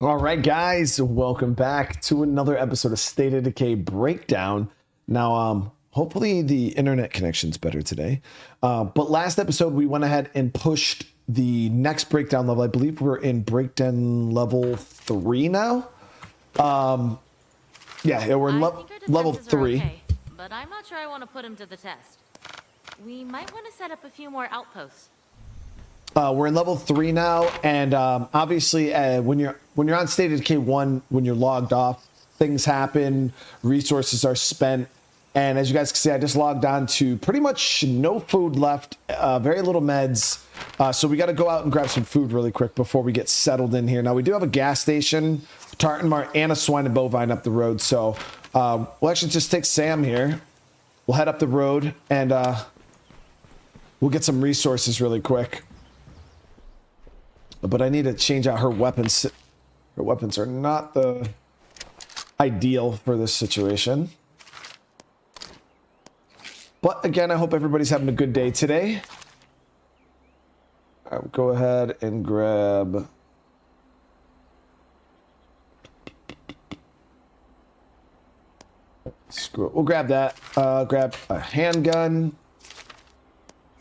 All right, guys, welcome back to another episode of State of Decay Breakdown. Now, hopefully the internet connection's better today. But last episode, we went ahead and pushed the next breakdown level. I believe we're in breakdown level 3 now. Yeah, we're in level 3. Okay, but I'm not sure I want to put him to the test. We might want to set up a few more outposts. We're in level 3 now, and obviously, when you're on State of Decay 1, when you're logged off, things happen, resources are spent, and as you guys can see, I just logged on to pretty much no food left, very little meds, so we got to go out and grab some food really quick before we get settled in here. Now, we do have a gas station, Tartan Mart, and a swine and bovine up the road, so we'll actually just take Sam here. We'll head up the road, and we'll get some resources really quick. But I need to change out her weapons. Her weapons are not the ideal for this situation. But again, I hope everybody's having a good day today. I'll go ahead and grab... Screw it. We'll grab that. Grab a handgun.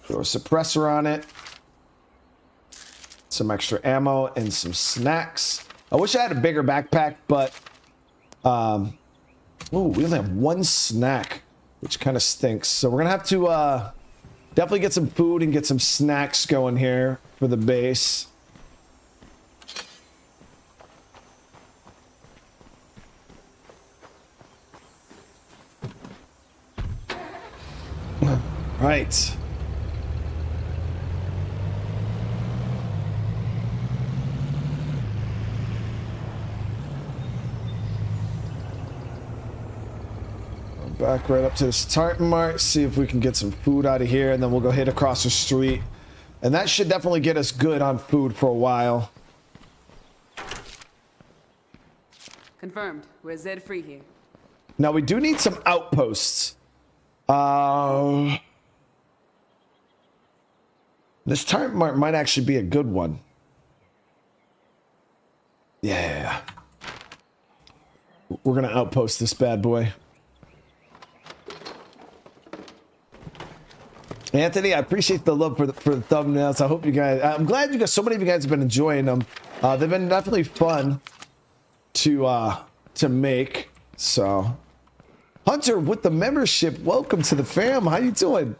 Throw a suppressor on it. Some extra ammo and some snacks. I wish I had a bigger backpack, but oh, we only have one snack, which kind of stinks. So we're gonna have to definitely get some food and get some snacks going here for the base. Right. Back right up to this Tartan Mart, see if we can get some food out of here, and then we'll go hit across the street. And that should definitely get us good on food for a while. Confirmed. We're Zed free here. Now we do need some outposts. This Tartan Mart might actually be a good one. Yeah. We're gonna outpost this bad boy. Anthony, I appreciate the love for the thumbnails. I hope you guys, I'm glad you guys, so many of you guys have been enjoying them. They've been definitely fun to make. So, Hunter with the membership, welcome to the fam. How you doing?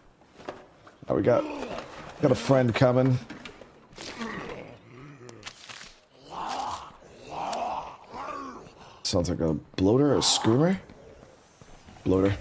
Oh, we got a friend coming. Sounds like a bloater or a screamer. Bloater.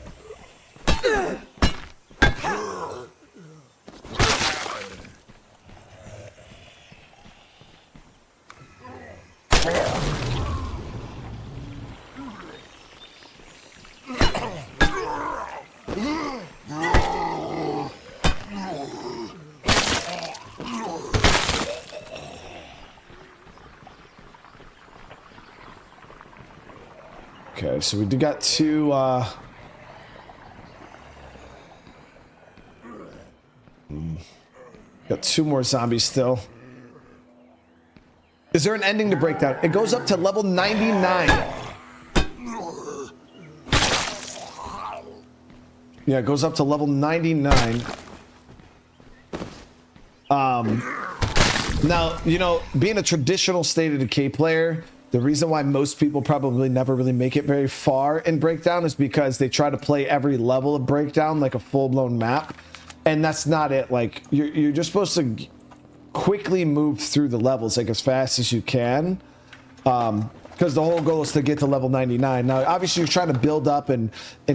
Okay, so we got two, got two more zombies still. Is there an ending to breakdown? It goes up to level 99. Yeah, it goes up to level 99. Now, you know, being a traditional State of Decay player, the reason why most people probably never really make it very far in Breakdown is because they try to play every level of Breakdown like a full-blown map, and that's not it. Like, you're just supposed to quickly move through the levels like as fast as you can, because the whole goal is to get to level 99. Now, obviously, you're trying to build up and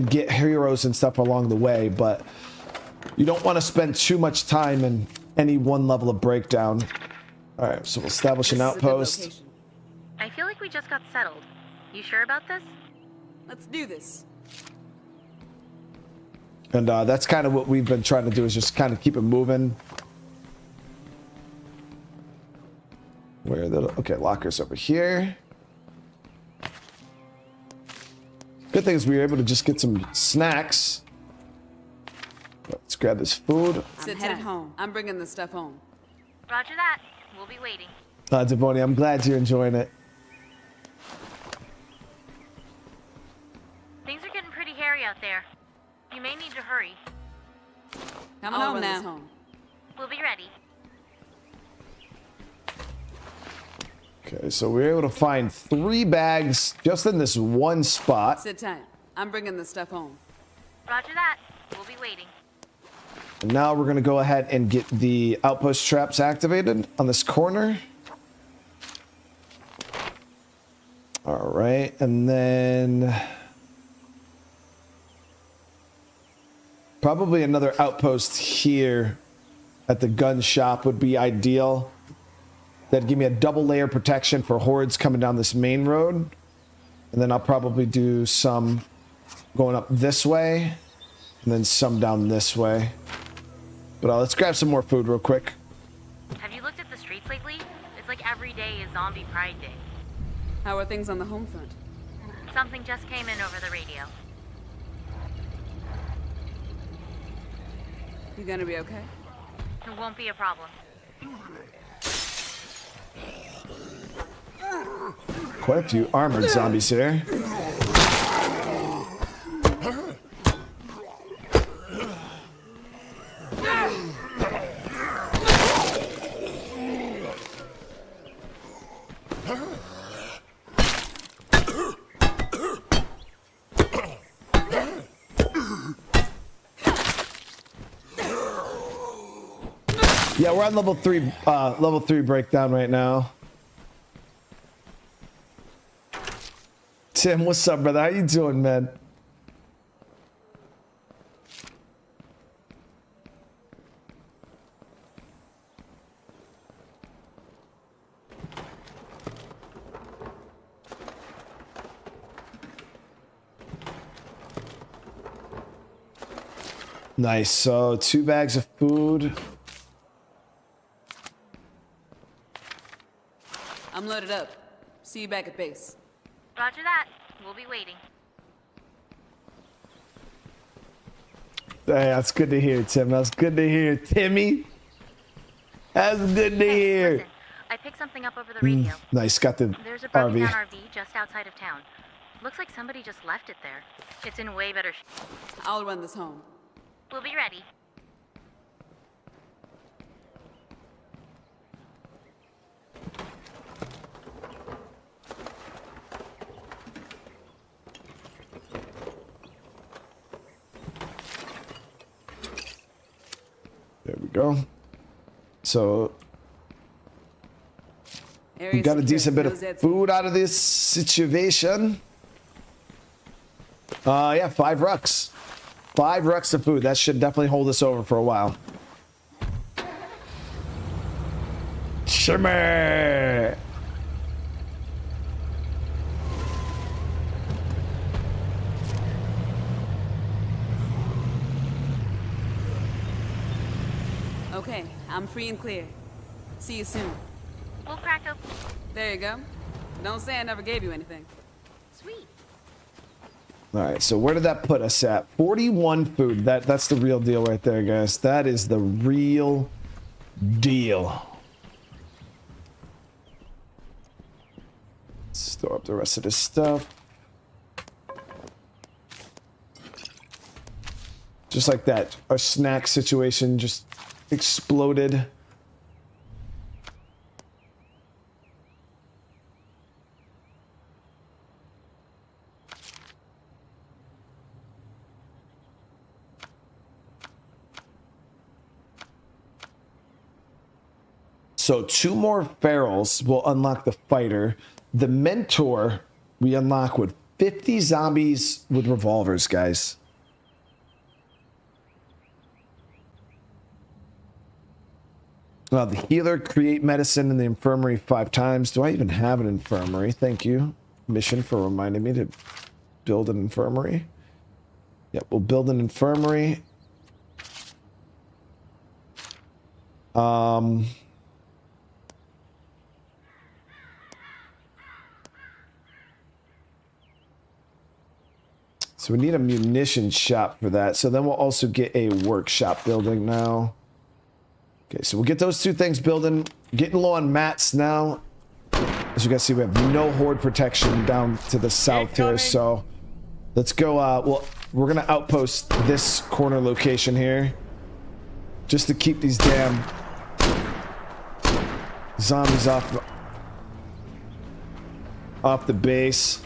get heroes and stuff along the way, but you don't want to spend too much time in any one level of Breakdown. All right, so we'll establish an outpost. I feel like we just got settled. You sure about this? Let's do this. And that's kind of what we've been trying to do, is just kind of keep it moving. Where are the... Okay, lockers over here. Good thing is we were able to just get some snacks. Let's grab this food. I'm headed home. I'm bringing the stuff home. Roger that. We'll be waiting. Devoni, I'm glad you're enjoying it. out there. You may need to hurry. Coming home now. We'll be ready. Okay, so we were able to find 3 bags just in this one spot. Sit tight. I'm bringing the stuff home. Roger that. We'll be waiting. And now we're going to go ahead and get the outpost traps activated on this corner. All right, and then probably another outpost here at the gun shop would be ideal. That'd give me a double layer protection for hordes coming down this main road. And then I'll probably do some going up this way and then some down this way. But let's grab some more food real quick. Have you looked at the streets lately? It's like every day is Zombie Pride Day. How are things on the home front? Something just came in over the radio. You gonna be okay? It won't be a problem. Quite a few armored zombies here. Yeah, we're on level 3 breakdown right now. Tim, what's up, brother? How you doing, man? Nice. So 2 bags of food. I'm loaded up. See you back at base. Roger that. We'll be waiting. Hey, that's good to hear, Tim. That's good to hear, Timmy. That's good to hear. Listen, I picked something up over the radio. Nice. Got the There's a broken down RV. RV just outside of town. Looks like somebody just left it there. It's in way better I'll run this home. We'll be ready. There we go. So we got a decent bit of food out of this situation. Yeah, 5 rucks. 5 rucks of food. That should definitely hold us over for a while. Shimmer. Okay, I'm free and clear. See you soon. We'll crack up. There you go. Don't say I never gave you anything. Sweet. All right, so where did that put us at? 41 food. That's the real deal right there, guys. That is the real deal. Store up the rest of this stuff. Just like that, our snack situation just exploded. So 2 more ferals will unlock the fighter. The mentor we unlock with 50 zombies with revolvers, guys. The healer, create medicine in the infirmary 5 times. Do I even have an infirmary? Thank you, mission, for reminding me to build an infirmary. Yep, we'll build an infirmary. So we need a munition shop for that. So then we'll also get a workshop building now. Okay, so we'll get those 2 things building. Getting low on mats now. As you guys see, we have no horde protection down to the south here. So let's go. Well, we're gonna outpost this corner location here just to keep these damn zombies off the base.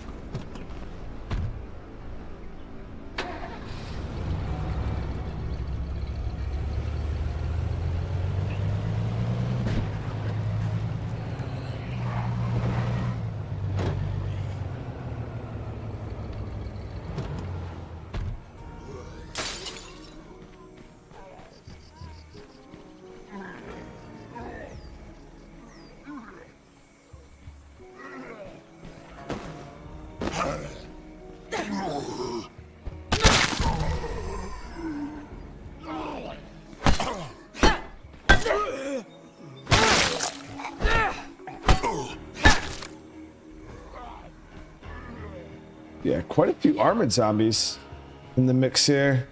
Yeah, quite a few armored zombies in the mix here.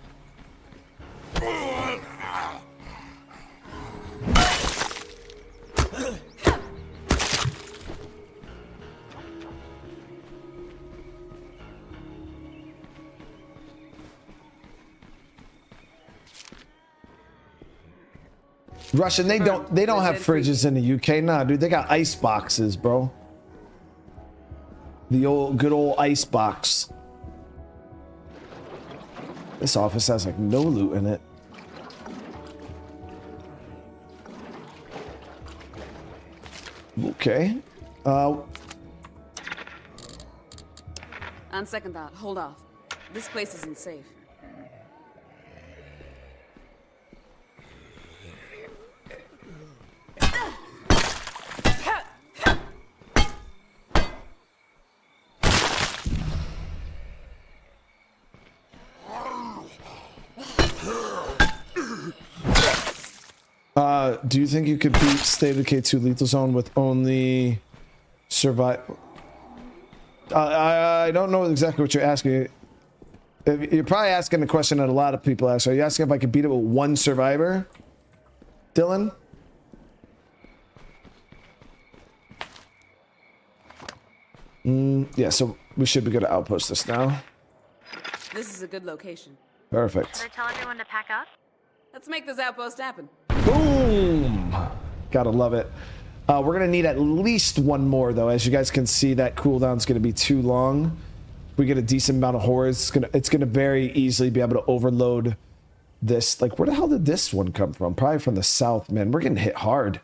Russian, they don't have fridges in the UK. Nah, dude, they got ice boxes, bro. The good old ice box. This office has like no loot in it. Okay. On second thought, hold off. This place isn't safe. Do you think you could beat State of Decay 2 Lethal Zone with only survive? I don't know exactly what you're asking. You're probably asking the question that a lot of people ask. Are you asking if I could beat it with one survivor, Dylan? Yeah, so we should be good to outpost this now. This is a good location. Perfect. Should I tell everyone to pack up? Let's make this outpost happen. Boom! Gotta love it. We're gonna need at least one more though. As you guys can see, that cooldown's gonna be too long. If we get a decent amount of horrors, it's gonna very easily be able to overload this. Like, where the hell did this one come from? Probably from the south, man. We're getting hit hard.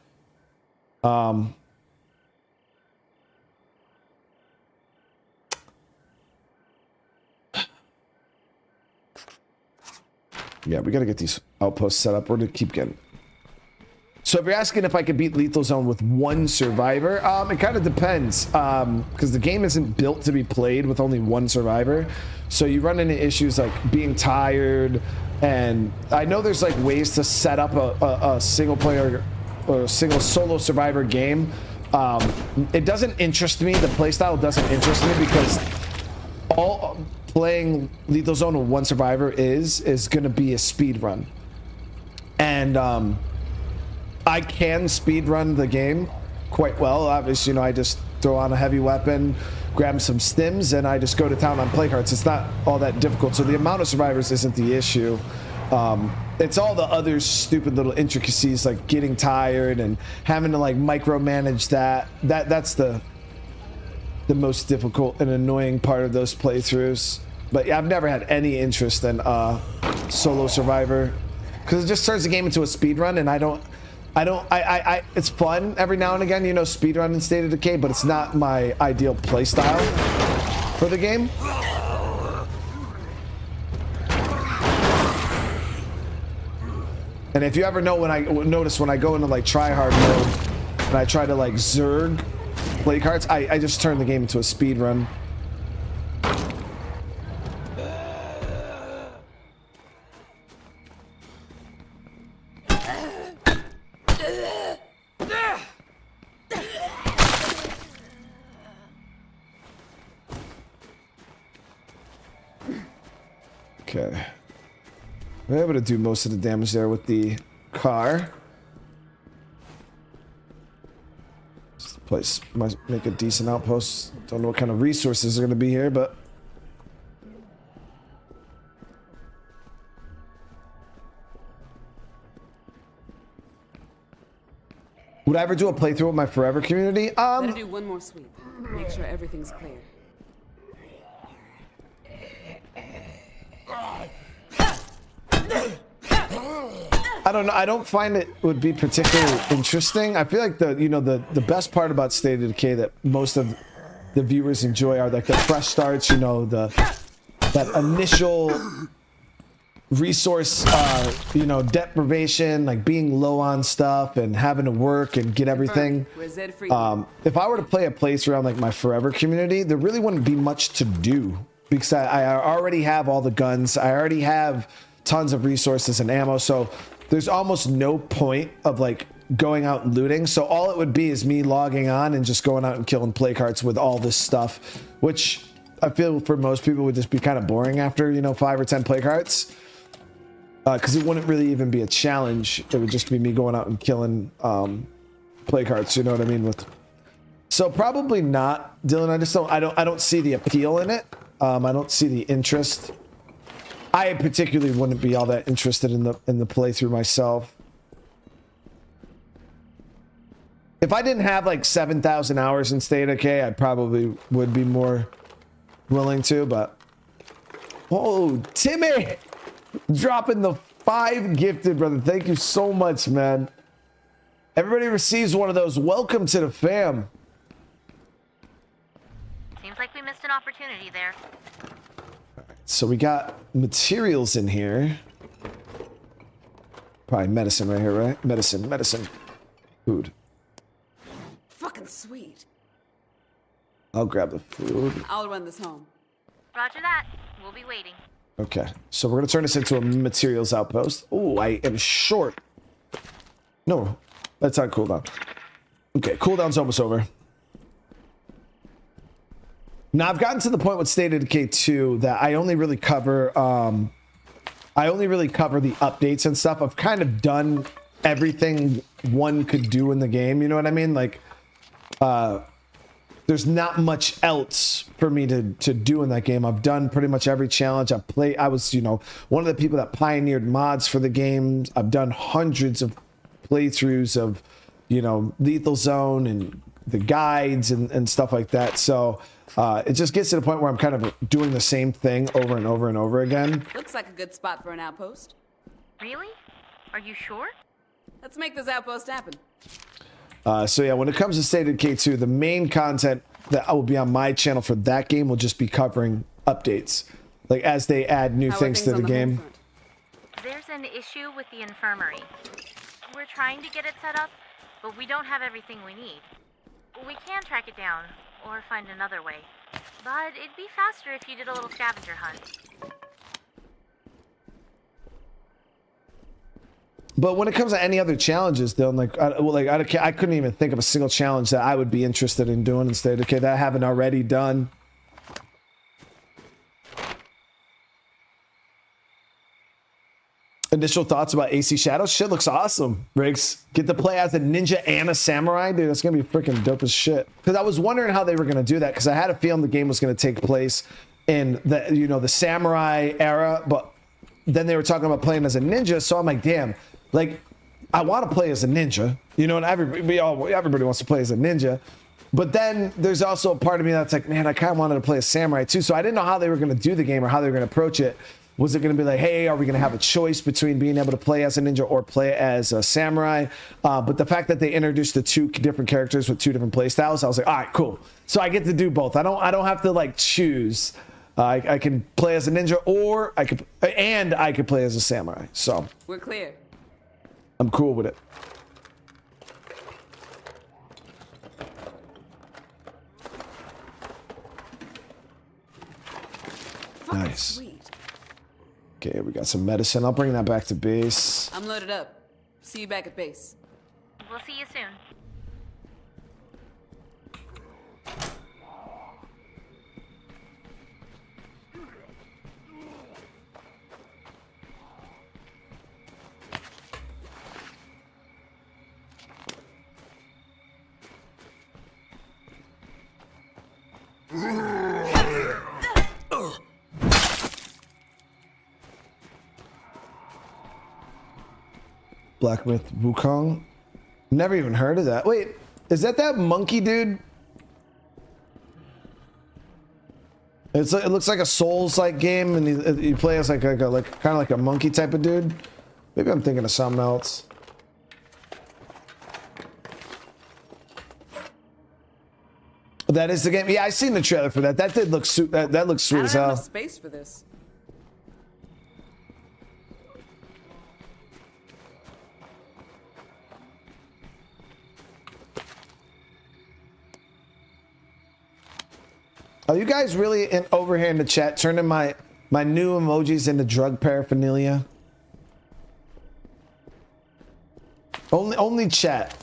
Yeah, we gotta get these outposts set up. We're gonna keep getting. So if you're asking if I could beat Lethal Zone with one survivor, it kind of depends, because the game isn't built to be played with only one survivor. So you run into issues like being tired, and I know there's like ways to set up a single player or a single solo survivor game. It doesn't interest me. The playstyle doesn't interest me because all playing Lethal Zone with one survivor is going to be a speed run, and I can speed run the game quite well. Obviously, you know, I just throw on a heavy weapon, grab some stims, and I just go to town on play cards. It's not all that difficult. So the amount of survivors isn't the issue. It's all the other stupid little intricacies like getting tired and having to like micromanage that. That's the most difficult and annoying part of those playthroughs. But yeah, I've never had any interest in solo survivor because it just turns the game into a speed run, and it's fun every now and again, you know, speedrun in State of Decay, but it's not my ideal play style for the game. And if you ever know notice when I go into like try hard mode and I try to like zerg play cards, I just turn the game into a speed run. Okay. We're able to do most of the damage there with the car. This place might make a decent outpost. Don't know what kind of resources are going to be here, but Would I ever do a playthrough with my forever community? Better do one more sweep. Make sure everything's clear. I don't know. I don't find it would be particularly interesting. I feel like the best part about State of Decay that most of the viewers enjoy are like the fresh starts, that initial resource, deprivation, like being low on stuff and having to work and get everything. If I were to play a place around like my forever community, there really wouldn't be much to do because I already have all the guns. I already have tons of resources and ammo. So there's almost no point of like going out and looting. So all it would be is me logging on and just going out and killing play carts with all this stuff, which I feel for most people would just be kind of boring after, 5 or 10 play carts. Because it wouldn't really even be a challenge. It would just be me going out and killing play carts, you know what I mean? So probably not, Dylan. I don't see the appeal in it. I don't see the interest. I particularly wouldn't be all that interested in the playthrough myself. If I didn't have like 7,000 hours in State of Decay, I probably would be more willing to, but oh, Timmy dropping the 5 gifted, brother. Thank you so much, man. Everybody receives one of those. Welcome to the fam. Seems like we missed an opportunity there. So we got materials in here. Probably medicine right here, right? Medicine. Food. Fucking sweet. I'll grab the food. I'll run this home. Roger that. We'll be waiting. Okay, so we're gonna turn this into a materials outpost. Oh, I am short. No, that's not cooldown. Okay, cooldown's almost over. Now I've gotten to the point with State of Decay 2 that I only really cover the updates and stuff. I've kind of done everything one could do in the game, you know what I mean? Like there's not much else for me to do in that game. I've done pretty much every challenge. I was, one of the people that pioneered mods for the game. I've done hundreds of playthroughs of, Lethal Zone and the guides and stuff like that. So it just gets to the point where I'm kind of doing the same thing over and over and over again. Looks like a good spot for an outpost. Really? Are you sure? Let's make this outpost happen. So yeah, when it comes to State of Decay 2, the main content that will be on my channel for that game will just be covering updates, like as they add new things to the game. There's an issue with the infirmary. We're trying to get it set up, but we don't have everything we need. We can track it down, or find another way. But it'd be faster if you did a little scavenger hunt. But when it comes to any other challenges, though, I couldn't even think of a single challenge that I would be interested in doing in State of Decay that I haven't already done. Initial thoughts about AC Shadows? Shit looks awesome, Riggs. Get to play as a ninja and a samurai? Dude, that's going to be freaking dope as shit. Because I was wondering how they were going to do that, because I had a feeling the game was going to take place in the samurai era, but then they were talking about playing as a ninja, so I'm like, damn, like, I want to play as a ninja, and everybody wants to play as a ninja. But then there's also a part of me that's like, man, I kind of wanted to play a samurai too. So I didn't know how they were going to do the game or how they were going to approach it. Was it going to be like, hey, are we going to have a choice between being able to play as a ninja or play as a samurai? But the fact that they introduced the 2 different characters with 2 different play styles, I was like, all right, cool. So I get to do both. I don't have to like choose. I can play as a ninja, or I could play as a samurai. So we're clear. I'm cool with it. Nice. Sweet. Okay, we got some medicine. I'll bring that back to base. I'm loaded up. See you back at base. We'll see you soon. Blacksmith Wukong. Never even heard of that. Wait, is that monkey dude? It looks like a Souls-like game, and you play as like kind of like a monkey type of dude. Maybe I'm thinking of something else. That is the game. Yeah, I seen the trailer for that. That did look that looks sweet as hell. I don't have enough space for this. Are you guys really over here in the chat turning my new emojis into drug paraphernalia? Only chat.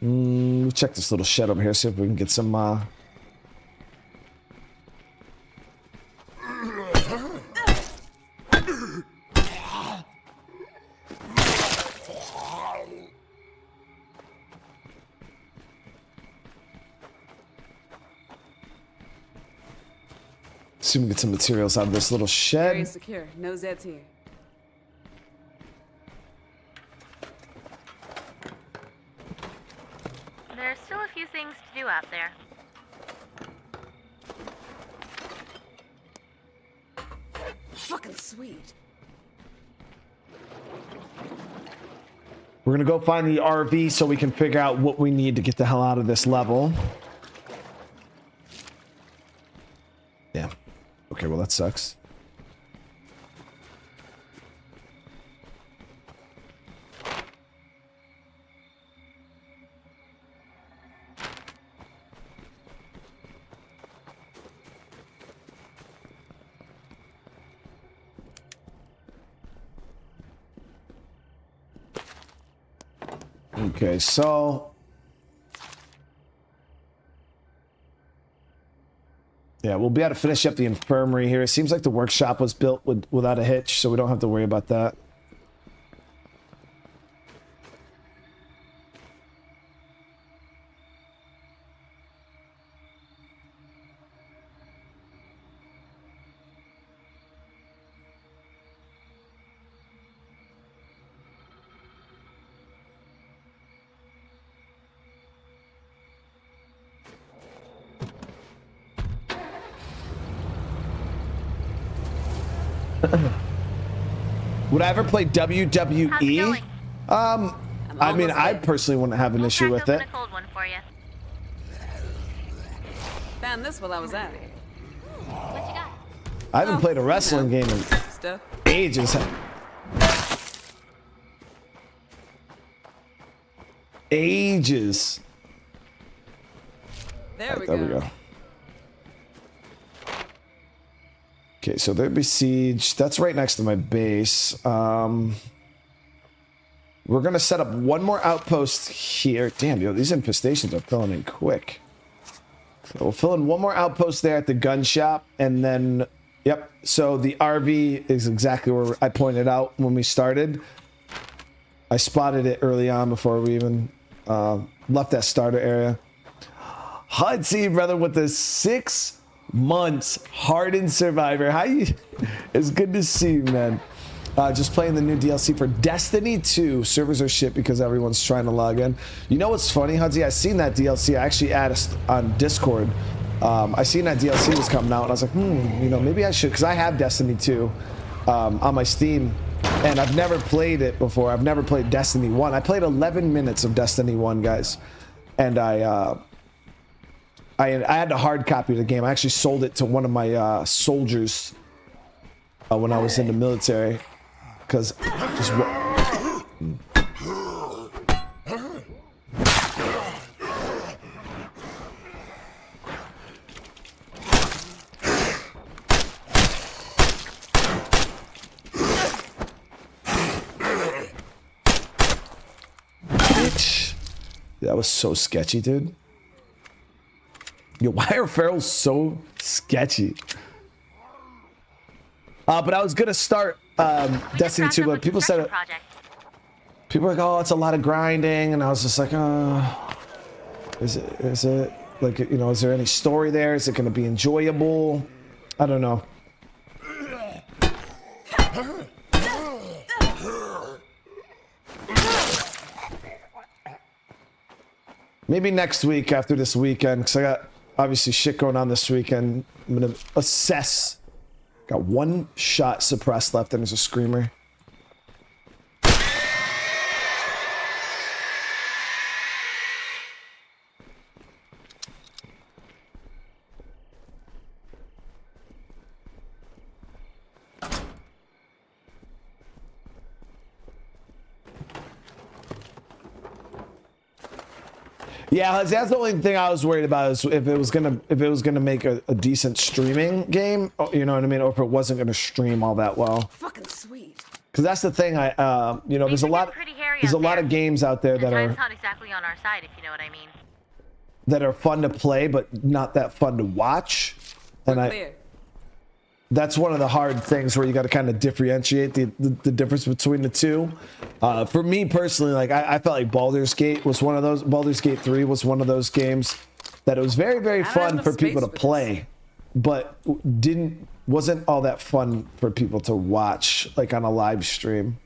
We'll check this little shed over here, see if we can get some see if we can get some materials out of this little shed. Very secure. No Zeds here. There's still a few things to do out there. Fucking sweet. We're gonna go find the RV so we can figure out what we need to get the hell out of this level. Yeah. Okay, well that sucks. Okay, so yeah, we'll be able to finish up the infirmary here. It seems like the workshop was built without a hitch, so we don't have to worry about that. Would I ever play WWE? I mean, I personally wouldn't have an issue with it. A cold one for you. Found this while I was at it. What you got? I haven't played a wrestling game in Stuff. ages. Ages. There we There we go. Okay, so they're besieged. That's right next to my base. We're gonna set up one more outpost here. Damn, yo, these infestations are filling in quick. So we'll fill in one more outpost there at the gun shop, and then, yep. So the RV is exactly where I pointed out when we started. I spotted it early on before we even left that starter area. Hudsy, brother, with the 6 months hardened survivor. How you? It's good to see you, man. Just playing the new DLC for Destiny 2. Servers are shit because everyone's trying to log in. You know what's funny, Hudsy? I seen that DLC. I actually asked on Discord. I seen that DLC was coming out, and I was like, you know, maybe I should, because I have Destiny 2 on my Steam, and I've never played it before. I've never played Destiny 1. I played 11 minutes of Destiny 1, guys, and I had to hard copy the game. I actually sold it to one of my soldiers when I was in the military, because just that was so sketchy, dude. Yo, why are ferals so sketchy? But I was gonna start Destiny 2, but people said People are like, oh, it's a lot of grinding, and I was just like, is it like, you know, is there any story there? Is it going to be enjoyable? I don't know. Maybe next week after this weekend, because I got obviously shit going on this weekend. I'm going to assess. Got one shot suppressed left, and there's a screamer. Yeah, that's the only thing I was worried about, is if it was gonna make a decent streaming game, you know what I mean, or if it wasn't gonna stream all that well. Fucking sweet. Because that's the thing, you know, there's a lot of games out there that are not exactly on our side, if you know what I mean. That are fun to play, but not that fun to watch, and that's one of the hard things where you got to kind of differentiate the difference between the two. For me personally, like I felt like Baldur's Gate was one of those. Baldur's Gate 3 was one of those games that it was very, very fun for people to play, but wasn't all that fun for people to watch, like on a live stream.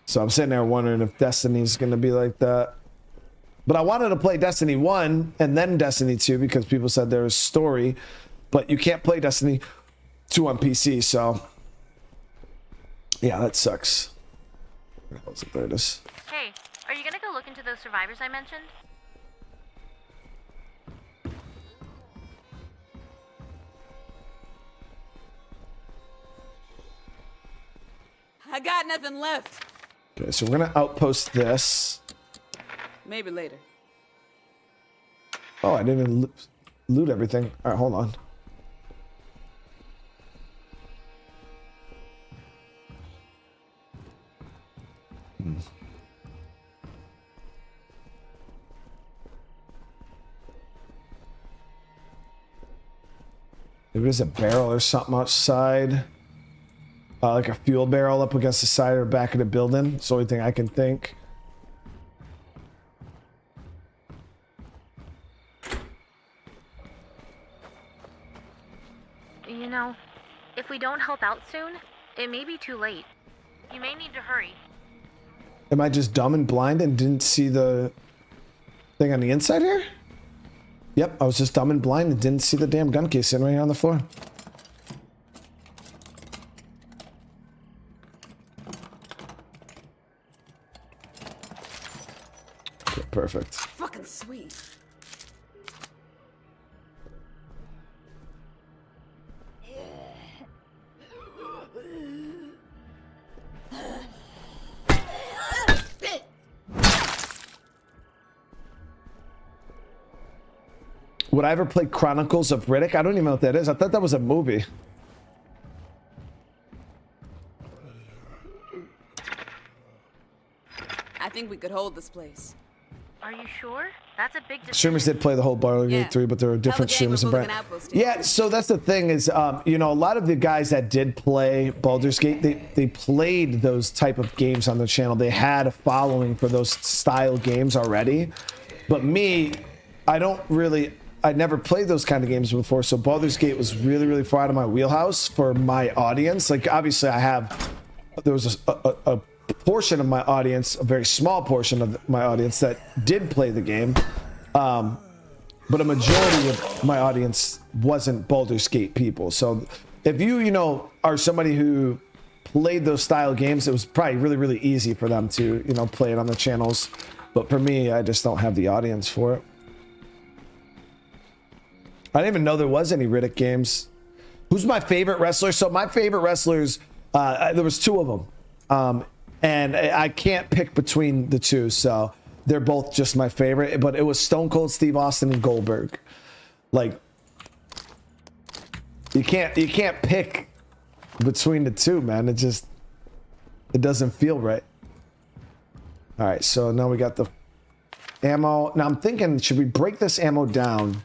So I'm sitting there wondering if Destiny's going to be like that. But I wanted to play Destiny 1 and then Destiny 2 because people said there was story. But you can't play Destiny 2 on PC, so... yeah, that sucks. There it is. Hey, are you going to go look into those survivors I mentioned? I got nothing left. Okay, so we're gonna outpost this. Maybe later. Oh, I didn't even loot everything. All right, hold on. Maybe there's a barrel or something outside. Like a fuel barrel up against the side or back of the building. It's the only thing I can think. You know, if we don't help out soon, it may be too late. You may need to hurry. Am I just dumb and blind and didn't see the thing on the inside here? Yep, I was just dumb and blind and didn't see the damn gun case sitting right here on the floor. Okay, perfect. Fucking sweet. Would I ever play Chronicles of Riddick? I don't even know what that is. I thought that was a movie. I think we could hold this place. Are you sure? That's a big decision. Streamers did play the whole Baldur's Gate 3, but there were different streamers and brands. Yeah, so that's the thing is, you know, a lot of the guys that did play Baldur's Gate, they played those type of games on their channel. They had a following for those style games already. But me, I never played those kind of games before, so Baldur's Gate was really, really far out of my wheelhouse for my audience. Like, obviously, there was a portion of my audience, a very small portion of my audience that did play the game, but a majority of my audience wasn't Baldur's Gate people. So if you know, are somebody who played those style games, it was probably really, really easy for them to, you know, play it on the channels. But for me, I just don't have the audience for it. I didn't even know there was any Riddick games. Who's my favorite wrestler? So my favorite wrestlers, there was two of them. And I can't pick between the two, so they're both just my favorite. But it was Stone Cold Steve Austin and Goldberg. Like, you can't pick between the two, man. It doesn't feel right. All right, so now we got the ammo. Now I'm thinking, should we break this ammo down?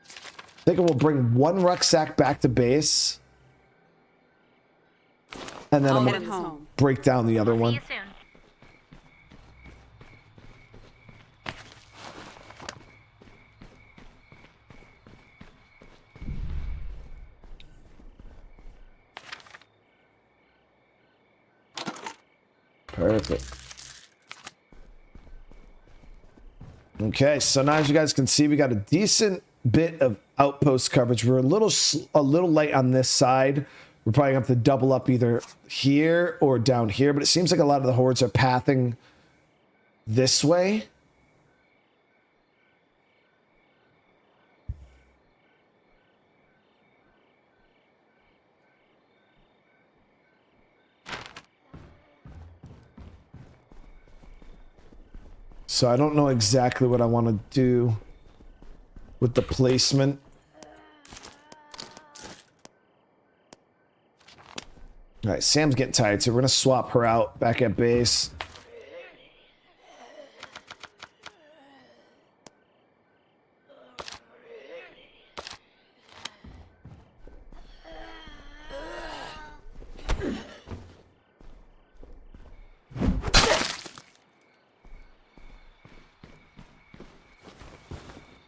I think we'll bring one rucksack back to base. And then I'm head gonna home. break down the other See one. you soon. Perfect. Okay, so now as you guys can see, we got a decent bit of outpost coverage. We're a little light on this side. We're probably gonna have to double up either here or down here, but it seems like a lot of the hordes are pathing this way. So I don't know exactly what I want to do with the placement. All right, Sam's getting tired, so we're gonna swap her out back at base.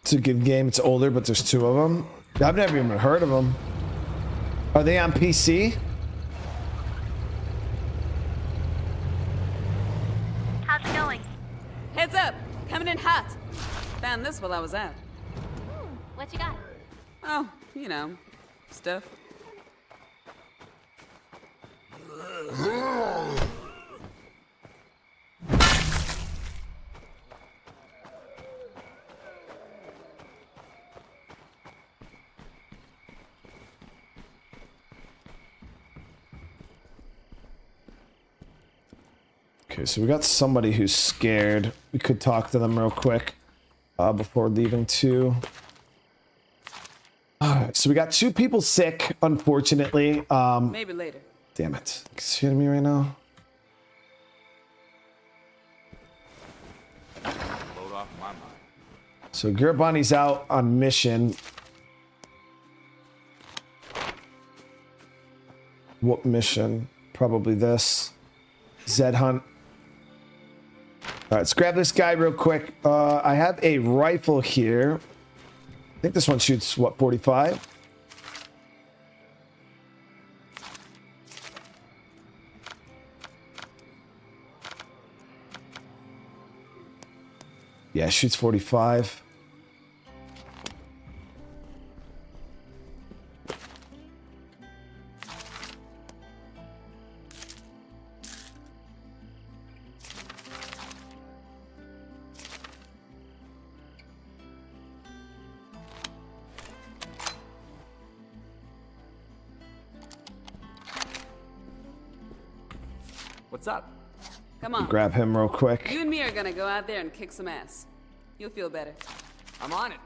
It's a good game. It's older, but there's two of them. I've never even heard of them. Are they on PC? How's it going? Heads up! Coming in hot! Found this while I was out. What you got? Oh, you know, stuff. Okay, so we got somebody who's scared. We could talk to them real quick before leaving too. Alright, so we got two people sick, unfortunately. Maybe later. Damn it. Is he hitting me right now? Load off my mind. So Gurabani's out on mission. What mission? Probably this. Zed Hunt. All right, let's grab this guy real quick. I have a rifle here. I think this one shoots, what, 45? Yeah, it shoots 45. What's up? Come on. Grab him real quick. You and me are gonna go out there and kick some ass. You'll feel better. I'm on it.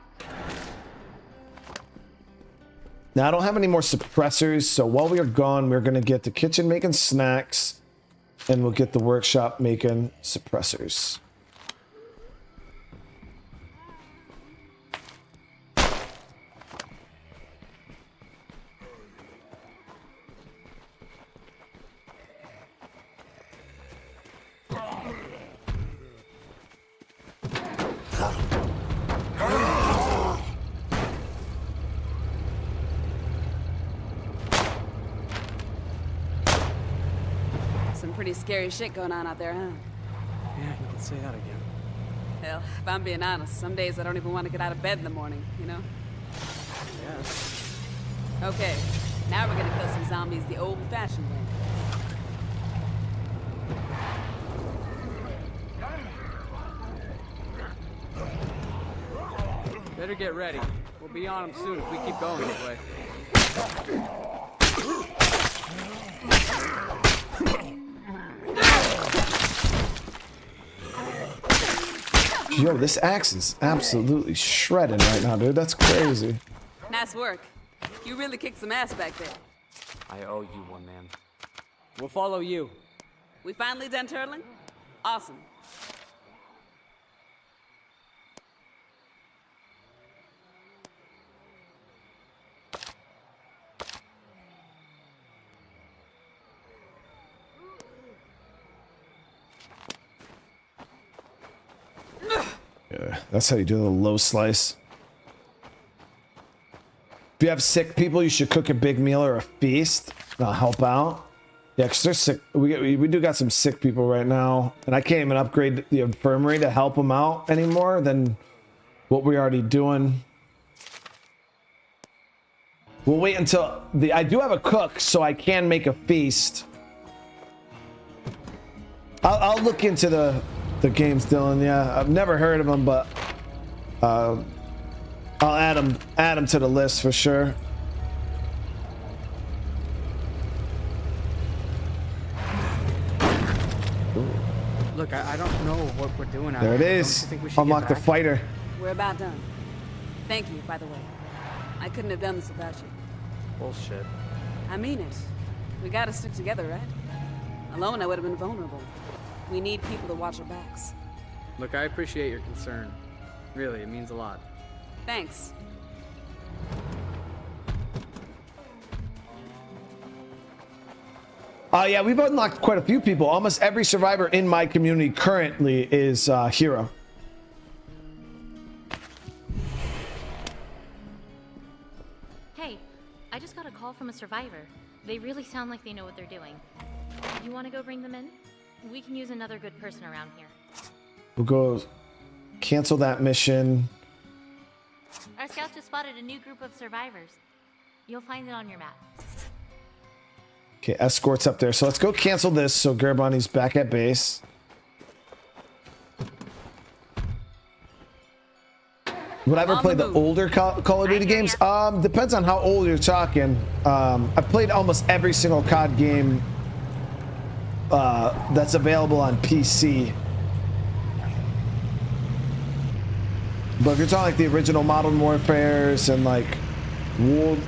Now, I don't have any more suppressors, so while we are gone, we're going to get the kitchen making snacks, and we'll get the workshop making suppressors. Some pretty scary shit going on out there, huh? Yeah, you can say that again. Hell, if I'm being honest, some days I don't even want to get out of bed in the morning, you know? Yeah. Okay, now we're gonna kill some zombies the old-fashioned way. Better get ready. We'll be on them soon if we keep going this way. Yo, this axe is absolutely shredding right now, dude. That's crazy. Nice work. You really kicked some ass back there. I owe you one, man. We'll follow you. We finally done turtling? Awesome. That's how you do the low slice. If you have sick people, you should cook a big meal or a feast. That'll help out. Yeah, because they're sick. We do got some sick people right now. And I can't even upgrade the infirmary to help them out anymore than what we're already doing. We'll wait until I do have a cook, so I can make a feast. I'll look into the games, Dylan. Yeah, I've never heard of them, but I'll add them to the list for sure. Look, I don't know what we're doing out There it here. is. Don't you think we should Unlock get the back? fighter. We're about done. Thank you, by the way. I couldn't have done this without you. Bullshit. I mean it. We gotta stick together, right? Alone, I would have been vulnerable. We need people to watch our backs. Look, I appreciate your concern. Really, it means a lot. Thanks. Yeah, we've unlocked quite a few people. Almost every survivor in my community currently is hero. Hey, I just got a call from a survivor. They really sound like they know what they're doing. You want to go bring them in? We can use another good person around here. We'll go cancel that mission. Our scouts just spotted a new group of survivors. You'll find it on your map. Okay, escorts up there. So let's go cancel this so Gerbani's back at base. Would I ever play the older Call of Duty games? Depends on how old you're talking. I've played almost every single COD game that's available on PC. But if you're talking like the original Modern Warfares and like what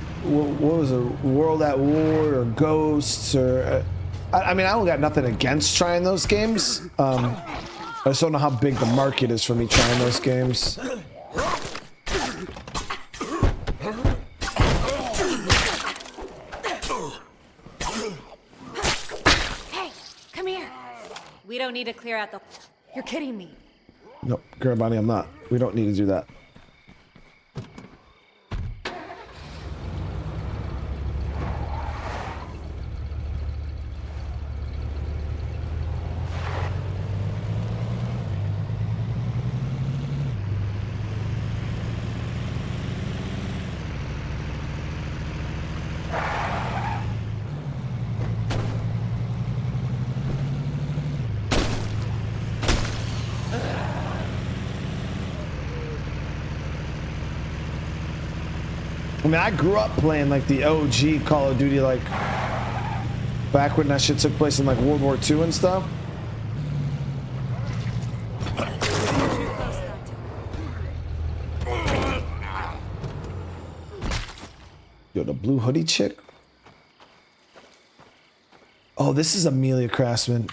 was it, World at War or Ghosts or I mean, I don't got nothing against trying those games. I just don't know how big the market is for me trying those games. Hey, come here. We don't need to clear out the... You're kidding me. Nope, Gerbani, I'm not. We don't need to do that. I mean, I grew up playing like the OG Call of Duty, like back when that shit took place in like World War II and stuff. Yo, the blue hoodie chick. Oh, this is Amelia Craftsman.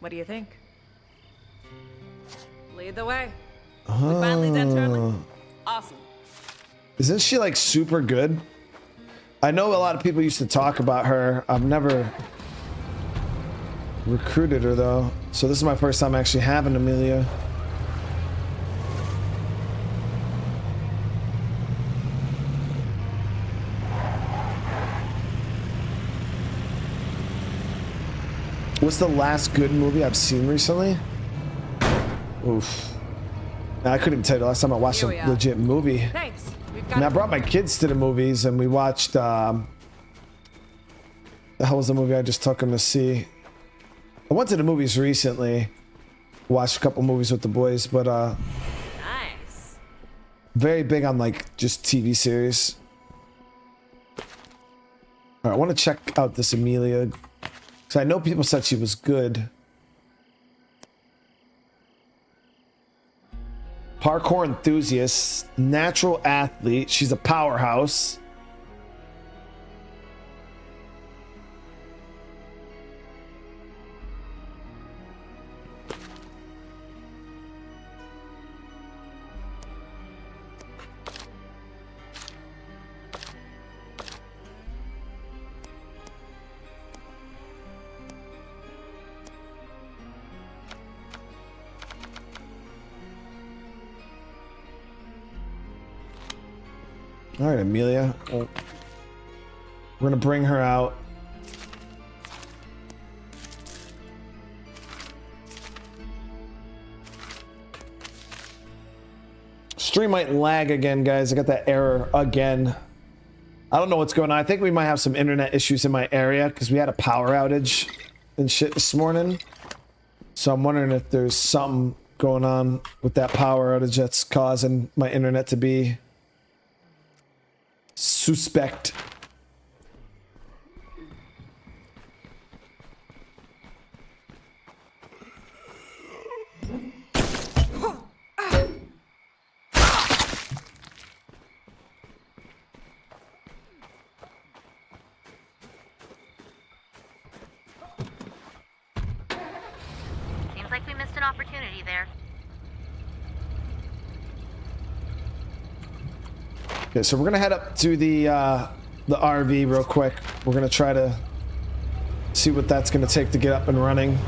What do you think? Lead the way. We finally done turning. Awesome. Isn't she like super good? I know a lot of people used to talk about her. I've never recruited her though. So this is my first time actually having Amelia. What's the last good movie I've seen recently? Oof. I couldn't even tell you the last time I watched a legit movie. Thanks. And I brought my kids to the movies and we watched, the hell was the movie I just took them to see? I went to the movies recently, watched a couple movies with the boys, but Nice. very big on like just TV series. All right, I want to check out this Amelia, because I know people said she was good. Parkour enthusiast, natural athlete. She's a powerhouse. All right, Amelia. Well, we're gonna bring her out. Stream might lag again, guys. I got that error again. I don't know what's going on. I think we might have some internet issues in my area because we had a power outage and shit this morning. So I'm wondering if there's something going on with that power outage that's causing my internet to be suspect. Seems like we missed an opportunity there. Okay, so we're gonna head up to the RV real quick. We're gonna try to see what that's gonna take to get up and running.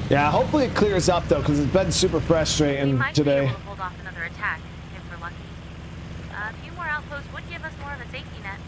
Yeah, hopefully it clears up though, because it's been super We frustrating might today. be able to hold off another attack if we're lucky. A few more outposts would give us more of a safety net.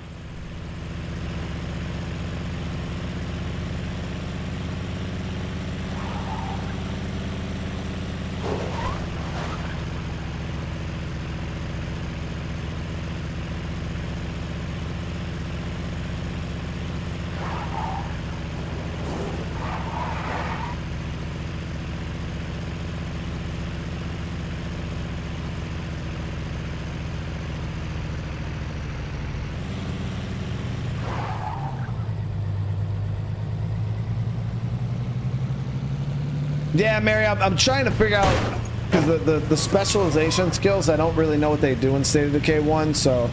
Yeah, Mary, I'm trying to figure out because the specialization skills, I don't really know what they do in State of Decay 1, so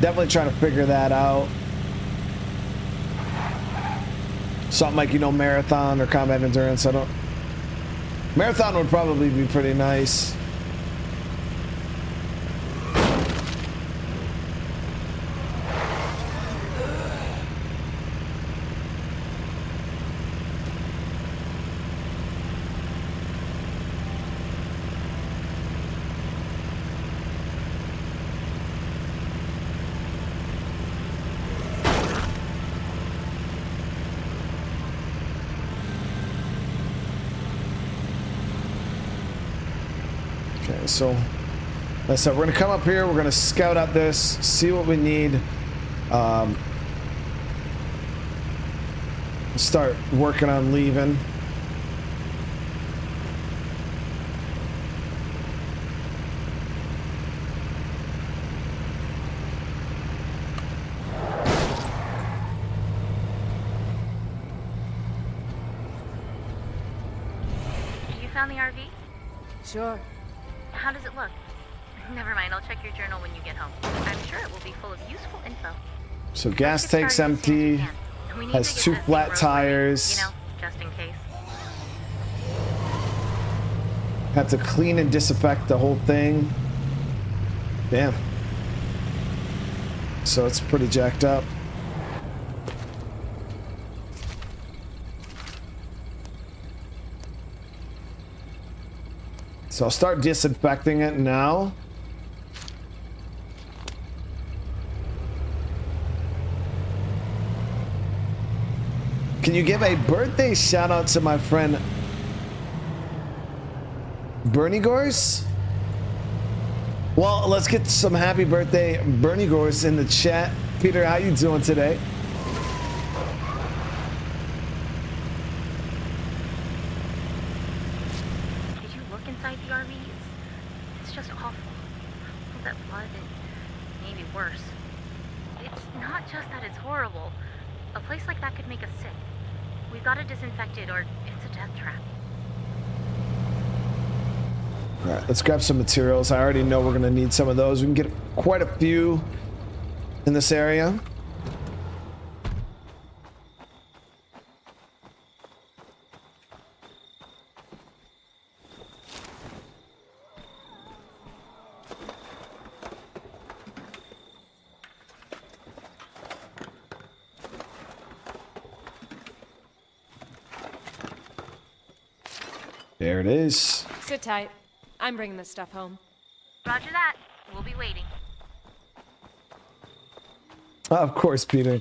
definitely trying to figure that out. Something like, you know, marathon or combat endurance. I don't. Marathon would probably be pretty nice. Okay, so like I said, we're gonna come up here, we're gonna scout out this, see what we need, start working on leaving. You found the RV? Sure. How does it look? Never mind, I'll check your journal when you get home. I'm sure it will be full of useful info. So gas Let's get tank's started as soon as we empty, can. We need has to get 2 that flat thing road tires. ready, you know, just in case. Have to clean and disinfect the whole thing. Damn. So it's pretty jacked up. So I'll start disinfecting it now. Can you give a birthday shout out to my friend Bernie Gorse? Well, let's get some happy birthday Bernie Gorse in the chat. Peter, how you doing today? Did you look inside the RV? It's just awful. All that blood and maybe worse. It's not just that it's horrible. A place like that could make us sick. We've got to disinfect it or it's a death trap. All right, let's grab some materials. I already know we're gonna need some of those. We can get quite a few in this area. There it is. Sit tight. I'm bringing this stuff home. Roger that. We'll be waiting. Of course, Peter.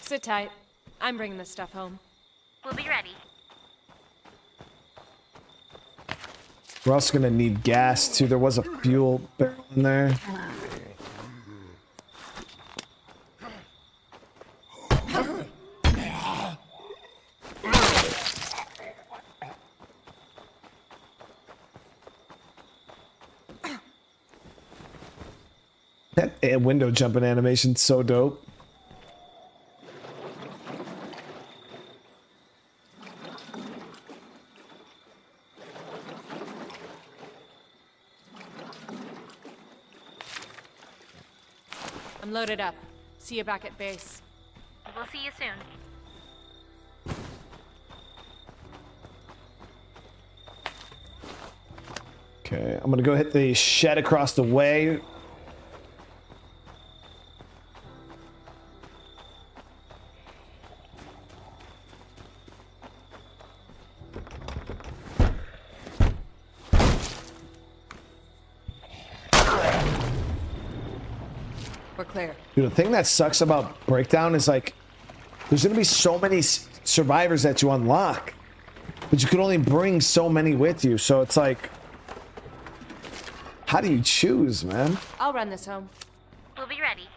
Sit tight. I'm bringing this stuff home. We'll be ready. We're also gonna need gas too. There was a fuel barrel in there. That window jumping animation's so dope. I'm loaded up. See you back at base. We'll see you soon. Okay, I'm gonna go hit the shed across the way. We're clear. Dude, the thing that sucks about Breakdown is like, there's gonna be so many survivors that you unlock, but you can only bring so many with you. So it's like, how do you choose, man? I'll run this home. We'll be ready.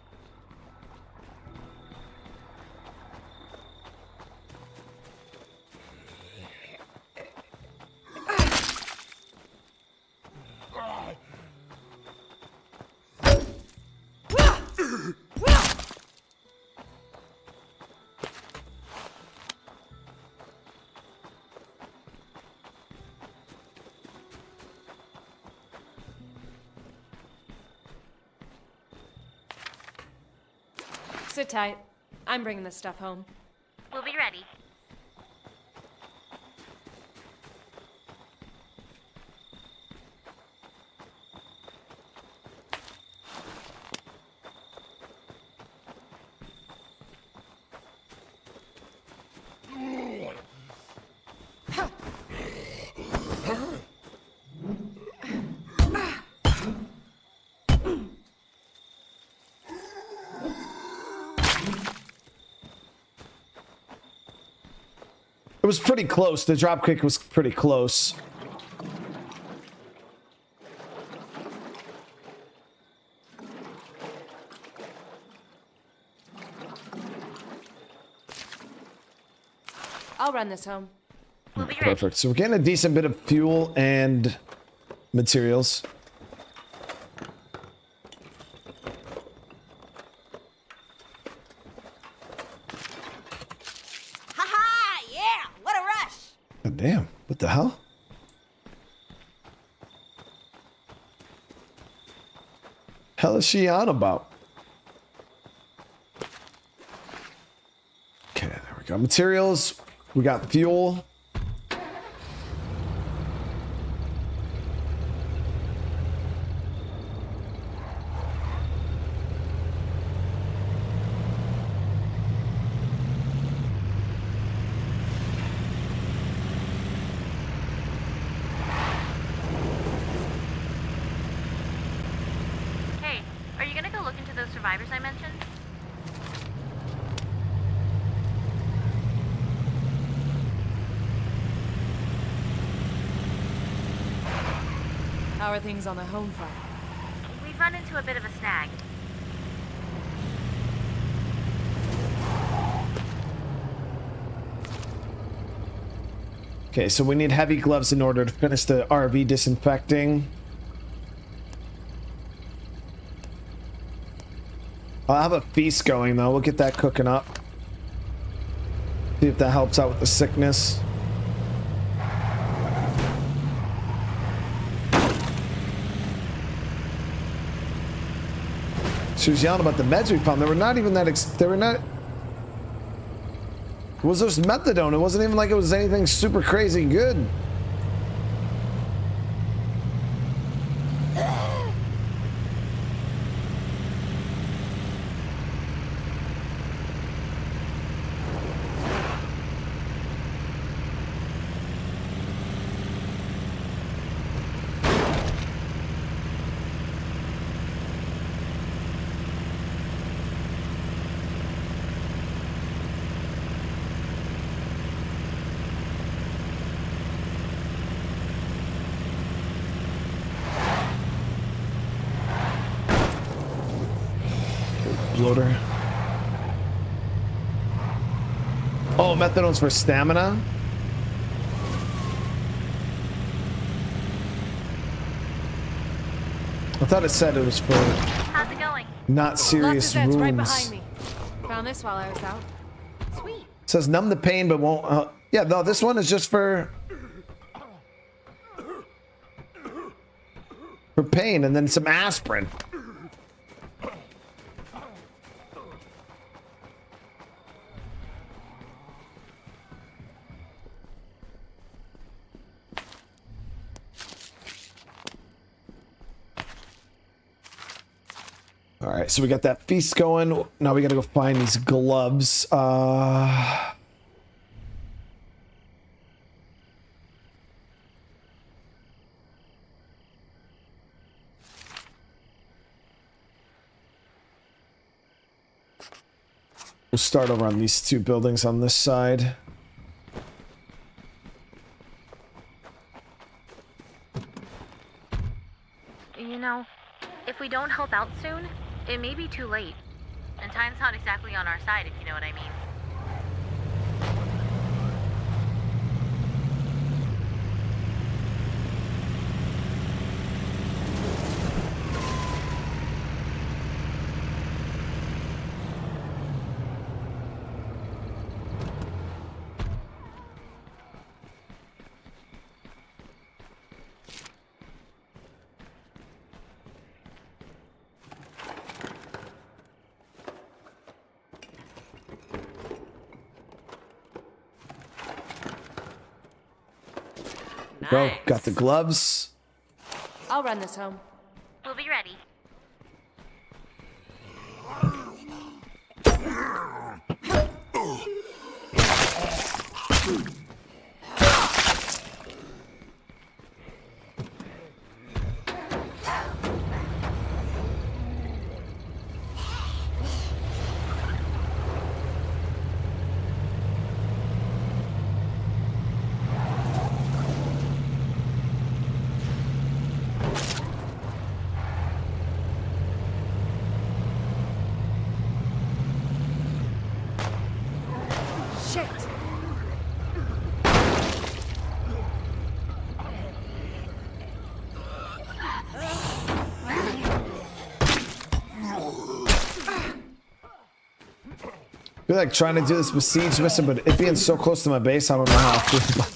Sit tight. I'm bringing this stuff home. We'll be ready. It was pretty close. The dropkick was pretty close. I'll run this home. We'll be ready. Perfect. So we're getting a decent bit of fuel and materials. Ha-ha! Yeah! What a rush! God damn. What the hell? Hell is she on about? Okay, there we go. Materials. We got fuel. Hey, are you gonna go look into those survivors I mentioned? How are things on the home front? We've run into a bit of a snag. Okay, so we need heavy gloves in order to finish the RV disinfecting. I'll have a feast going though. We'll get that cooking up. See if that helps out with the sickness. She was yelling about the meds we found. They were not even that. They were not. It was just methadone. It wasn't even like it was anything super crazy good. Bloater. Oh, methadone's for stamina. I thought it said it was for How's it going? not serious Lots of zeds right wounds. behind me. Found this while I was out. Sweet. It says numb the pain, but won't. Yeah, no, this one is just for pain, and then some aspirin. All right, so we got that feast going. Now we got to go find these gloves. We'll start over on these two buildings on this side. You know, if we don't help out soon, it may be too late. And time's not exactly on our side, if you know what I mean. Go, got the gloves. I'll run this home. We'll be ready. I feel like trying to do this Besieged mission, but it being so close to my base, I don't know how I feel about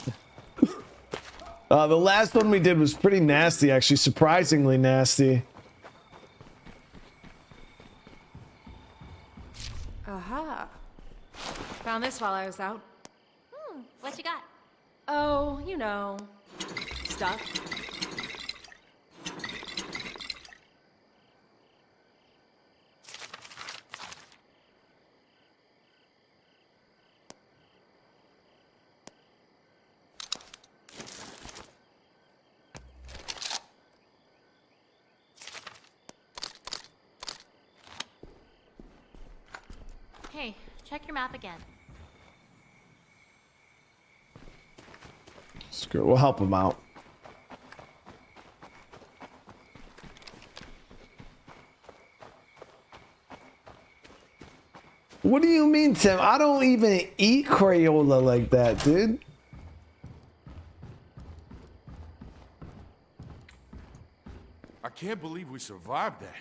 it. The last one we did was pretty nasty, actually, surprisingly nasty. Aha. Found this while I was out. What you got? Oh, you know, stuff. Hey, check your map again. Screw it, we'll help him out. What do you mean, Tim? I don't even eat Crayola like that, dude. I can't believe we survived that.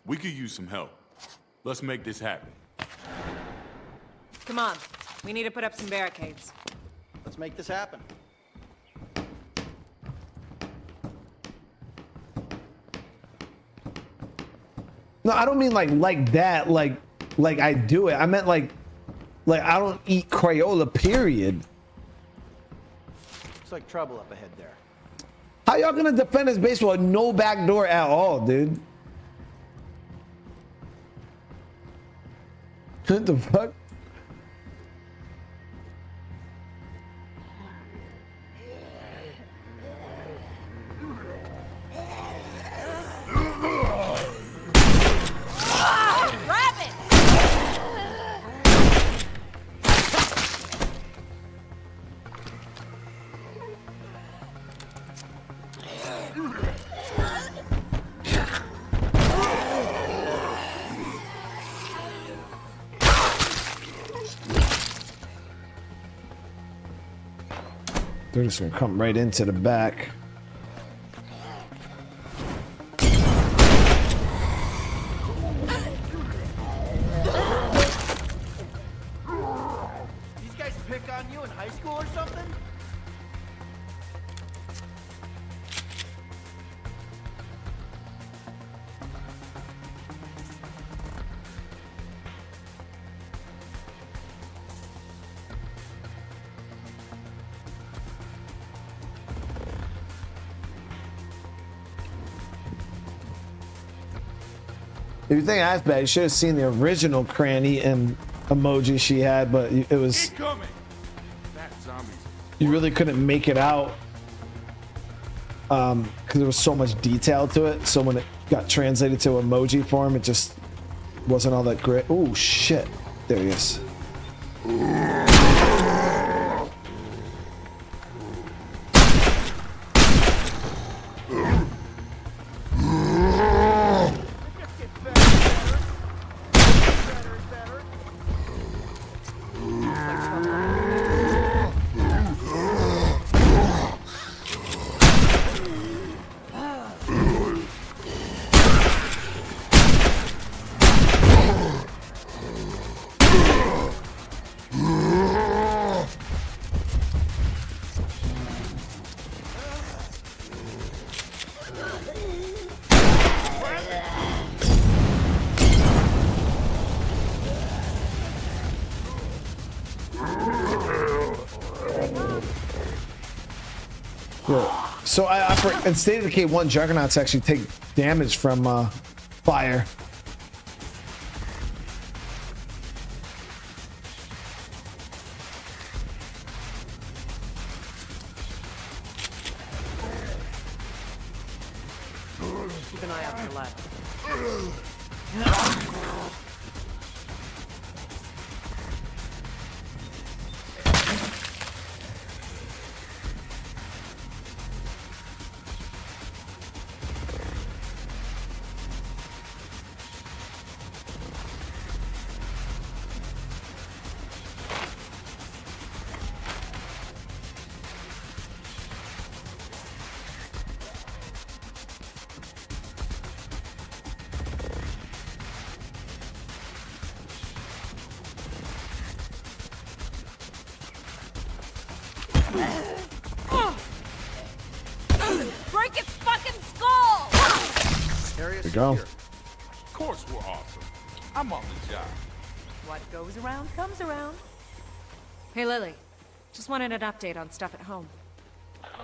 We could use some help. Let's make this happen. Come on. We need to put up some barricades. Let's make this happen. No, I don't mean like that, like I do it. I meant like Like, I don't eat Crayola, period. Looks like trouble up ahead there. How y'all gonna defend his base with no back door at all, dude? What the fuck? They're just gonna come right into the back. These guys pick on you in high school or something? If you think that's bad, you should have seen the original cranny and emoji she had, but it was, Incoming! Fat zombies. you really couldn't make it out because there was so much detail to it. So when it got translated to emoji form, it just wasn't all that great. Oh shit, there he is. So in State of Decay 1, Juggernauts actually take damage from fire. Keep an eye out for the left. Break its fucking skull! There we go. Of course we're awesome. I'm on the job. What goes around comes around. Hey, Lily. Just wanted an update on stuff at home.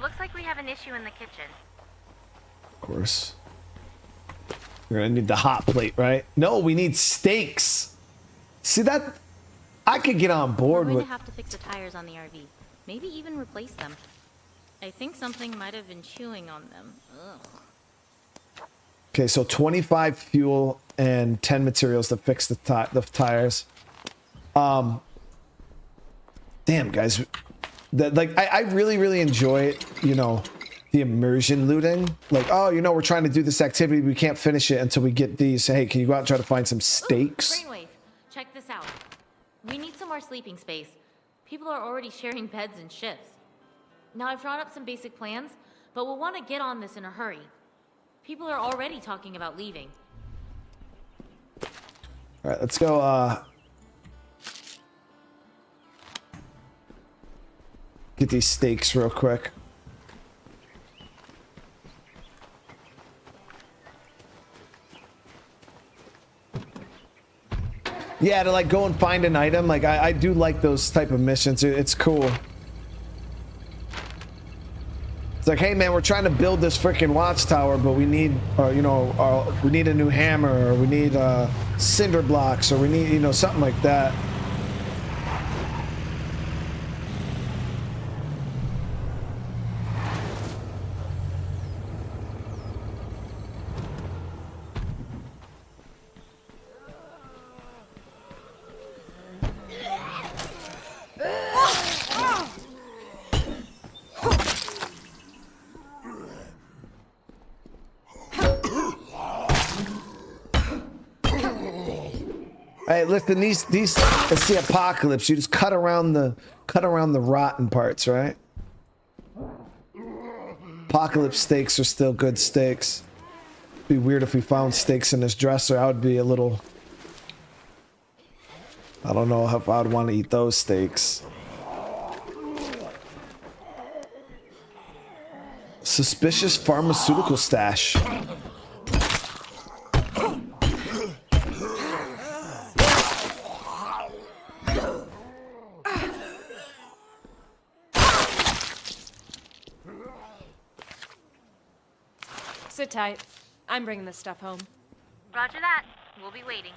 Looks like we have an issue in the kitchen. Of course. We're gonna need the hot plate, right? No, we need steaks. See that? I could get on We're board going with. to have to fix the tires on the RV. Maybe even replace them. I think something might have been chewing on them. Ugh. Okay, so 25 fuel and 10 materials to fix the tires. Damn, guys, I really enjoy it. You know, the immersion looting. Like, oh, you know, we're trying to do this activity, we can't finish it until we get these. Hey, can you go out and try to find some steaks? Brainwave, check this out. We need some more sleeping space. People are already sharing beds and shifts. Now, I've drawn up some basic plans, but we'll want to get on this in a hurry. People are already talking about leaving. All right, let's go. Get these steaks real quick. Yeah, to like go and find an item. Like I do like those type of missions. It's cool. It's like, hey man, we're trying to build this freaking watchtower, but we need, you know, we need a new hammer, or we need cinder blocks, or we need, you know, something like that. Hey, listen, these it's the apocalypse. You just cut around the rotten parts, right? Apocalypse steaks are still good steaks. It'd be weird if we found steaks in this dresser. I would be a little, I don't know if I would want to eat those steaks. Suspicious pharmaceutical stash. Sit tight. I'm bringing this stuff home. Roger that. We'll be waiting.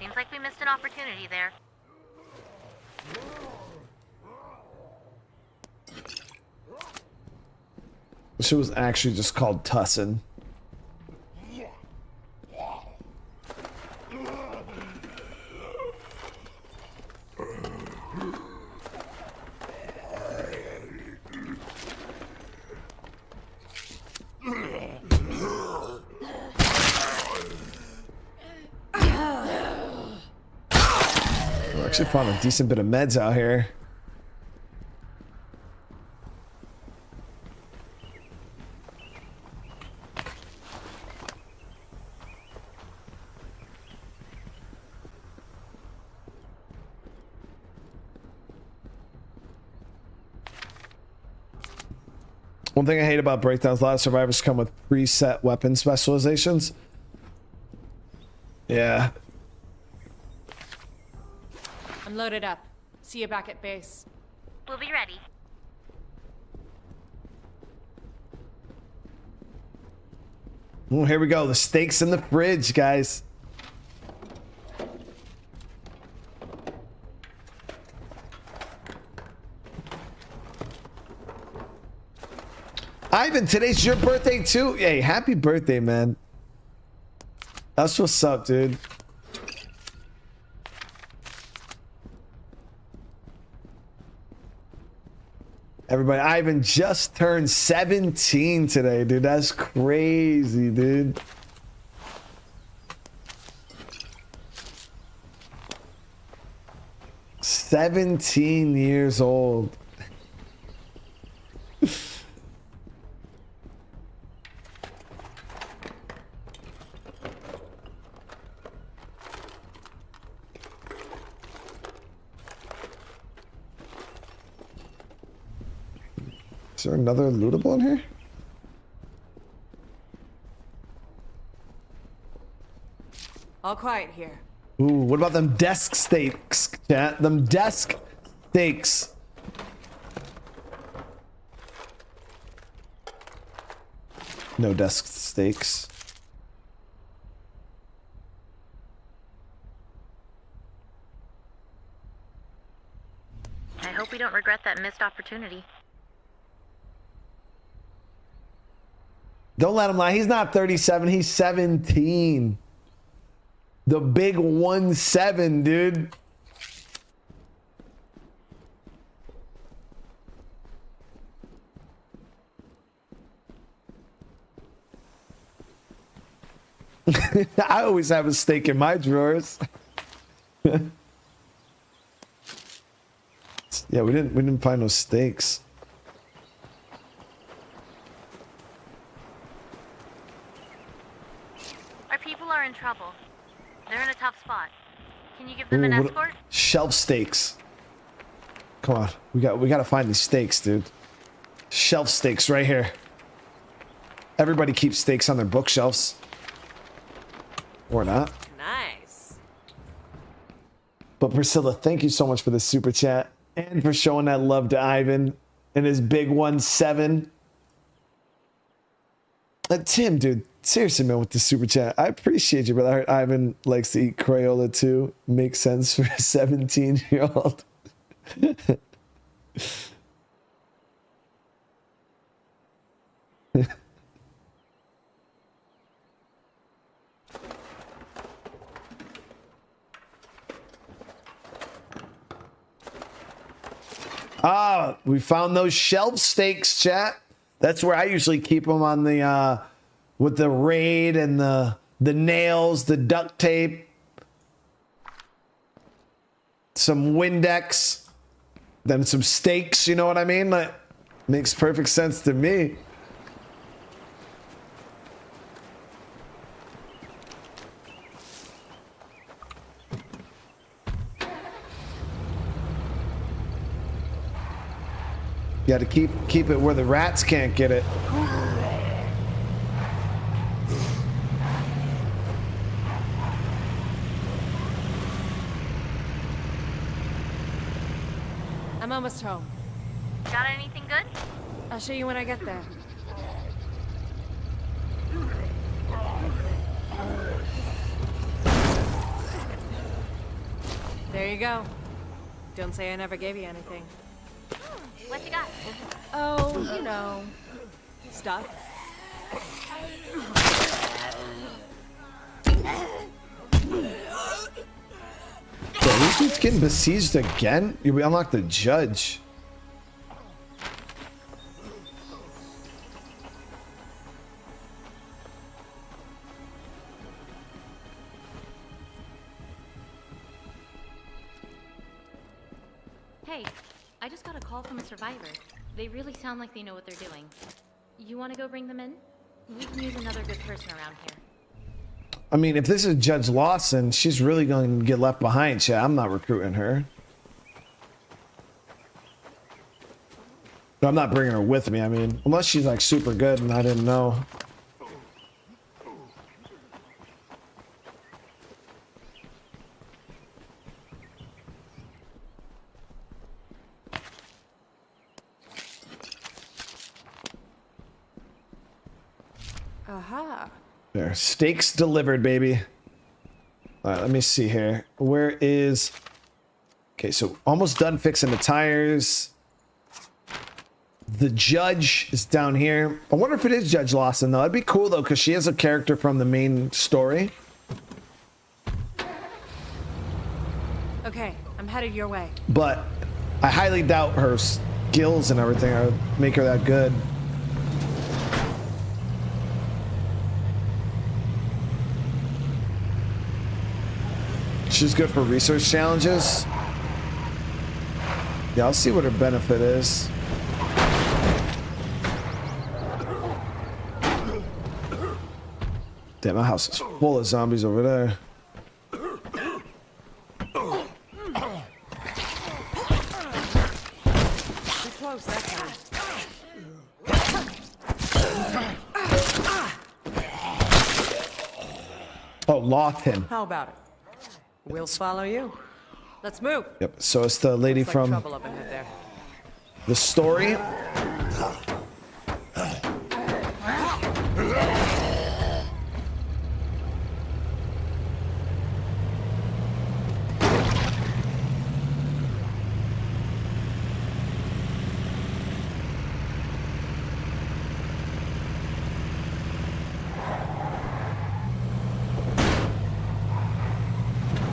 Seems like we missed an opportunity there. This was actually just called Tussin. Actually found a decent bit of meds out here. One thing I hate about breakdowns, a lot of survivors come with preset weapon specializations. Yeah. I'm loaded up. See you back at base. We'll be ready. Oh, here we go. The steaks in the fridge, guys. Ivan, today's your birthday too. Hey, happy birthday, man. That's what's up, dude. Everybody, Ivan just turned 17 today, dude. That's crazy, dude. "17 years old." Is there another lootable in here? All quiet here. Ooh, what about them desk steaks, chat? Them desk steaks. No desk steaks. I hope we don't regret that missed opportunity. Don't let him lie. He's not 37. He's 17. The big 1-7, dude. I always have a steak in my drawers. Yeah, we didn't find no steaks. Our people are in trouble. They're in a tough spot. Can you give them an escort? Shelf steaks. Come on, we got to find these steaks, dude. Shelf steaks right here. everybody keeps steaks on their bookshelves. Or not. Nice. But Priscilla, thank you so much for the super chat and for showing that love to Ivan and his big 1-7. Tim, dude, seriously, man, with the super chat, I appreciate you, brother. Ivan likes to eat Crayola too. Makes sense for a 17-year-old. Ah, we found those shelf steaks, chat. That's where I usually keep them on the with the raid and the nails, the duct tape, some Windex, then some steaks. You know what I mean? Like, makes perfect sense to me. You got to keep it where the rats can't get it. I'm almost home. Got anything good? I'll show you when I get there. There you go. Don't say I never gave you anything. What you got? Oh, you know, stuff. Bro, this dude's getting besieged again? We unlocked the judge. Hey, I just got a call from a survivor. They really sound like they know what they're doing. You want to go bring them in? We can use another good person around here. I mean, if this is Judge Lawson, she's really going to get left behind, chat. I'm not recruiting her. But I'm not bringing her with me. I mean, unless she's like super good and I didn't know. Aha. There, steaks delivered, baby. All right, let me see here. Where is... Okay, so almost done fixing the tires. The judge is down here. I wonder if it is Judge Lawson, though. It'd be cool, though, because she is a character from the main story. Okay, I'm headed your way. But I highly doubt her skills and everything are make her that good. She's good for research challenges. Yeah, I'll see what her benefit is. Damn, my house is full of zombies over there. Too close that time. Oh, Lawton. How about it? We'll follow you. Let's move. Yep, so it's the lady Looks like from trouble up ahead there. the story.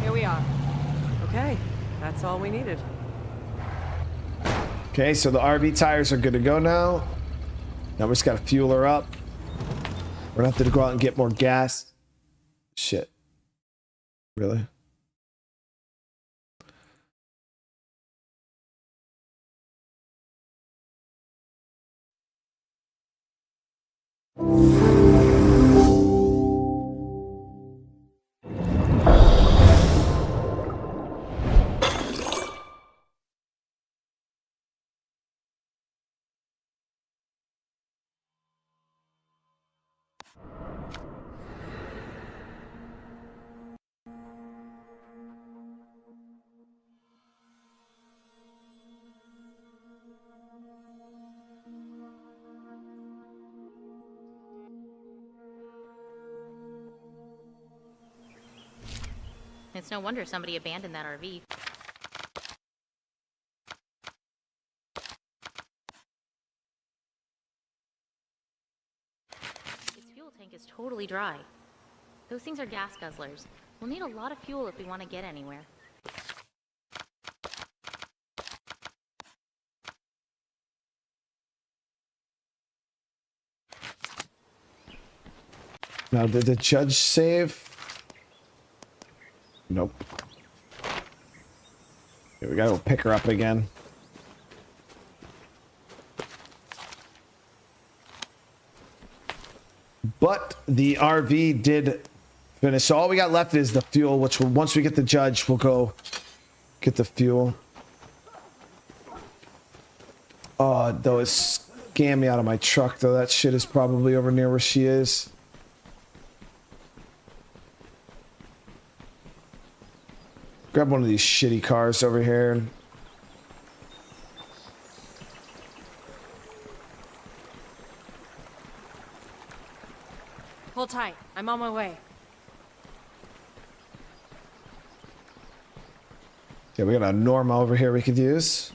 Here we are. Okay, that's all we needed. Okay, so the RV tires are good to go now. Now we just gotta fuel her up. We're gonna have to go out and get more gas. Shit. Really? It's no wonder somebody abandoned that RV. Its fuel tank is totally dry. Those things are gas guzzlers. We'll need a lot of fuel if we want to get anywhere. Now, did the judge save? Nope. Okay, we gotta go pick her up again. But the RV did finish. So all we got left is the fuel, which will, once we get the judge, we'll go get the fuel. Oh, though it scammed me out of my truck, though. That shit is probably over near where she is. Grab one of these shitty cars over here. Hold tight. I'm on my way. Yeah, we got a Norma over here we could use.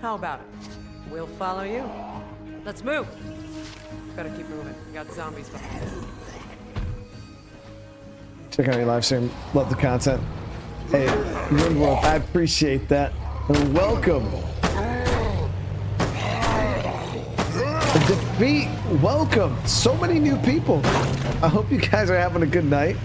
How about it? We'll follow you. Let's move. Gotta keep moving. We got zombies behind us. Check out your live stream. Love the content. Hey, Rimworld, I appreciate that. And welcome. Defeat, welcome. So many new people. I hope you guys are having a good night.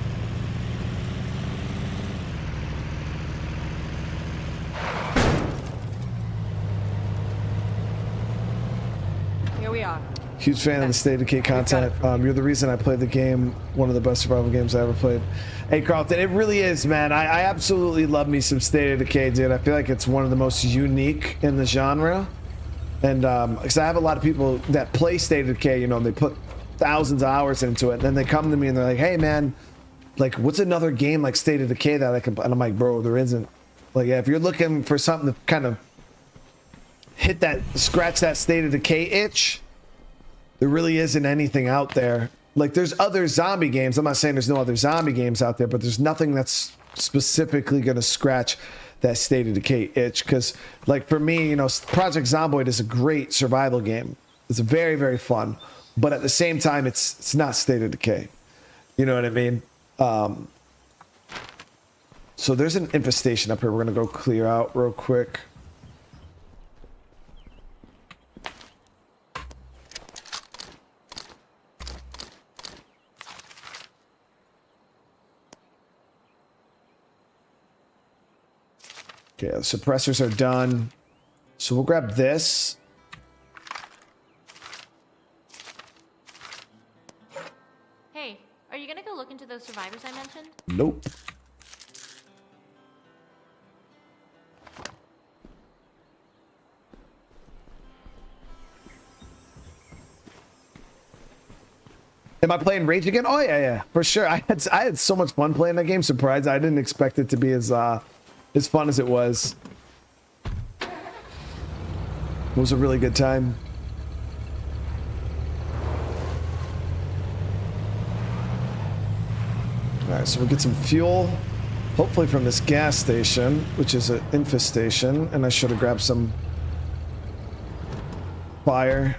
Here we are. Huge fan of the State of Decay content. You're the reason I played the game. One of the best survival games I ever played. Hey, Carlton, it really is, man. I absolutely love me some State of Decay, dude. I feel like it's one of the most unique in the genre. And because I have a lot of people that play State of Decay, you know, they put thousands of hours into it. And then they come to me and they're like, hey, man, like, what's another game like State of Decay that I can play? And I'm like, bro, there isn't. Like, yeah, if you're looking for something to kind of hit that, scratch that State of Decay itch, there really isn't anything out there. Like, there's other zombie games. I'm not saying there's no other zombie games out there, but there's nothing that's specifically going to scratch that State of Decay itch. Because, like, for me, you know, Project Zomboid is a great survival game. It's very, very fun. But at the same time, it's not State of Decay. You know what I mean? So there's an infestation up here we're going to go clear out real quick. Okay, the suppressors are done. So we'll grab this. Hey, are you gonna go look into those survivors I mentioned? Nope. Am I playing Rage again? Oh yeah, for sure. I had so much fun playing that game. Surprised I didn't expect it to be as fun as it was. It was a really good time. All right, so we'll get some fuel, hopefully from this gas station, which is an infestation, and I should have grabbed some fire.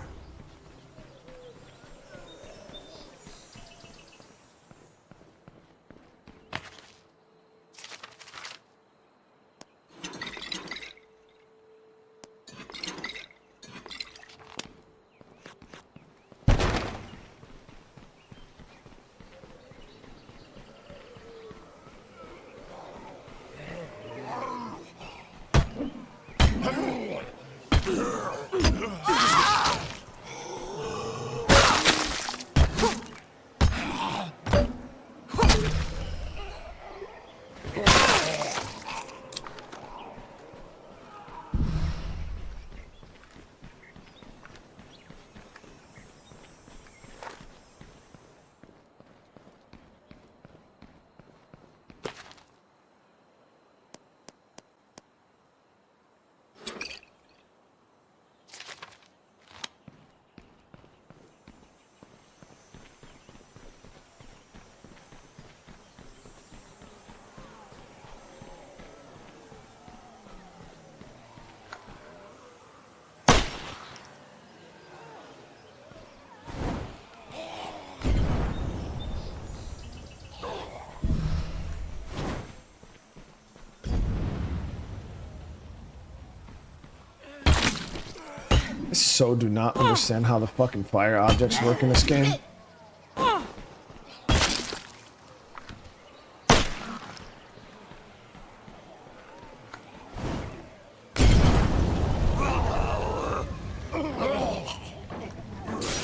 So do not understand how the fucking fire objects work in this game.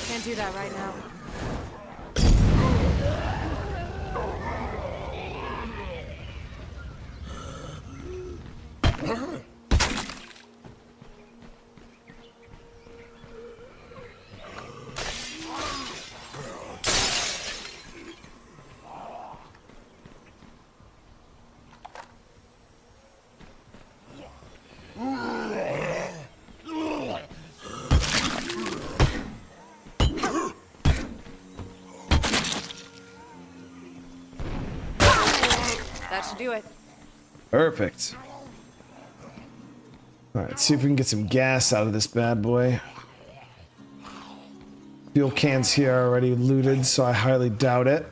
Can't do that right now. That should do it. Perfect. All right, let's see if we can get some gas out of this bad boy. Fuel cans here are already looted, so I highly doubt it.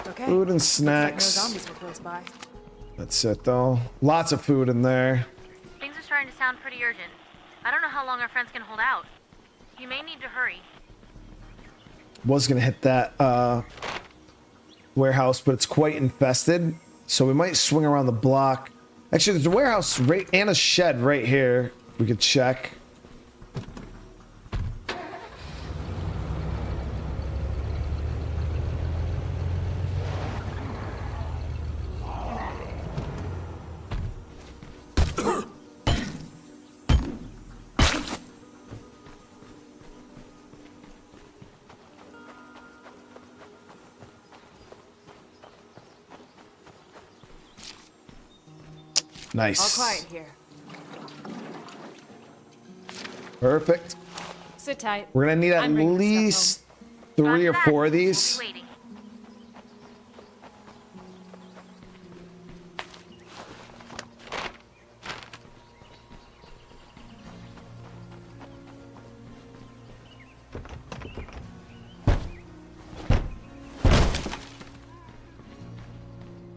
Okay. Food and Looks like no snacks. zombies were close by. That's it though. Lots of food in there. Things are starting to sound pretty urgent. I don't know how long our friends can hold out. You may need to hurry. Was gonna hit that warehouse, but it's quite infested. So we might swing around the block. Actually, there's a warehouse right and a shed right here. We could check. All Nice. quiet here. Perfect. Sit tight. We're gonna need at I'm bringing this least stuff 3 or Roger that. 4 of We'll these. be waiting.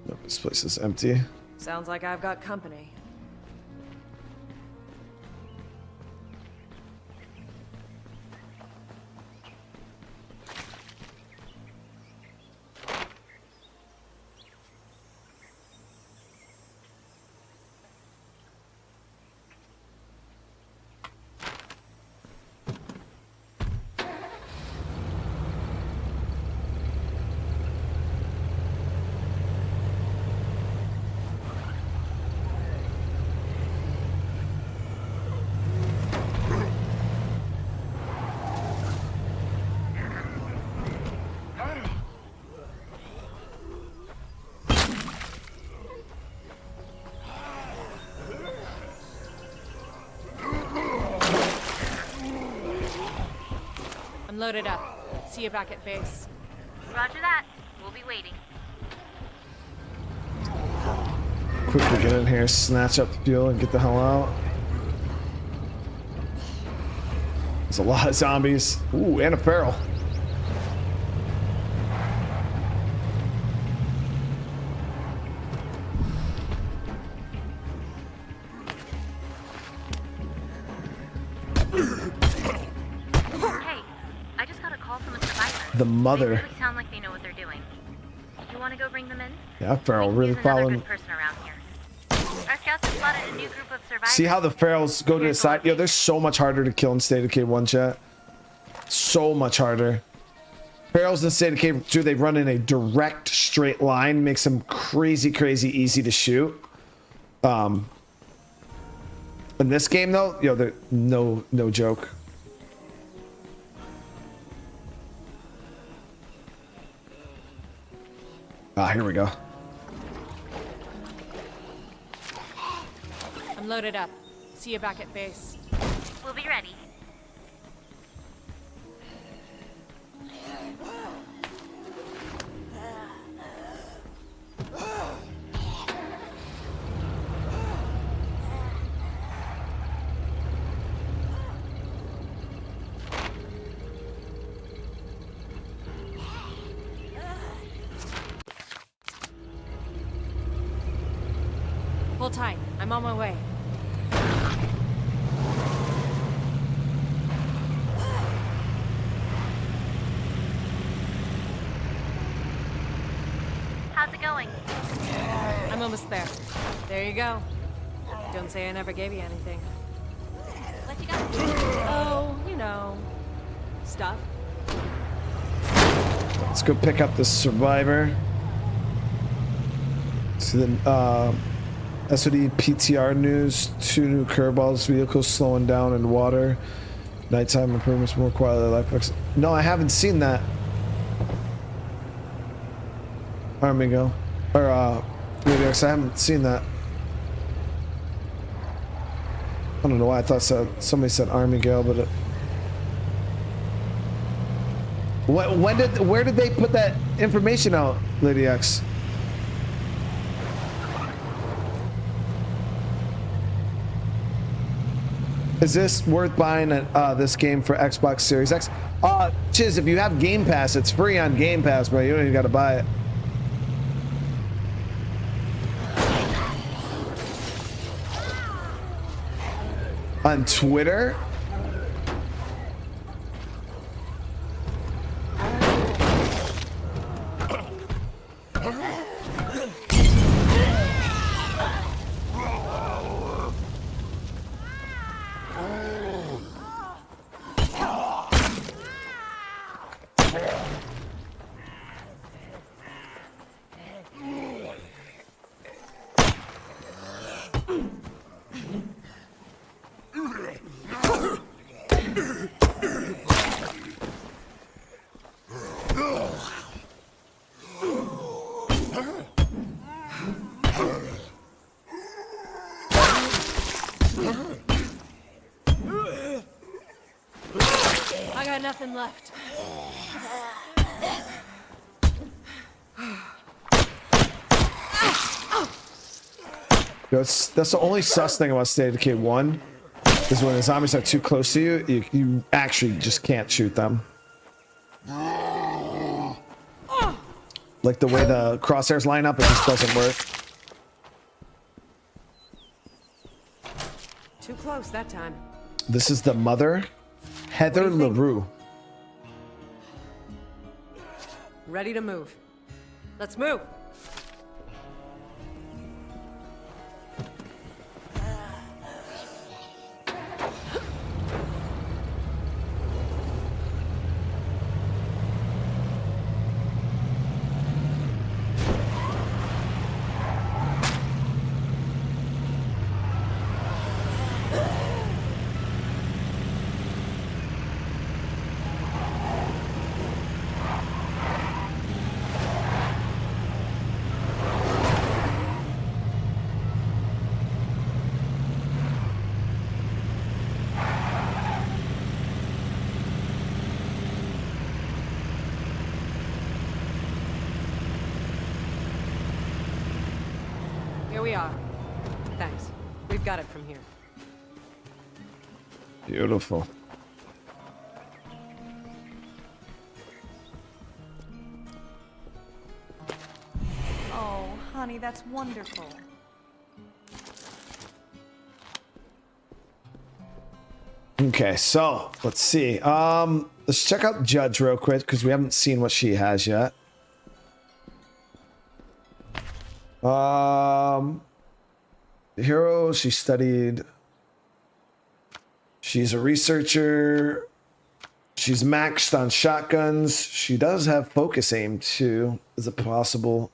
Nope, this place is empty. Sounds like I've got company. I'm loaded up. See you back at base. Roger that. We'll be waiting. Quickly get in here, snatch up the fuel, and get the hell out. There's a lot of zombies. Ooh, and a feral. Hey, I just got a call from a survivor. The They mother. really sound like they know what they're doing. You want to go bring them in? Yeah, feral We can really use another following. good person around here. Our scouts have spotted a new group of survivors. See how the ferals go to the side? Yo, they're so much harder to kill in State of Decay 1 chat. So much harder. Ferals in State of Decay 2, they run in a direct straight line, makes them crazy, crazy easy to shoot. In this game though, yo, they're no joke. Ah, here we go. I'm loaded up. See you back at base. We'll be ready. Hold tight. I'm on my way. How's it going? I'm almost there. There you go. Don't say I never gave you anything. What you got? Oh, you know, stuff. Let's go pick up the survivor. So then, SOD PTR news, 2 new curveballs, vehicles slowing down in water, nighttime improvements, more quality of life. No, I haven't seen that. Armigo. Or, maybe I haven't seen that. I don't know why I thought so. Somebody said Armigo, but it... Where did they put that information out, Lady X? Is this worth buying this game for Xbox Series X? Chiz, if you have Game Pass, it's free on Game Pass, bro. You don't even got to buy it. On Twitter? I got nothing left. That's the only sus thing about State of Decay 1 is when the zombies are too close to you, you actually just can't shoot them. Like the way the crosshairs line up, it just doesn't work. Too close that time. This is the mother, Heather LaRue. Ready to move. Let's move. Here we are. Thanks. We've got it from here. Beautiful. Oh, honey, that's wonderful. Okay, so let's see. Let's check out Judge real quick because we haven't seen what she has yet. Hero, she studied. She's a researcher. She's maxed on shotguns. She does have focus aim too. Is it possible?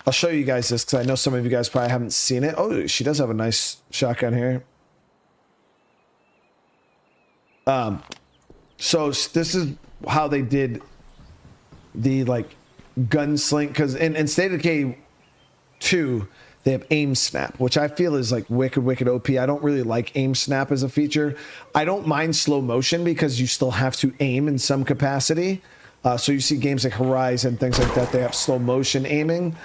I'll show you guys this because I know some of you guys probably haven't seen it. Oh, she does have a nice shotgun here. So this is how they did the like gunsling, because in State of Decay 2 they have aim snap, which I feel is like wicked OP. I don't really like aim snap as a feature. I don't mind slow motion because you still have to aim in some capacity. So you see games like Horizon, things like that, they have slow motion aiming.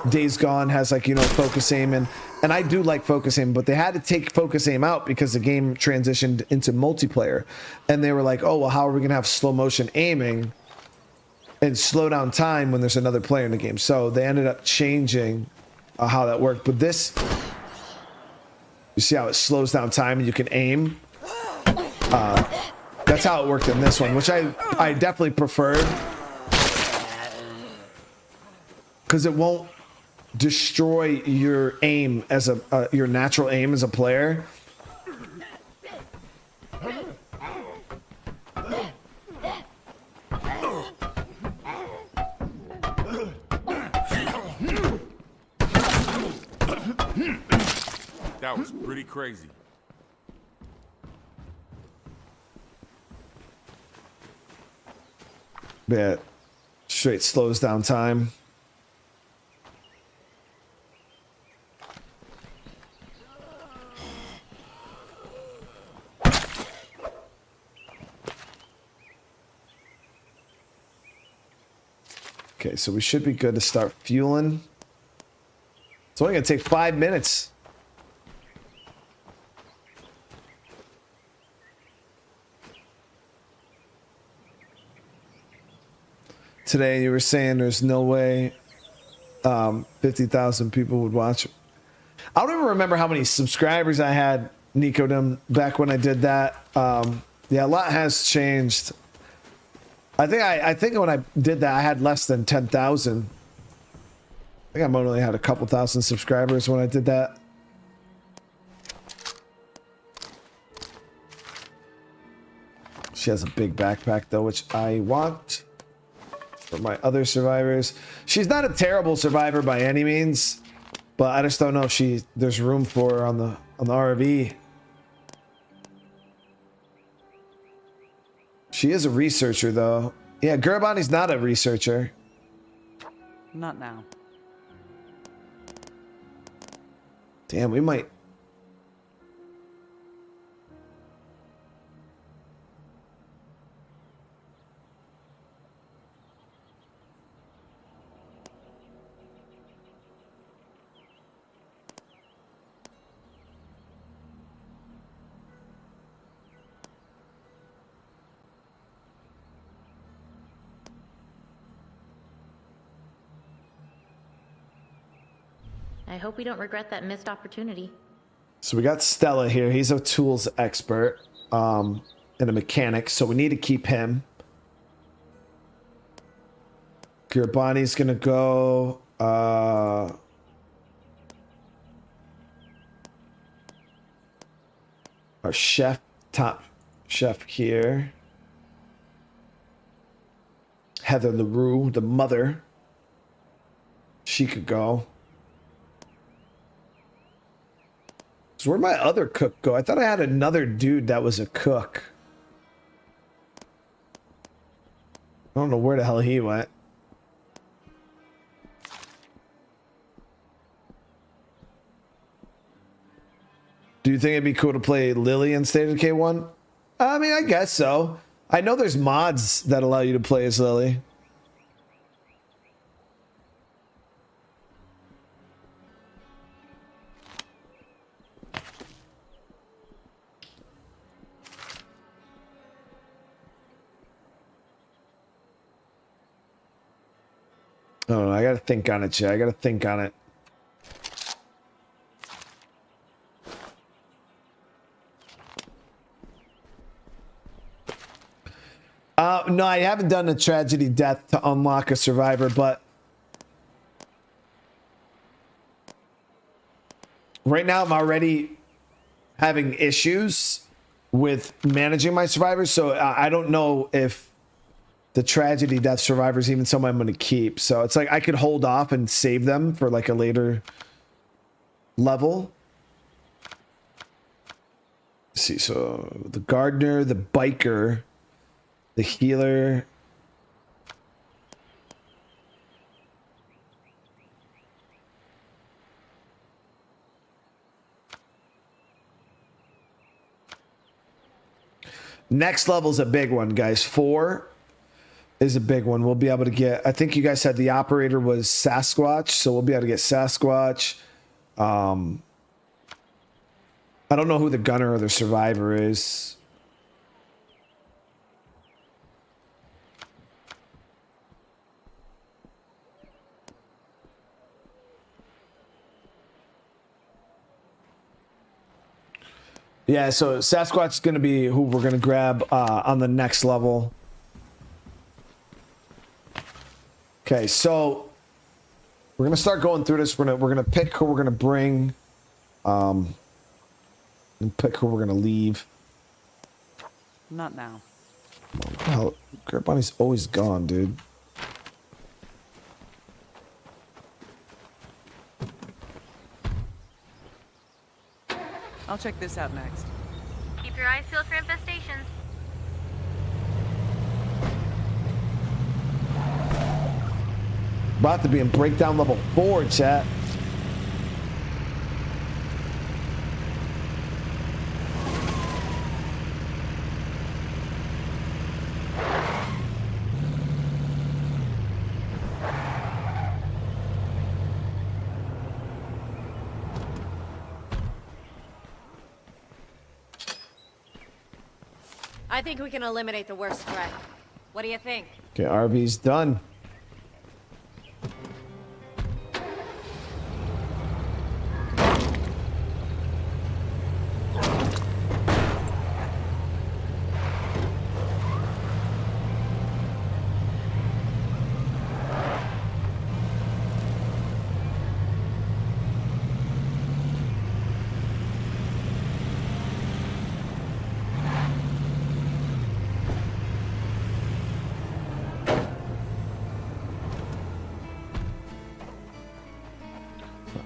Days Gone has like, you know, focus aim, and I do like focus aim, but they had to take focus aim out because the game transitioned into multiplayer, and they were like, oh, well, how are we gonna have slow motion aiming and slow down time when there's another player in the game? So they ended up changing how that worked, but this, you see how it slows down time and you can aim. That's how it worked in this one, which I definitely preferred, because it won't destroy your aim as a your natural aim as a player. That was pretty crazy. Yeah, straight slows down time. Okay, so we should be good to start fueling. It's only gonna take 5 minutes. Today you were saying there's no way 50,000 people would watch. I don't even remember how many subscribers I had, Nicodem, back when I did that. Yeah, a lot has changed. I think when I did that, I had less than 10,000. I think I only had a couple thousand subscribers when I did that. She has a big backpack though, which I want for my other survivors. She's not a terrible survivor by any means, but I just don't know if there's room for her on the RV. She is a researcher though. Yeah, Gurbani's not a researcher. Not now. Damn, we might. I hope we don't regret that missed opportunity. So we got Stella here. He's a tools expert and a mechanic, so we need to keep him. Gurbani's gonna go. Our chef, top chef here. Heather LaRue, the mother. She could go. So where'd my other cook go? I thought I had another dude that was a cook. I don't know where the hell he went. Do you think it'd be cool to play Lily in State of Decay 1? I mean, I guess so. I know there's mods that allow you to play as Lily. Oh, I gotta think on it, Jay. I gotta think on it. No, I haven't done a tragedy death to unlock a survivor, but right now I'm already having issues with managing my survivors, so I don't know if the tragedy death survivor is even someone I'm going to keep. So it's like I could hold off and save them for like a later level. Let's see, so the gardener, the biker, the healer. Next level's a big one, guys. 4 is a big one. We'll be able to get, I think you guys said the operator was Sasquatch, so we'll be able to get Sasquatch. I don't know who the gunner or the survivor is. Yeah, so Sasquatch is going to be who we're going to grab on the next level. Okay, so we're going to start going through this. We're going to pick who we're going to bring. And pick who we're going to leave. Not now. Hell, Great Bonnie's always gone, dude. I'll check this out next. Keep your eyes peeled for infestations. About to be in breakdown level 4, chat. I think we can eliminate the worst threat. What do you think? Okay, RV's done.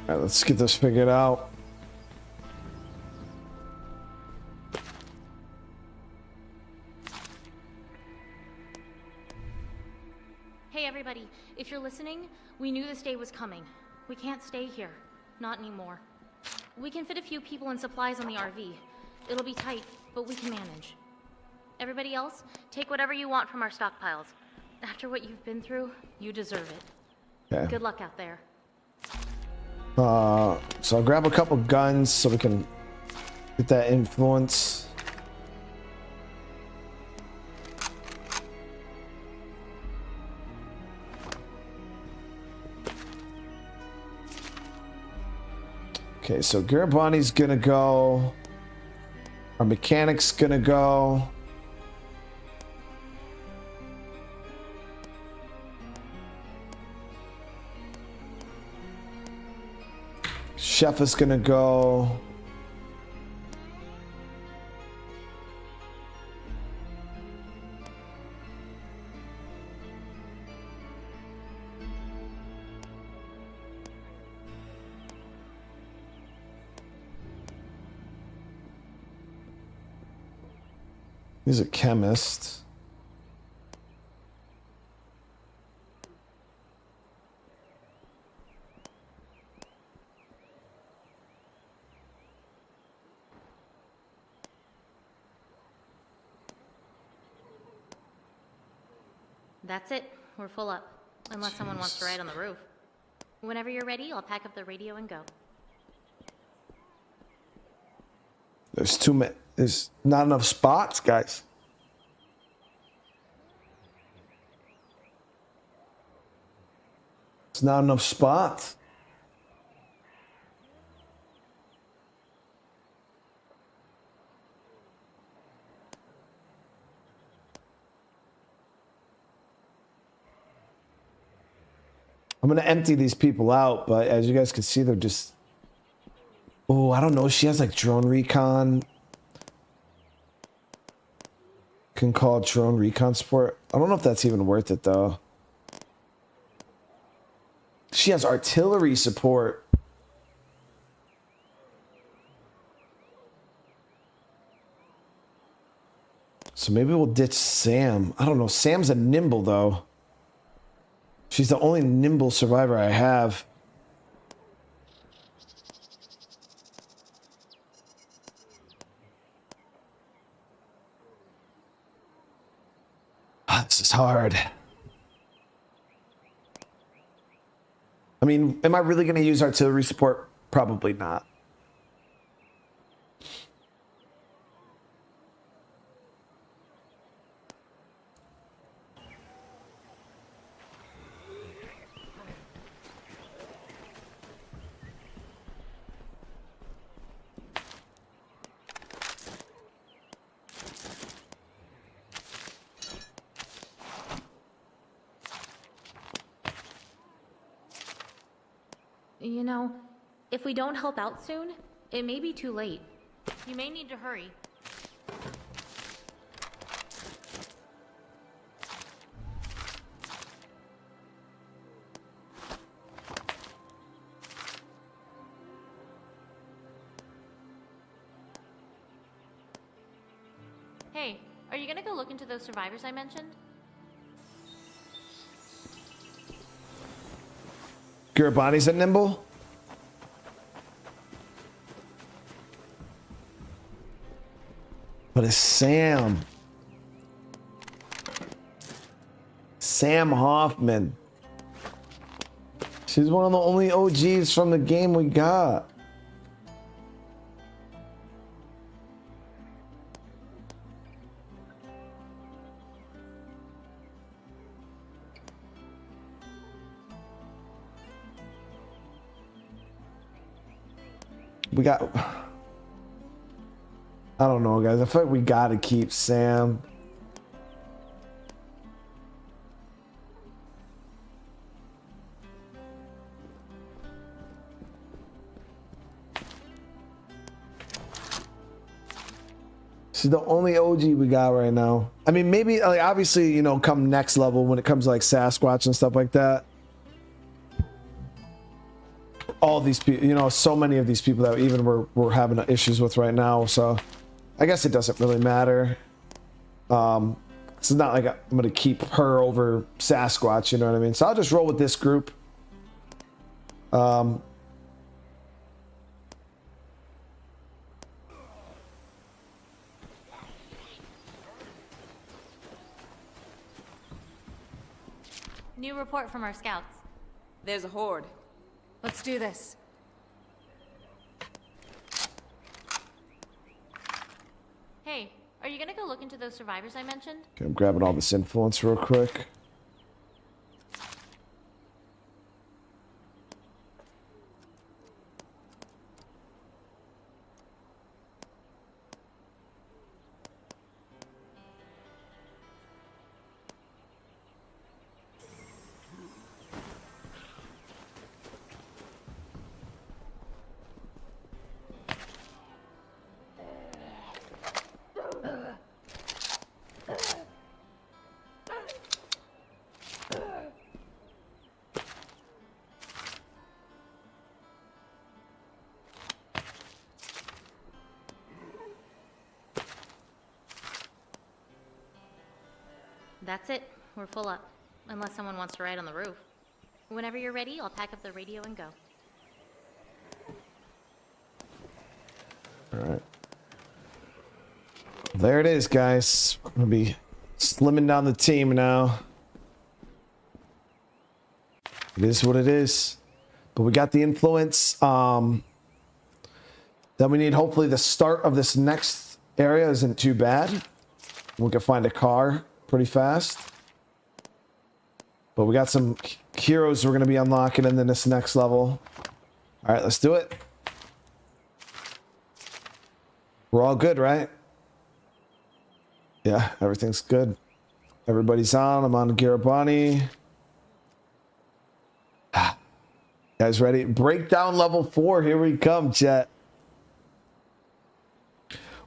All right, let's get this figured out. Hey everybody, if you're listening, we knew this day was coming. We can't stay here. Not anymore. We can fit a few people and supplies on the RV. It'll be tight, but we can manage. Everybody else, take whatever you want from our stockpiles. After what you've been through, you deserve it. Okay. Good luck out there. So I'll grab a couple guns so we can get that influence. Okay, so Garabani's gonna go. Our mechanic's gonna go. Chef is gonna go. He's a chemist. That's it. We're full up. Unless someone wants to ride on the roof. Whenever you're ready, I'll pack up the radio and go. There's too many. There's not enough spots, guys. It's not enough spots. I'm gonna empty these people out, but as you guys can see, they're just. Oh, I don't know. She has like drone recon. Can call drone recon support. I don't know if that's even worth it though. She has artillery support. So maybe we'll ditch Sam. I don't know. Sam's a nimble though. She's the only nimble survivor I have. This is hard. I mean, am I really going to use artillery support? Probably not. You know, if we don't help out soon, it may be too late. You may need to hurry. Hey, are you gonna go look into those survivors I mentioned? Garabani's at Nimble? But it's Sam. Sam Hoffman. She's one of the only OGs from the game we got. We got, I don't know, guys. I feel like we gotta keep Sam. She's the only OG we got right now. I mean, maybe, like, obviously, you know, come next level when it comes to like Sasquatch and stuff like that. All these people, you know, so many of these people that even we're having issues with right now. So I guess it doesn't really matter. It's not like I'm going to keep her over Sasquatch, you know what I mean? So I'll just roll with this group. New report from our scouts. There's a horde. Let's do this. Hey, are you gonna go look into those survivors I mentioned? Okay, I'm grabbing all this influence real quick. That's it. We're full up. Unless someone wants to ride on the roof. Whenever you're ready, I'll pack up the radio and go. All right. There it is, guys. I'm gonna be slimming down the team now. It is what it is. But we got the influence. Then we need, hopefully, the start of this next area isn't too bad. We can find a car pretty fast. But we got some heroes we're going to be unlocking in this next level. All right, let's do it. We're all good, right? Yeah, everything's good. Everybody's on. I'm on Garabani. Guys ready? Breakdown level 4. Here we come, chat.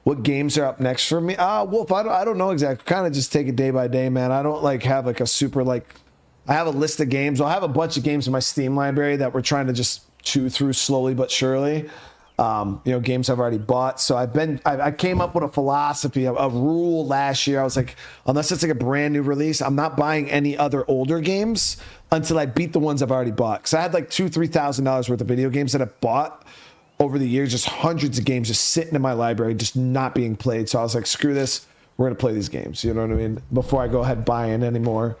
What games are up next for me? Wolf, I don't know exactly. Kind of just take it day by day, man. I don't like have like a super like. I have a list of games. I'll have a bunch of games in my Steam library that we're trying to just chew through slowly but surely. You know, games I've already bought. So I came up with a philosophy, a rule last year. I was like, unless it's like a brand new release, I'm not buying any other older games until I beat the ones I've already bought. Because I had like $2,000-$3,000 worth of video games that I bought over the years, just hundreds of games just sitting in my library, just not being played. So I was like, screw this. We're going to play these games. You know what I mean? Before I go ahead buying anymore.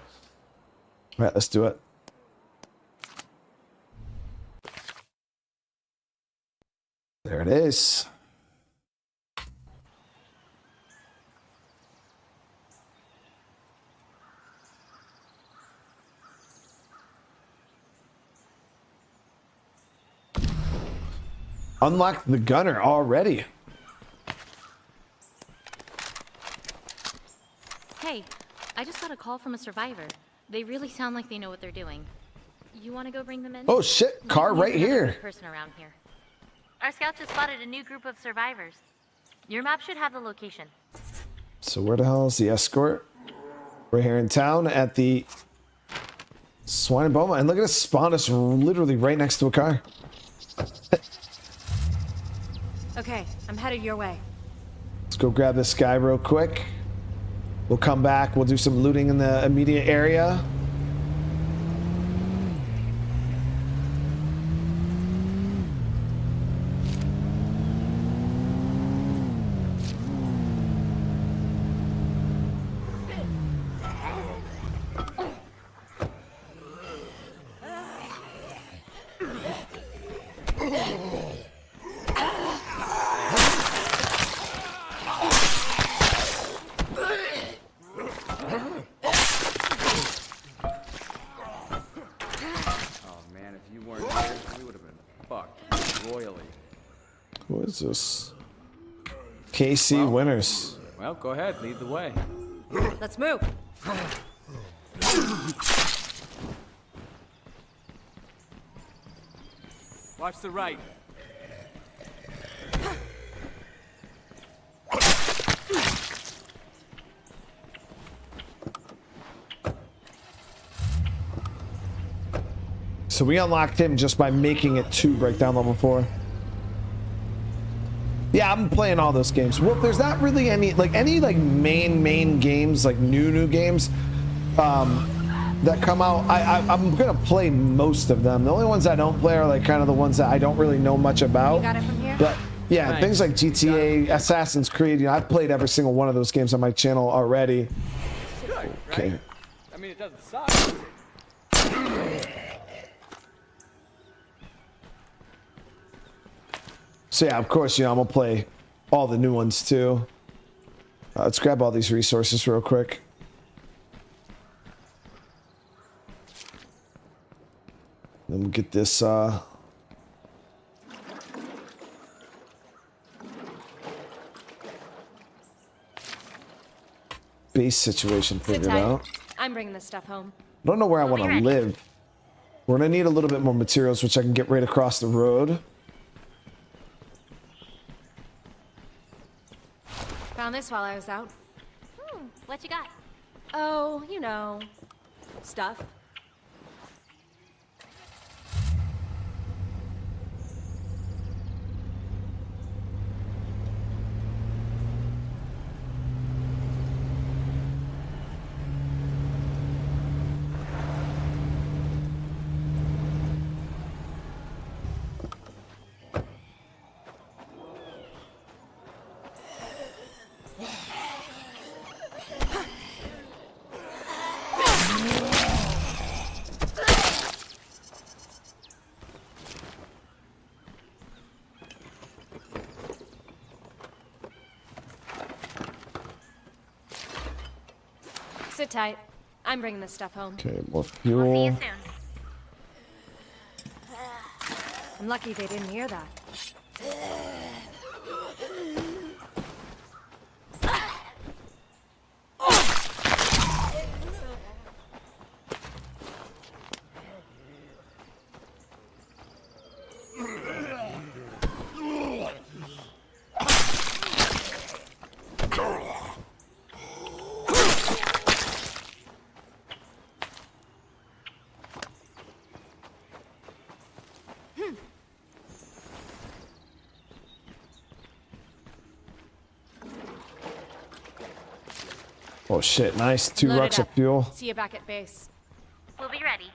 All right, let's do it. There it is. Unlocked the gunner already. Hey, I just got a call from a survivor. They really sound like they know what they're doing. You want to go bring them in? Oh shit, car right Another here. good person around here. Our scouts just spotted a new group of survivors. Your map should have the location. So where the hell is the escort? We're here in town at the Swine and Boma, and look at this spawn us literally right next to a car. Okay, I'm headed your way. Let's go grab this guy real quick. We'll come back. We'll do some looting in the immediate area. What is this? KC winners. Well, go ahead, lead the way. Let's move. Watch the right. So we unlocked him just by making it to breakdown level 4. Yeah, I'm playing all those games. Well, there's not really any main games, like new games that come out. I'm gonna play most of them. The only ones I don't play are like kind of the ones that I don't really know much about. You got it from here? But yeah, Nice. things like GTA, Assassin's Creed, you know, I've played every single one of those games on my channel already. Good, Okay. right? I mean, it doesn't suck. So yeah, of course, you know, I'm gonna play all the new ones too. Let's grab all these resources real quick. Then we'll get this base situation Sit figured tight. out. I'm bringing this stuff home. I don't know where I want to ready. live. We're gonna need a little bit more materials, which I can get right across the road. Found this while I was out. What you got? Oh, you know, stuff. Sit tight. I'm bringing this stuff home. Okay, more We'll see fuel. you soon. I'm lucky they didn't hear that. Oh shit, nice. 2 Load it rucks of up. fuel. See you back at base. We'll be ready.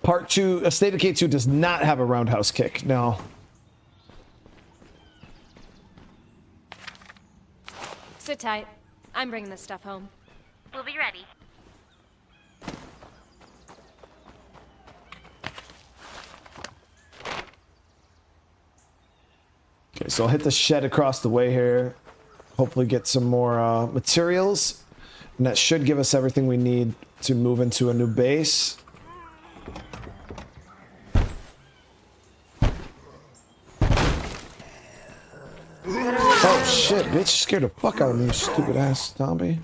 Part 2, State of K2 does not have a roundhouse kick. No. Sit tight. I'm bringing this stuff home. We'll be ready. Okay, so I'll hit the shed across the way here. Hopefully get some more materials. And that should give us everything we need to move into a new base. Oh shit. bitch scared the fuck out of me, you stupid ass zombie.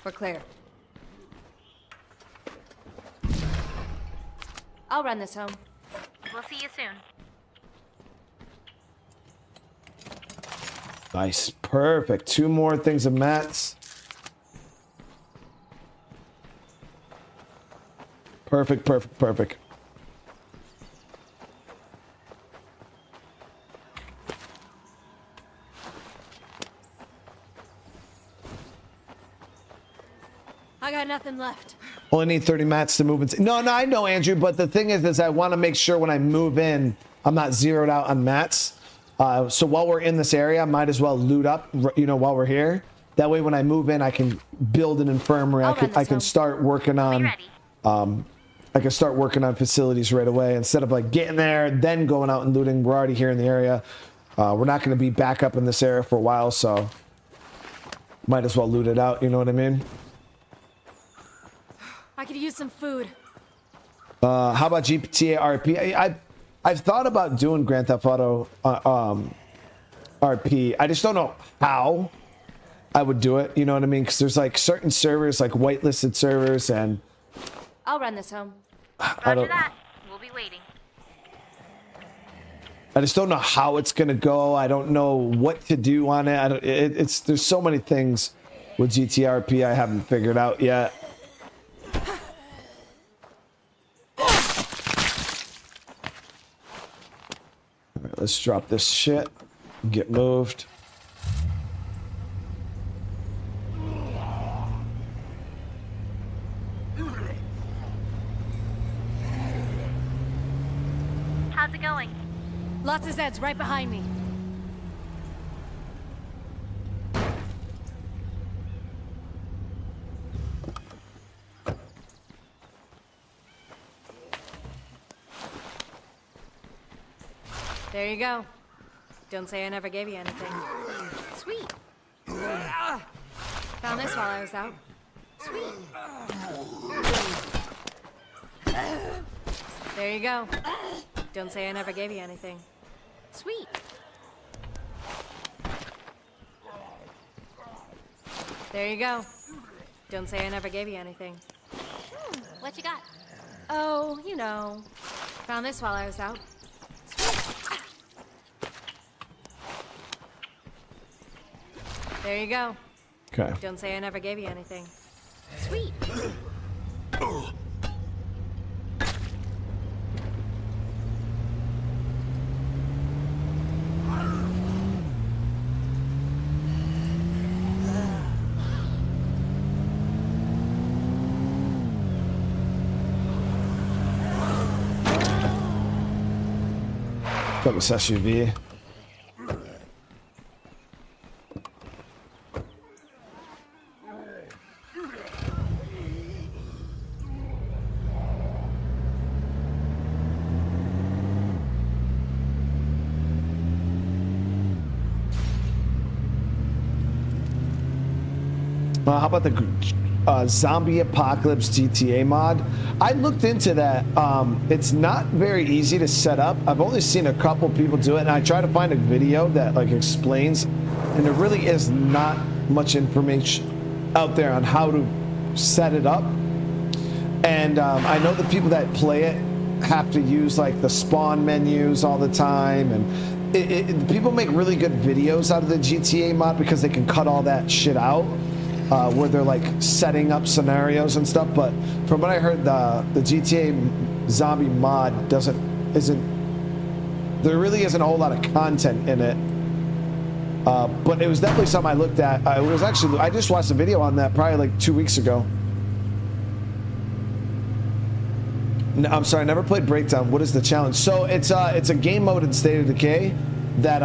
We're clear. I'll run this home. We'll see you soon. Nice, perfect. 2 more things of mats. Perfect, perfect, perfect. I got nothing left. Only need 30 mats to move into. No, I know, Andrew, but the thing is I want to make sure when I move in, I'm not zeroed out on mats. So while we're in this area, I might as well loot up, you know, while we're here. That way, when I move in, I can build an infirmary. I can start working on. I can start working on facilities right away instead of like getting there, then going out and looting. We're already here in the area. We're not going to be back up in this area for a while, so might as well loot it out. You know what I mean? I could use some food. How about GTA RP? I've thought about doing Grand Theft Auto RP. I just don't know how I would do it. You know what I mean? Because there's like certain servers, like whitelisted servers, and I'll run this home. Roger that. We'll be waiting. I just don't know how it's gonna go. I don't know what to do on it. There's so many things with GTA RP I haven't figured out yet. Let's drop this shit. Get moved. How's it going? Lots of Zeds right behind me. There you go. Don't say I never gave you anything. Sweet. Found this while I was out. Sweet. There you go. Don't say I never gave you anything. Sweet. There you go. Don't say I never gave you anything. What you got? Oh, you know. Found this while I was out. There you go. Okay. Don't say I never gave you anything. Sweet. Got this SUV. How about the Zombie Apocalypse GTA mod? I looked into that. It's not very easy to set up. I've only seen a couple people do it, and I try to find a video that like explains, and there really is not much information out there on how to set it up. And I know the people that play it have to use like the spawn menus all the time, and people make really good videos out of the GTA mod because they can cut all that shit out. Where they're like setting up scenarios and stuff, but from what I heard, the GTA zombie mod there really isn't a whole lot of content in it. But it was definitely something I looked at. I just watched a video on that probably like 2 weeks ago. No, I'm sorry, I never played Breakdown. What is the challenge? So it's a game mode in State of Decay that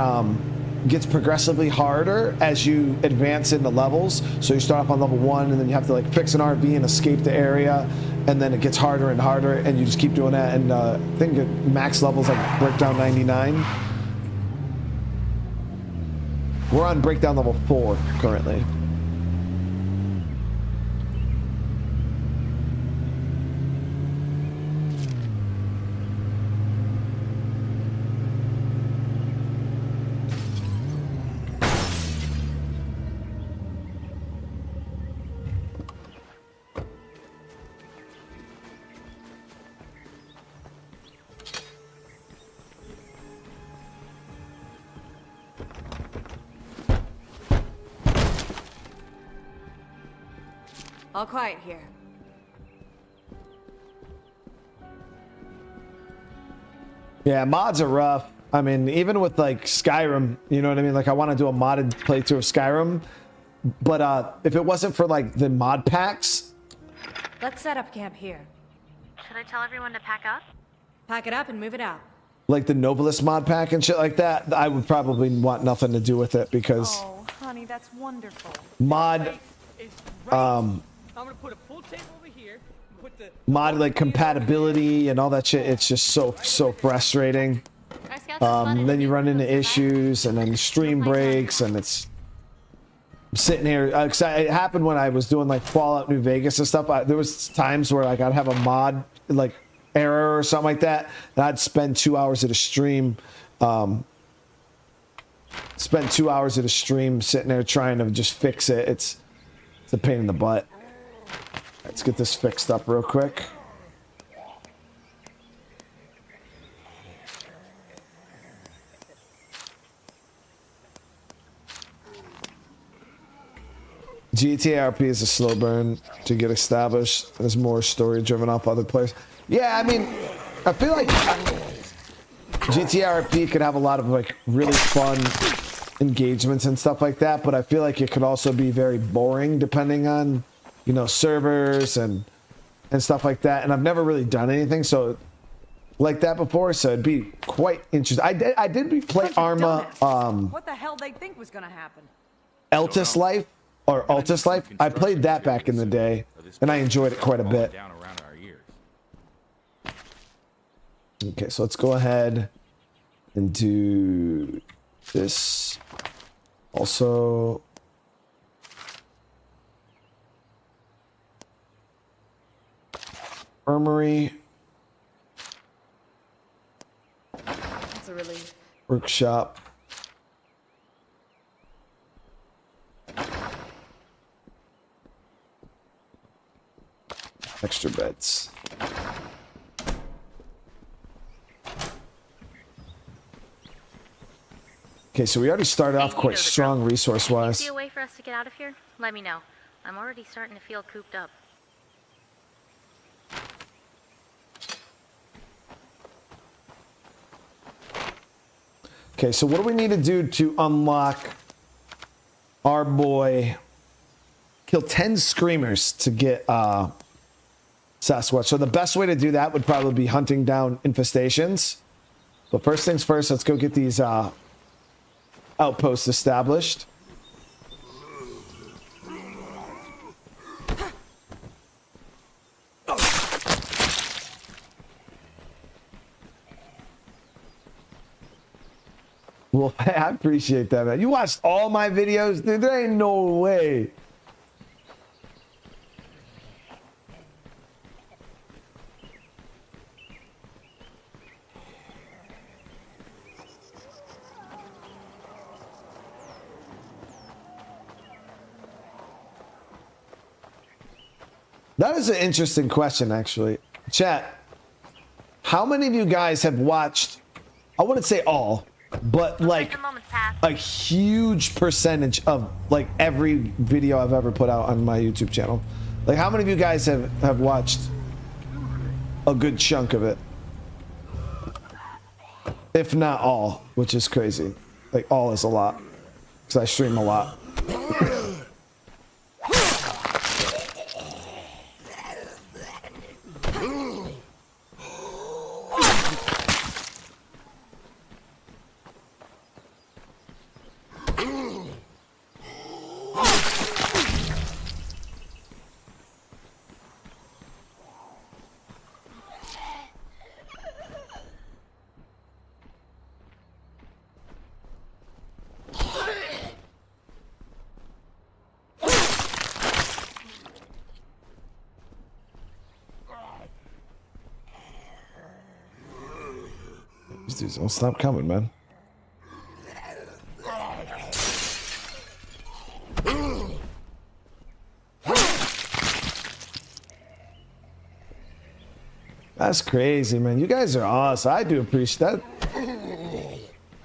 gets progressively harder as you advance in the levels. So you start off on level 1, and then you have to like fix an RV and escape the area, and then it gets harder and harder, and you just keep doing that. And I think max levels like Breakdown 99. We're on Breakdown level 4 currently. All quiet here. Yeah, mods are rough. I mean, even with like Skyrim, you know what I mean? Like I want to do a modded playthrough of Skyrim, but if it wasn't for like the mod packs. Let's set up camp here. Should I tell everyone to pack up? Pack it up and move it out. Like the Novelist mod pack and shit like that, I would probably want nothing to do with it because Oh, honey, that's wonderful. mod, I'm gonna put a pool table over here. Put the mod like compatibility and all that shit. It's just so frustrating. Then you run into issues and then stream breaks and it's I'm sitting here. It happened when I was doing like Fallout New Vegas and stuff. There was times where like I'd have a mod like error or something like that, and I'd spend 2 hours at a stream. Spend 2 hours at a stream sitting there trying to just fix it. It's a pain in the butt. Let's get this fixed up real quick. GTA RP is a slow burn to get established. There's more story driven off other players. Yeah, I mean, I feel like GTA RP could have a lot of like really fun engagements and stuff like that, but I feel like it could also be very boring depending on, you know, servers and stuff like that. And I've never really done anything so like that before, so it'd be quite interesting. I did play Arma What the hell they think was gonna happen? Altus Life or Altus Life. I played that back in the day and I enjoyed it quite a bit. Okay, so let's go ahead and do this. Also, Armory. That's a relief. Workshop. Extra beds. Okay, so we already started off quite strong resource-wise. See a way for us to get out of here? Let me know. I'm already starting to feel cooped up. Okay, so what do we need to do to unlock our boy? Kill 10 screamers to get Sasquatch. So the best way to do that would probably be hunting down infestations. But first things first, let's go get these outposts established. Well, I appreciate that, man. You watched all my videos, dude. There ain't no way. That is an interesting question, actually. Chat, how many of you guys have watched, I wouldn't say all, but like a huge percentage of like every video I've ever put out on my YouTube channel? Like how many of you guys have watched a good chunk of it? If not all, which is crazy. Like all is a lot, because I stream a lot. These dudes don't stop coming, man. That's crazy, man. You guys are awesome. I do appreciate that.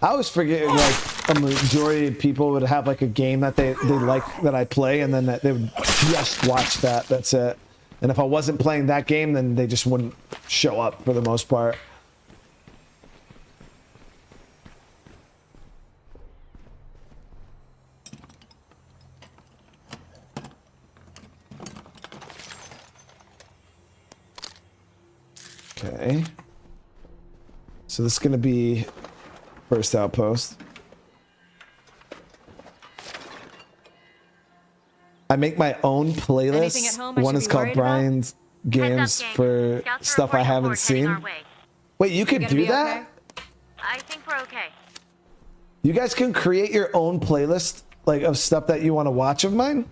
I always forget, like, a majority of people would have like a game that they like that I play, and then that they would just watch that. That's it. And if I wasn't playing that game, then they just wouldn't show up for the most part. Okay. So this is going to be first outpost. I make my own Anything at playlists. home I One should is be called worried about? Brian's Games Gang. for Scouts are stuff I reporting haven't hordes heading our seen. way. Wait, you could Gonna do be that? okay? I think we're okay. You guys can create your own playlist, like of stuff that you want to watch of mine?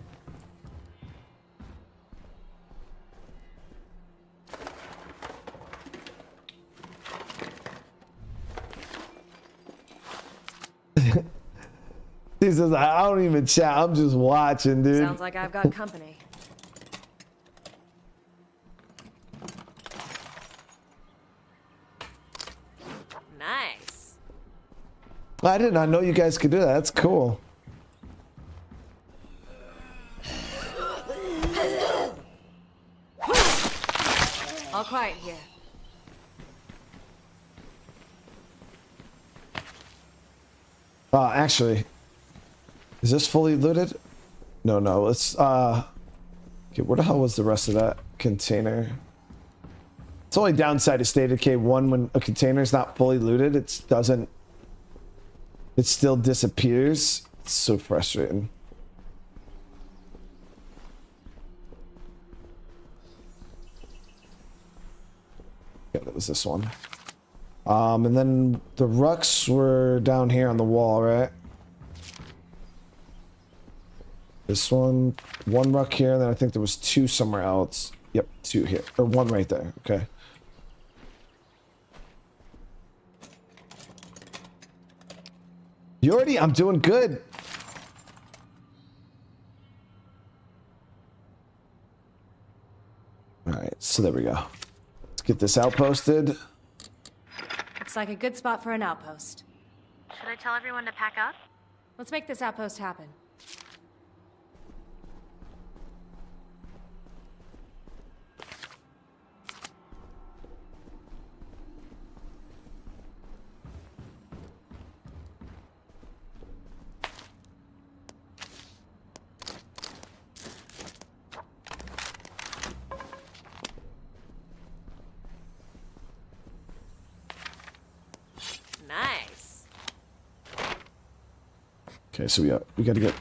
He says, I don't even chat, I'm just watching, dude. Sounds like I've got company. Nice. I did not know you guys could do that. That's cool. All quiet here. Actually, is this fully looted? No, let's, okay, where the hell was the rest of that container? It's only downside to State of Decay 1 when a container is not fully looted, it still disappears. It's so frustrating. Yeah, that was this one. And then the rucks were down here on the wall, right? This one ruck here, and then I think there was 2 somewhere else. Yep, 2 here, or 1 right there. Okay. I'm doing good. All right, so there we go. Let's get this outposted. Looks like a good spot for an outpost. Should I tell everyone to pack up? Let's make this outpost happen. Nice. Okay, so we got to get.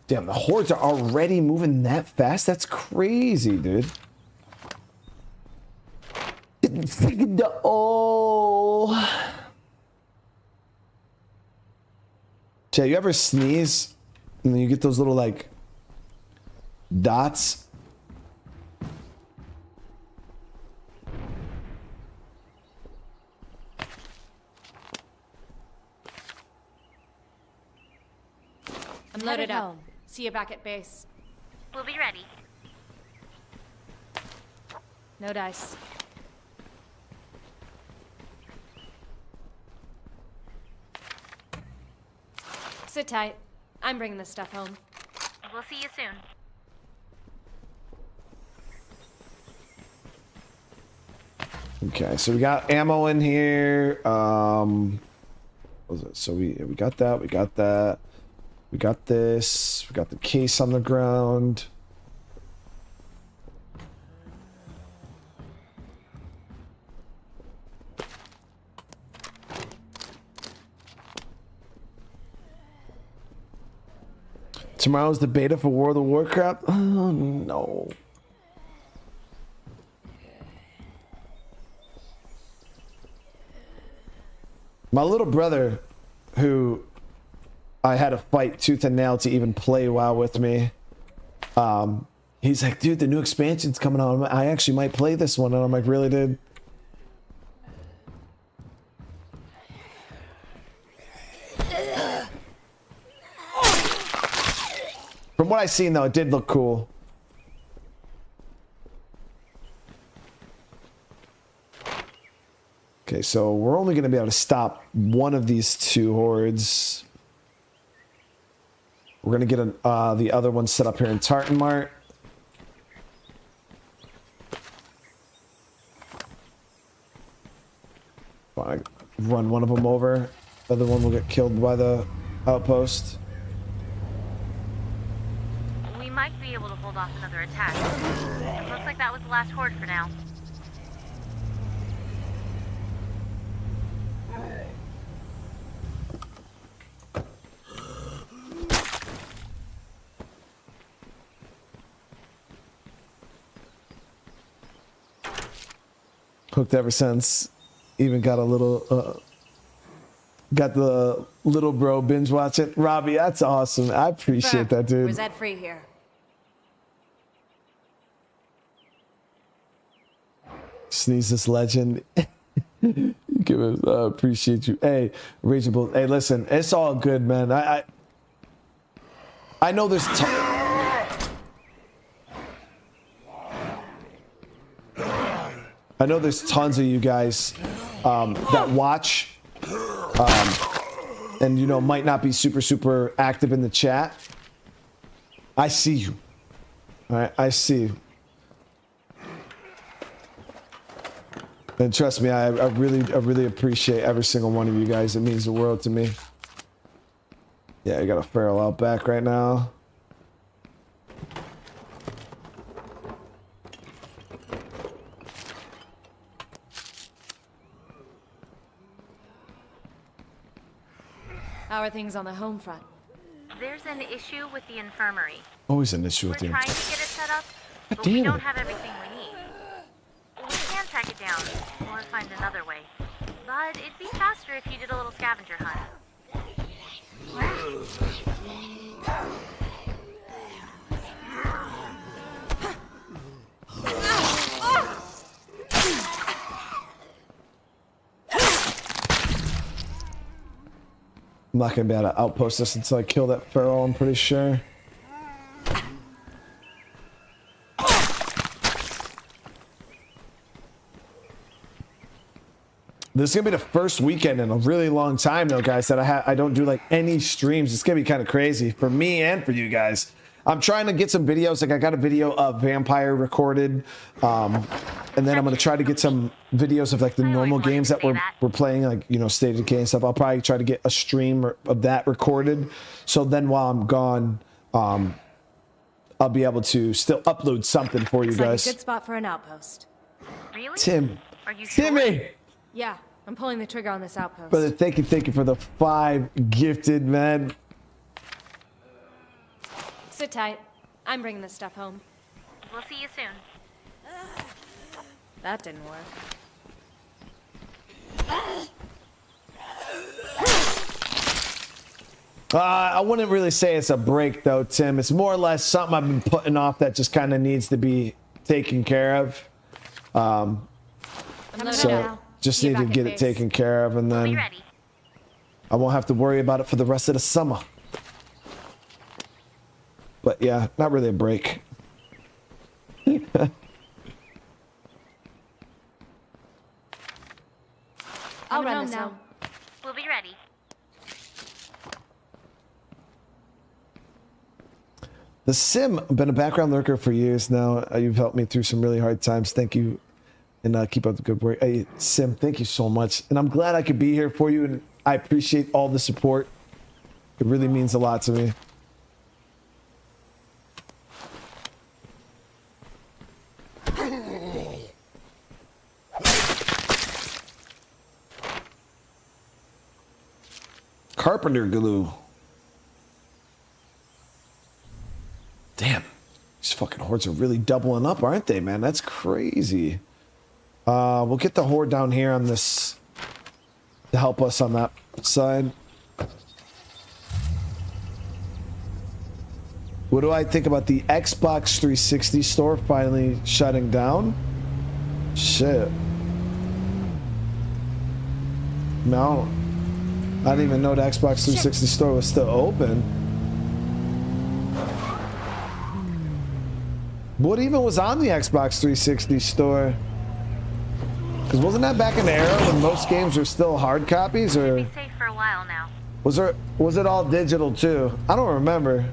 Damn, the hordes are already moving that fast. That's crazy, dude. Oh. Jay, you ever sneeze and then you get those little like dots? I'm loaded up. See you back at base. We'll be ready. No dice. Sit tight. I'm bringing this stuff home. We'll see you soon. Okay, so we got ammo in here. What was it? So we got that. We got that. We got this. We got the case on the ground. Tomorrow's the beta for World of Warcraft. Oh no. My little brother, who I had to fight tooth and nail to even play WoW with me, he's like, dude, the new expansion's coming on. I actually might play this one. And I'm like, really, dude? From what I've seen, though, it did look cool. Okay, so we're only going to be able to stop one of these 2 hordes. We're gonna get the other one set up here in Tartan Mart. Fine. Run one of them over. The other one will get killed by the outpost. We might be able to hold off another attack. It looks like that was the last horde for now. Hooked ever since. Even got a little got the little bro binge watching. Robbie, that's awesome. I appreciate that, dude. Where's that free here? Sneeze this legend. Give us appreciate you. Hey, Rageable. Hey, listen, it's all good, man. I know there's I know there's tons of you guys that watch and you know might not be super active in the chat. I see you. All right, I see you. And trust me, I really appreciate every single one of you guys. It means the world to me. Yeah, I got a feral out back right now. How are things on the home front? There's an issue with the infirmary. Always an issue We're with you. trying to get it set up, but damn we it. don't have everything we need. We can track it down, or find another way. But it'd be faster if you did a little scavenger hunt. I'm not gonna be able to outpost this until I kill that feral, I'm pretty sure. This is gonna be the first weekend in a really long time though, guys, that I don't do like any streams. It's gonna be kind of crazy for me and for you guys. I'm trying to get some videos. Like I got a video of Vampire recorded, and then I'm gonna try to get some videos of like the normal games that we're playing, like you know, State of Decay and stuff. I'll probably try to get a stream of that recorded. So then while I'm gone, I'll be able to still upload something for you Looks like guys. a good spot for an outpost. Really? Tim, Are you sure? Timmy. Yeah, I'm pulling the trigger on this outpost. Brother, thank you for the 5 gifted, man. Sit tight. I'm bringing this stuff home. We'll see you soon. That didn't work. I wouldn't really say it's a break though, Tim. It's more or less something I've been putting off that just kind of needs to be taken care of. I'm loaded So now. just See you need to back at get it base. taken care of, and Be then ready. I won't have to worry about it for the rest of the summer. But yeah, not really a break. I'll Coming run home this now. home. We'll be ready. The Sim, been a background lurker for years now. You've helped me through some really hard times. Thank you, and keep up the good work. Hey, Sim, thank you so much. And I'm glad I could be here for you, and I appreciate all the support. It really means a lot to me. Carpenter glue. Damn, these fucking hordes are really doubling up, aren't they, man? That's crazy. We'll get the horde down here on this to help us on that side. What do I think about the Xbox 360 store finally shutting down? Shit. No. I didn't even know the Xbox 360 store was still open. What even was on the Xbox 360 store? Because wasn't that back in the era when most games were still hard copies, or Be safe for a while now. was it all digital too? I don't remember.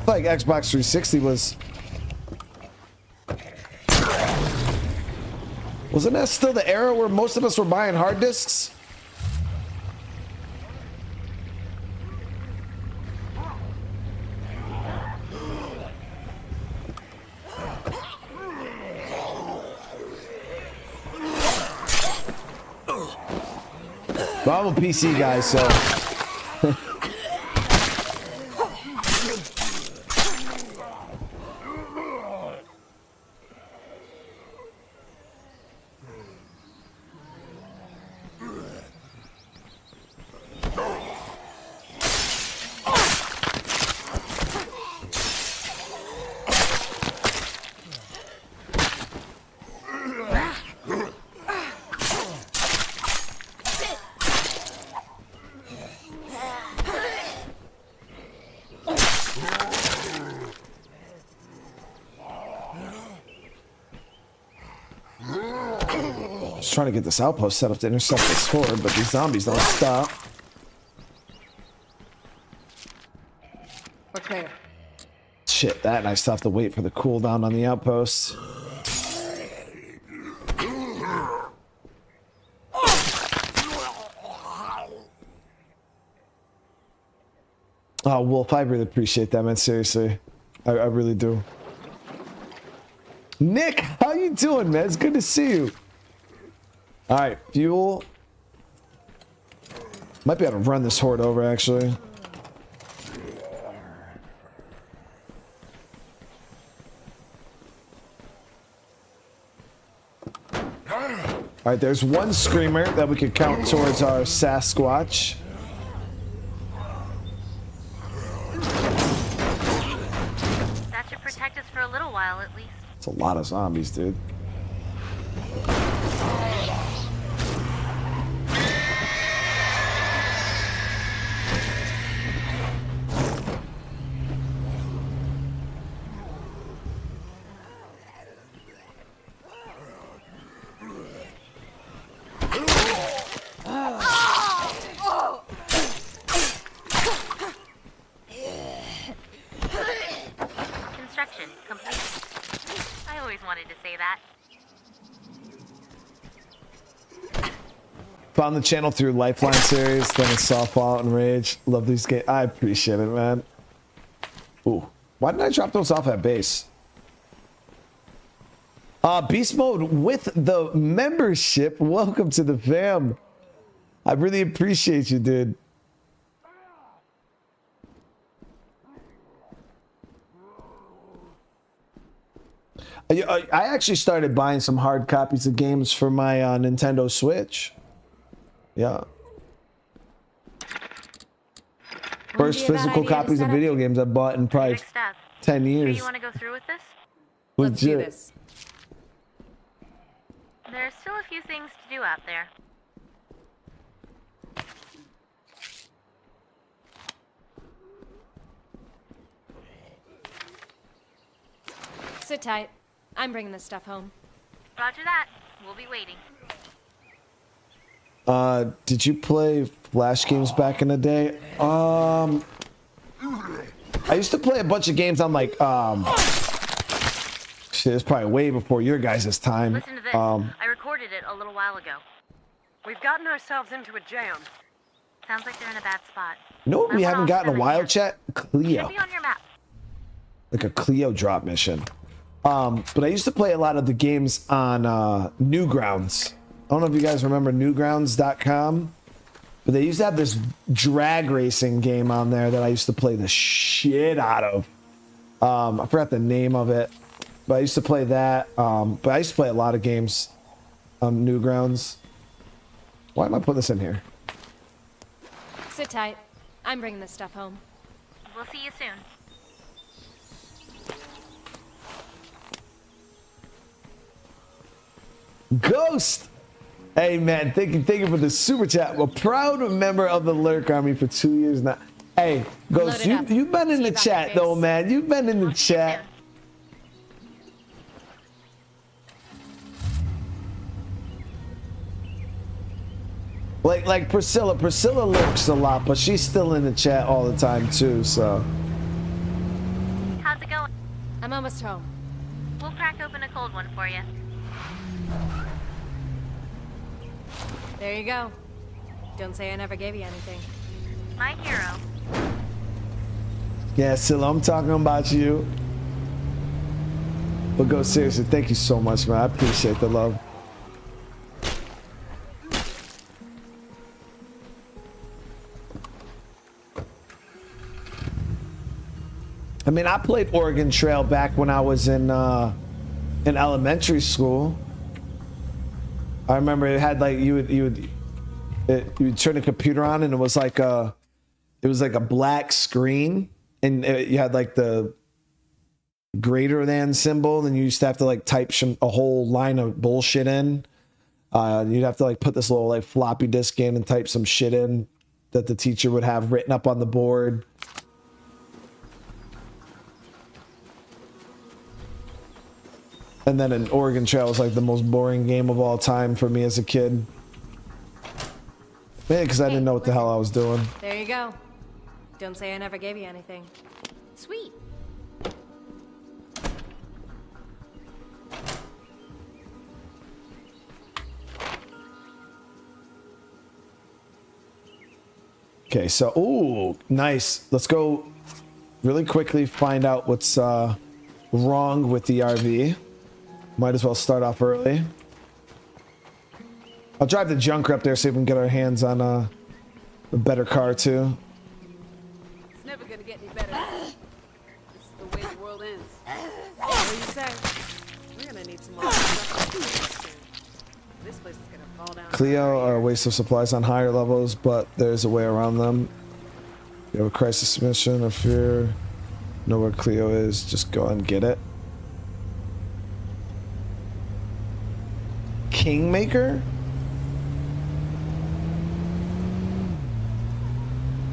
Like Xbox 360 was. Wasn't that still the era where most of us were buying hard disks? Well, I'm a PC guy, so. Trying to get this outpost set up to intercept this horde, but these zombies don't stop. We're clear. Shit, that and I still have to wait for the cooldown on the outpost. Oh, Wolf, I really appreciate that, man. Seriously, I really do. Nick, how you doing, man? It's good to see you. All right, fuel. Might be able to run this horde over, actually. All right, there's one screamer that we could count towards our Sasquatch. That should protect us for a little while, at least. It's a lot of zombies, dude. Construction complete. I always wanted to say that. Found the channel through Lifeline series, then it's saw Fallout and Rage. Love these games. I appreciate it, man. Ooh, why didn't I drop those off at base? Beast mode with the membership. Welcome to the fam. I really appreciate you, dude. I actually started buying some hard copies of games for my Nintendo Switch. Yeah. First physical copies of video games I bought in probably Next step. 10 Sure years. you want to go through with this? Let's do this. There's still a few things to do out there. Sit tight. I'm bringing this stuff home. Roger that. We'll be waiting. Did you play Flash games back in the day? I used to play a bunch of games on like shit, it's probably way before your guys' time. Listen to this. I recorded it a little while ago. We've gotten ourselves into a jam. Sounds like they're in a bad spot. You know what we haven't gotten in a while, chat? Clio. Should be on your map. Like a Clio drop mission. But I used to play a lot of the games on Newgrounds. I don't know if you guys remember newgrounds.com, but they used to have this drag racing game on there that I used to play the shit out of. I forgot the name of it, but I used to play that. But I used to play a lot of games on Newgrounds. Why am I putting this in here? Sit tight. I'm bringing this stuff home. We'll see you soon. Ghost! Hey man, thank you for the super chat. I'm a proud member of the Lurk Army for 2 years now. Hey, Ghost, Load it up. you've been in See the you back chat at though, base. man. You've been in the We'll see you chat. soon. Like Priscilla lurks a lot, but she's still in the chat all the time too, so. I'm almost home. We'll crack open a cold one for you. There you go. Don't say I never gave you anything. My hero. Yeah, Scylla, I'm talking about you. But go seriously, thank you so much, man. I appreciate the love. I mean, I played Oregon Trail back when I was in elementary school. I remember it had like you would turn the computer on and it was like a black screen and you had like the greater than symbol and you used to have to like type a whole line of bullshit in. You'd have to like put this little like floppy disk in and type some shit in that the teacher would have written up on the board. And then an Oregon Trail was like the most boring game of all time for me as a kid. Maybe because I didn't know what the hell I was doing. There you go. Don't say I never gave you anything. Sweet. Okay, so, ooh, nice. Let's go really quickly find out what's wrong with the RV. Might as well start off early. I'll drive the junker up there, see if we can get our hands on a better car, too. It's never gonna get any better. This is the way the world ends. What do you say? We're gonna need some more stuff soon. This place is gonna fall down. Cleo are a waste of supplies on higher levels, but there's a way around them. You have a crisis mission or fear. Know where Cleo is, just go and get it. Kingmaker?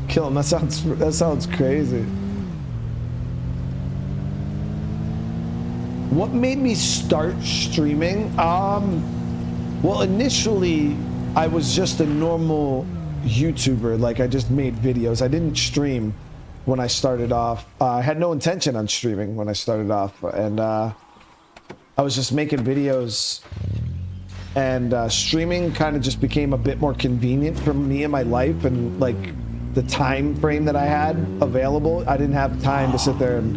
Kill him, that sounds crazy. What made me start streaming? Well, initially I was just a normal YouTuber, like I just made videos. I didn't stream when I started off. I had no intention on streaming when I started off, and I was just making videos, and streaming kind of just became a bit more convenient for me in my life and like the time frame that I had available. I didn't have time to sit there and,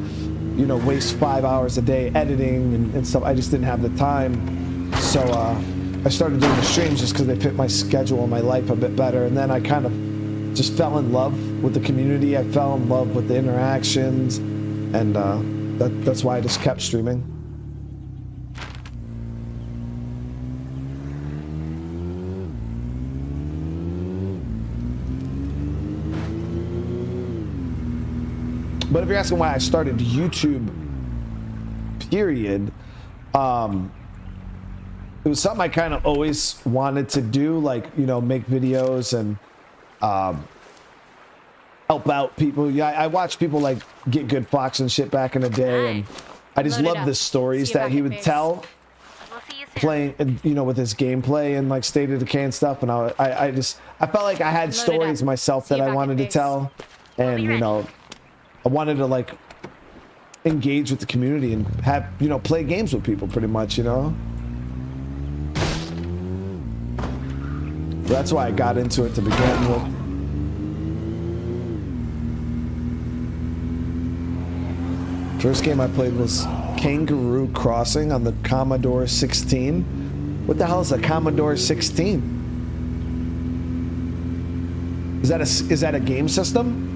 you know, waste 5 hours a day editing and stuff. I just didn't have the time. So I started doing the streams just because they fit my schedule and my life a bit better. And then I kind of just fell in love with the community. I fell in love with the interactions, and that's why I just kept streaming. But if you're asking why I started YouTube, period, it was something I kind of always wanted to do, like, you know, make videos and help out people. Yeah, I watched people like Get Good Fox and shit back in the day, and I just loved the stories that he would tell, playing, you know, with his gameplay and like State of Decay and stuff. And I felt like I had stories myself that I wanted to tell, and you know, I wanted to like engage with the community and have, you know, play games with people pretty much, you know. That's why I got into it to begin with. First game I played was Kangaroo Crossing on the Commodore 16. What the hell is a Commodore 16? Is that a game system?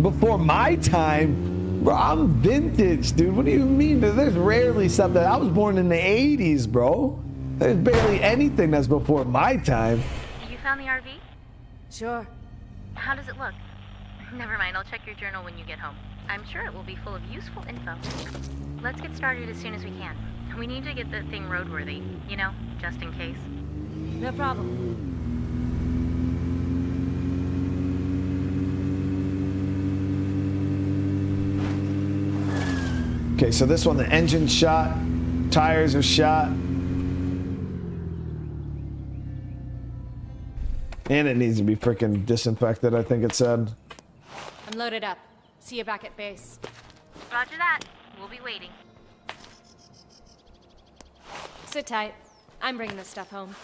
Before my time, bro, I'm vintage, dude. What do you mean? There's rarely stuff that I was born in the 80s, bro. There's barely anything that's before my time. You found the RV? Sure. How does it look? Never mind, I'll check your journal when you get home. I'm sure it will be full of useful info. Let's get started as soon as we can. We need to get the thing roadworthy, you know, just in case. No problem. Okay, so this one, the engine shot, tires are shot. And it needs to be freaking disinfected, I think it said. I'm loaded up. See you back at base. Roger that. We'll be waiting. Sit tight. I'm bringing this stuff home.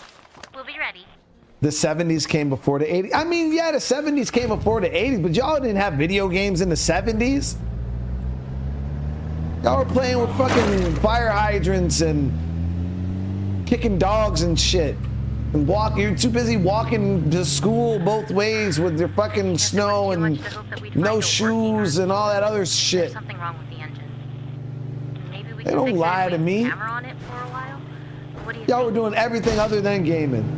We'll be ready. The 70s came before the 80s. I mean, yeah, the 70s came before the 80s, but y'all didn't have video games in the 70s. Y'all were playing with fucking fire hydrants and kicking dogs and shit. And you're too busy walking to school both ways with your fucking snow and no shoes and all that other shit. There's something wrong with the engine. Maybe we They can don't fix it lie if to we me. camera on it for a while. What do you Y'all think? were doing everything other than gaming.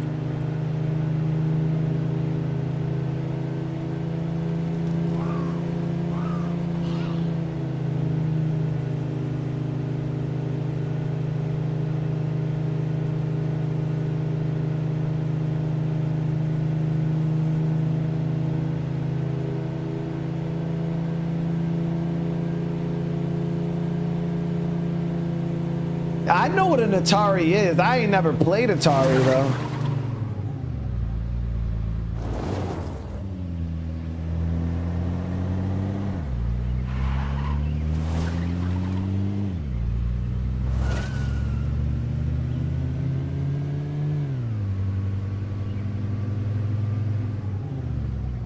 I know what an Atari is. I ain't never played Atari though.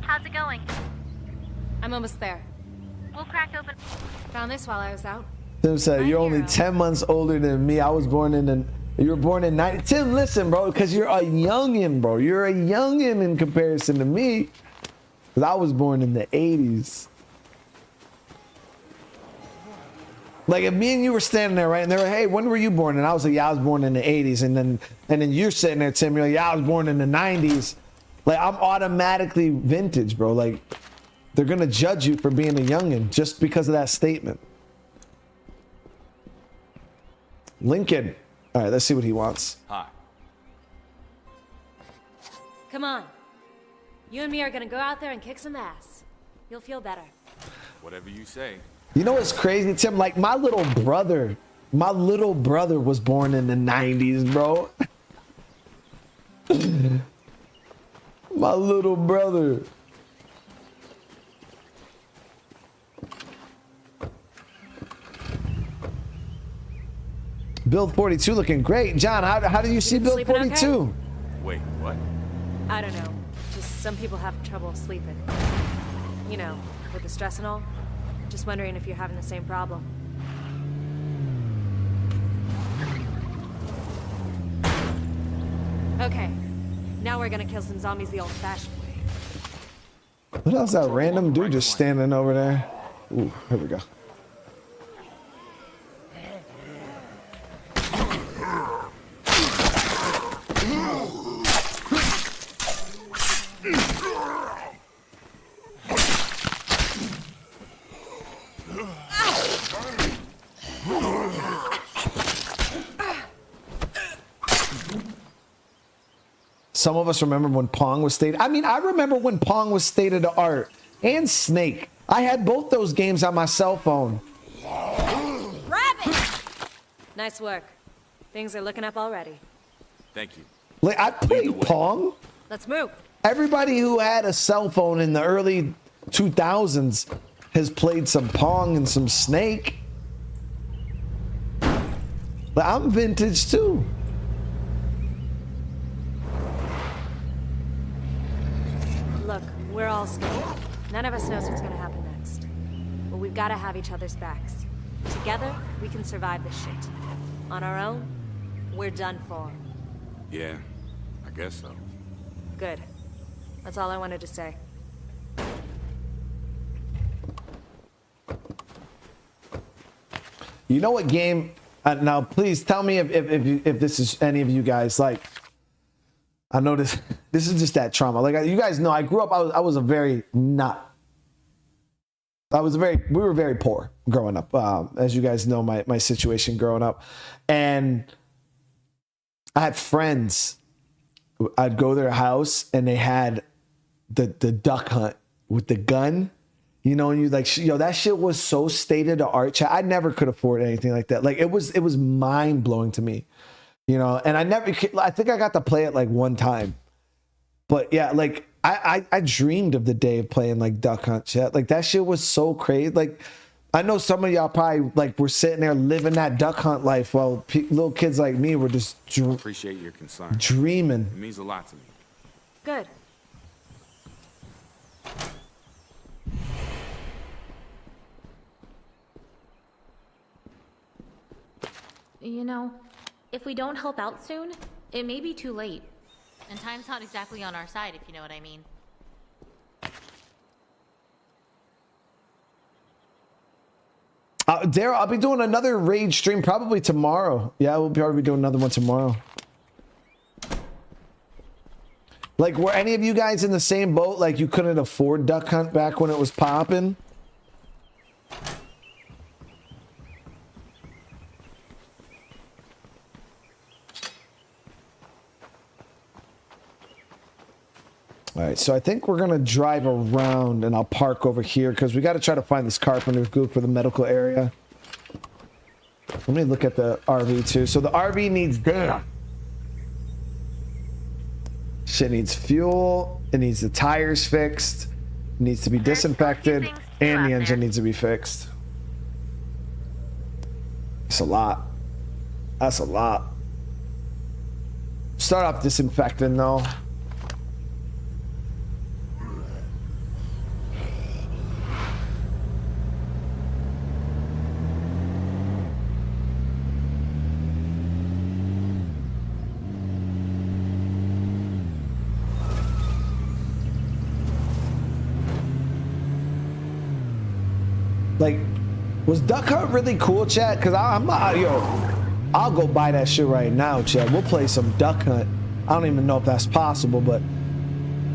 How's it going? I'm almost there. We'll crack open. Found this while I was out. Tim said, you're only hero. 10 months older than me. I was born in the, you were born in 90. Tim, listen, bro, because you're a youngin', bro. You're a youngin' in comparison to me. Because I was born in the 80s. Like if me and you were standing there, right, and they were, hey, when were you born? And I was like, yeah, I was born in the 80s. And then you're sitting there, Tim, you're like, yeah, I was born in the 90s. Like I'm automatically vintage, bro. Like they're gonna judge you for being a youngin' just because of that statement. Lincoln. All right, let's see what he wants. Hi. Come on. You and me are gonna go out there and kick some ass. You'll feel better. Whatever you say. You know what's crazy, Tim? Like my little brother was born in the 90s, bro. My little brother. Build 42 looking great. John, how do you see Build sleeping okay? 42? Wait, what? I don't know. Just some people have trouble sleeping. You know, with the stress and all. Just wondering if you're having the same problem. Okay. Now we're gonna kill some zombies the old-fashioned way. What else that random dude just standing over there? Ooh, here we go. Some of us remember when Pong was state. I mean, I remember when Pong was state of the art and Snake. I had both those games on my cell phone. Rabbit! Nice work. Things are looking up already. Thank you. Like I played Pong. Let's move. Everybody who had a cell phone in the early 2000s has played some Pong and some Snake. But I'm vintage too. Look, we're all scared. None of us knows what's gonna happen next. But we've gotta have each other's backs. Together, we can survive this shit. On our own, we're done for. Yeah, I guess so. Good. That's all I wanted to say. You know what game? Now, please tell me if this is any of you guys like. I know this is just that trauma. Like you guys know, I grew up. I was a very not we were very poor growing up. As you guys know, my situation growing up, and I had friends. I'd go to their house and they had the duck hunt with the gun, you know, and you like, that shit was so state of the art. I never could afford anything like that. Like it was mind blowing to me, you know, and I think I got to play it like one time, but yeah, like I dreamed of the day of playing like duck hunt shit. Like that shit was so crazy. Like I know some of y'all probably like were sitting there living that duck hunt life while little kids like me were just Appreciate your concern. dreaming. It means a lot to me. Good. You know, if we don't help out soon, it may be too late. And time's not exactly on our side, if you know what I mean. Daryl, I'll be doing another raid stream probably tomorrow. Yeah, we'll probably be doing another one tomorrow. Like, were any of you guys in the same boat? Like, you couldn't afford Duck Hunt back when it was popping? All right, so I think we're gonna drive around and I'll park over here because we got to try to find this carpenter's group for the medical area. Let me look at the RV too. So the RV needs shit needs fuel. It needs the tires fixed. It needs to be disinfected, and the engine needs to be fixed. It's a lot. That's a lot. Start off disinfecting though. Like, was Duck Hunt really cool, chat? Because I'm not, I'll go buy that shit right now, chat. We'll play some Duck Hunt. I don't even know if that's possible, but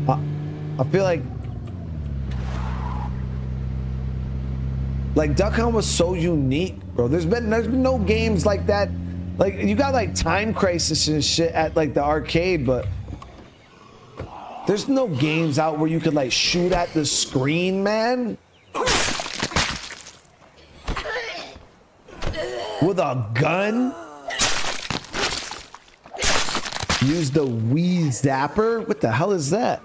I feel like Duck Hunt was so unique, bro. There's been no games like that. Like, you got like Time Crisis and shit at like the arcade, but there's no games out where you could like shoot at the screen, man. With a gun? Use the Wii Zapper? What the hell is that?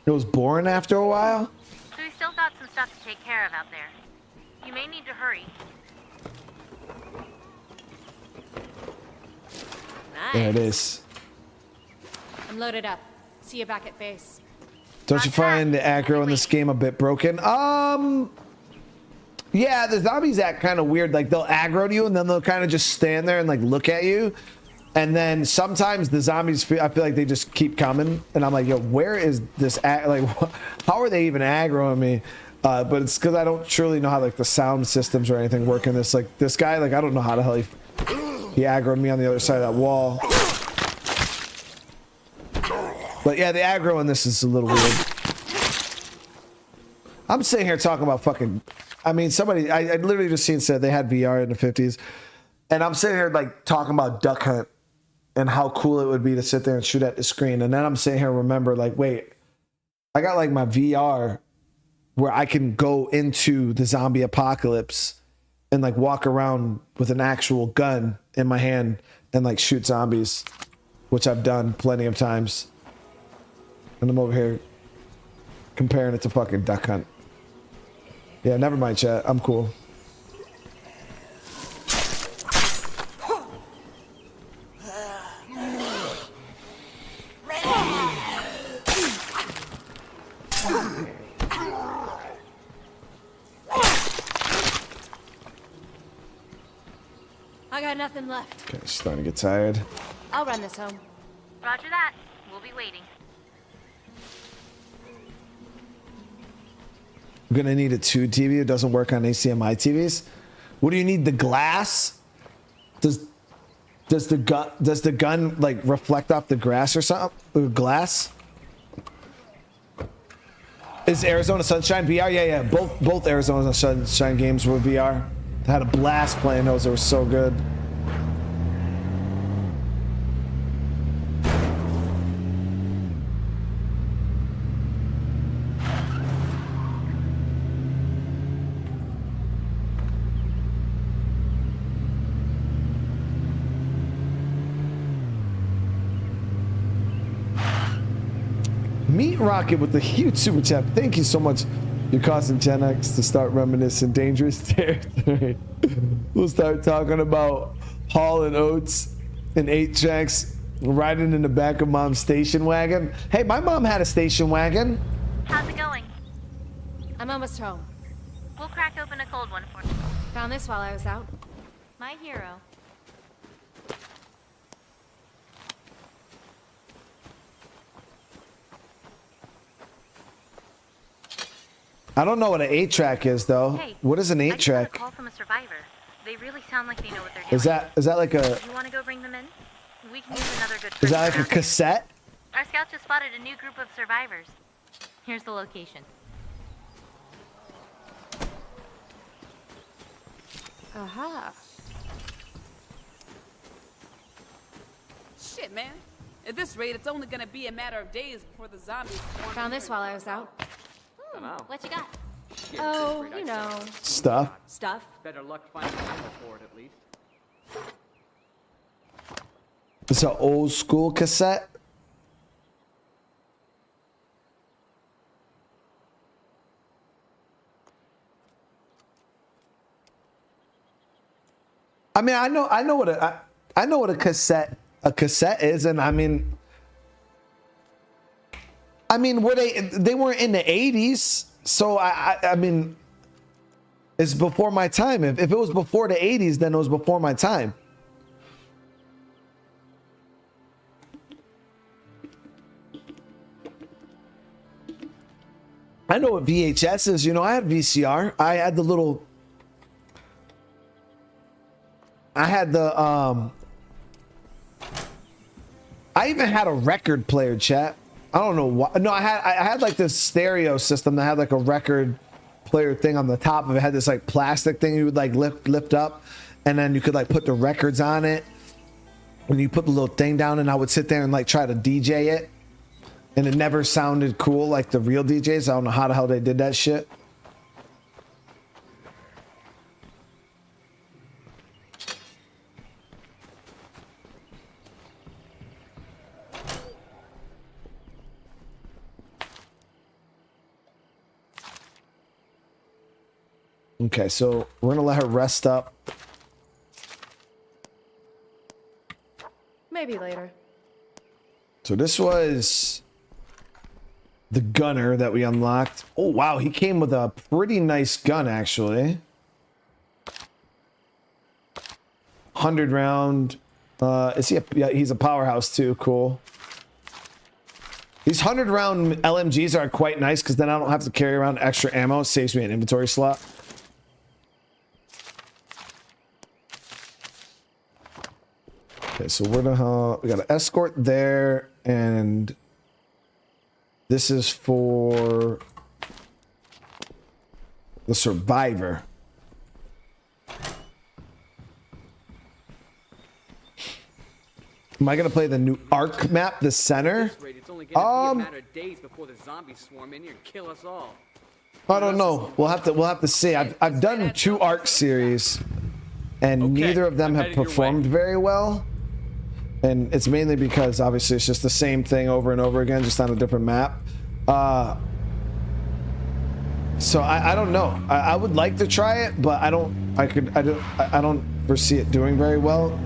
It was boring after a while? So we still got some stuff to take care of out there. You may need to hurry. Nice. There it is. I'm loaded up. See you back at base. Don't you find the aggro in this game a bit broken? Yeah, the zombies act kind of weird. Like, they'll aggro to you and then they'll kind of just stand there and like look at you. And then sometimes the zombies, I feel like they just keep coming. And I'm like, yo, where is this? Like, how are they even aggroing me? But it's because I don't truly know how like the sound systems or anything work in this. Like this guy, like I don't know how the hell he aggroed me on the other side of that wall. But yeah, the aggro in this is a little weird. I'm sitting here talking about fucking, I mean, somebody, I literally just seen said they had VR in the 50s. And I'm sitting here like talking about Duck Hunt and how cool it would be to sit there and shoot at the screen. And then I'm sitting here and remember like, wait, I got like my VR where I can go into the zombie apocalypse and like walk around with an actual gun in my hand and like shoot zombies, which I've done plenty of times. And I'm over here comparing it to fucking Duck Hunt. Yeah, never mind, chat. I'm cool. I got nothing left. Okay, starting to get tired. I'll run this home. Roger that. We'll be waiting. I'm gonna need a 2 TV. It doesn't work on HDMI TVs. What do you need? The glass? Does the gun like reflect off the grass or something? Or glass? Is Arizona Sunshine VR? Yeah. Both Arizona Sunshine games were VR. I had a blast playing those. They were so good. Meat Rocket with the huge super chat. Thank you so much. You're causing Gen X to start reminiscing dangerous territory. We'll start talking about Hall and Oates and 8-tracks riding in the back of mom's station wagon. Hey, my mom had a station wagon. How's it going? I'm almost home. We'll crack open a cold one for you. Found this while I was out. My hero. I don't know what an 8-track is though. Hey, What is an I just got a 8-track? call from a survivor. They really sound like they know what they're doing. Is that like a You want to go bring them in? We can use another good is that person like a around here. cassette? Our scout just spotted a new group of survivors. Here's the location. Aha. Shit, man. At this rate, it's only gonna be a matter of days before the zombies swarm. Found this while I was out. What you got? Oh, you know, Stuff. stuff. Better luck finding ammo for it, at least. It's an old school cassette. I mean, I know what a cassette is, and I mean, were they weren't in the 80s, so I mean, it's before my time. If it was before the 80s, then it was before my time. I know what VHS is. You know, I had VCR. I had the little. I had the I even had a record player, chat. I don't know why. No, I had like this stereo system that had like a record player thing on the top of it. It had this like plastic thing you would like lift up, and then you could like put the records on it. When you put the little thing down, and I would sit there and like try to DJ it, and it never sounded cool like the real DJs. I don't know how the hell they did that shit. Okay, so we're gonna let her rest up. Maybe later. So this was the gunner that we unlocked. Oh wow, he came with a pretty nice gun actually. 100 round. Is he? Yeah, he's a powerhouse too. Cool. These 100 round LMGs are quite nice because then I don't have to carry around extra ammo. It saves me an inventory slot. Okay, so we're gonna we got an escort there, and this is for the survivor. Am I gonna play the new Arc map, the center? At this rate, it's only gonna be a matter of days before the zombies swarm in here and kill us all. I don't know. We'll have to see. I've done 2 ARC series, and neither of them have performed very well. And it's mainly because obviously it's just the same thing over and over again, just on a different map. So I don't know. I would like to try it, but I don't foresee it doing very well.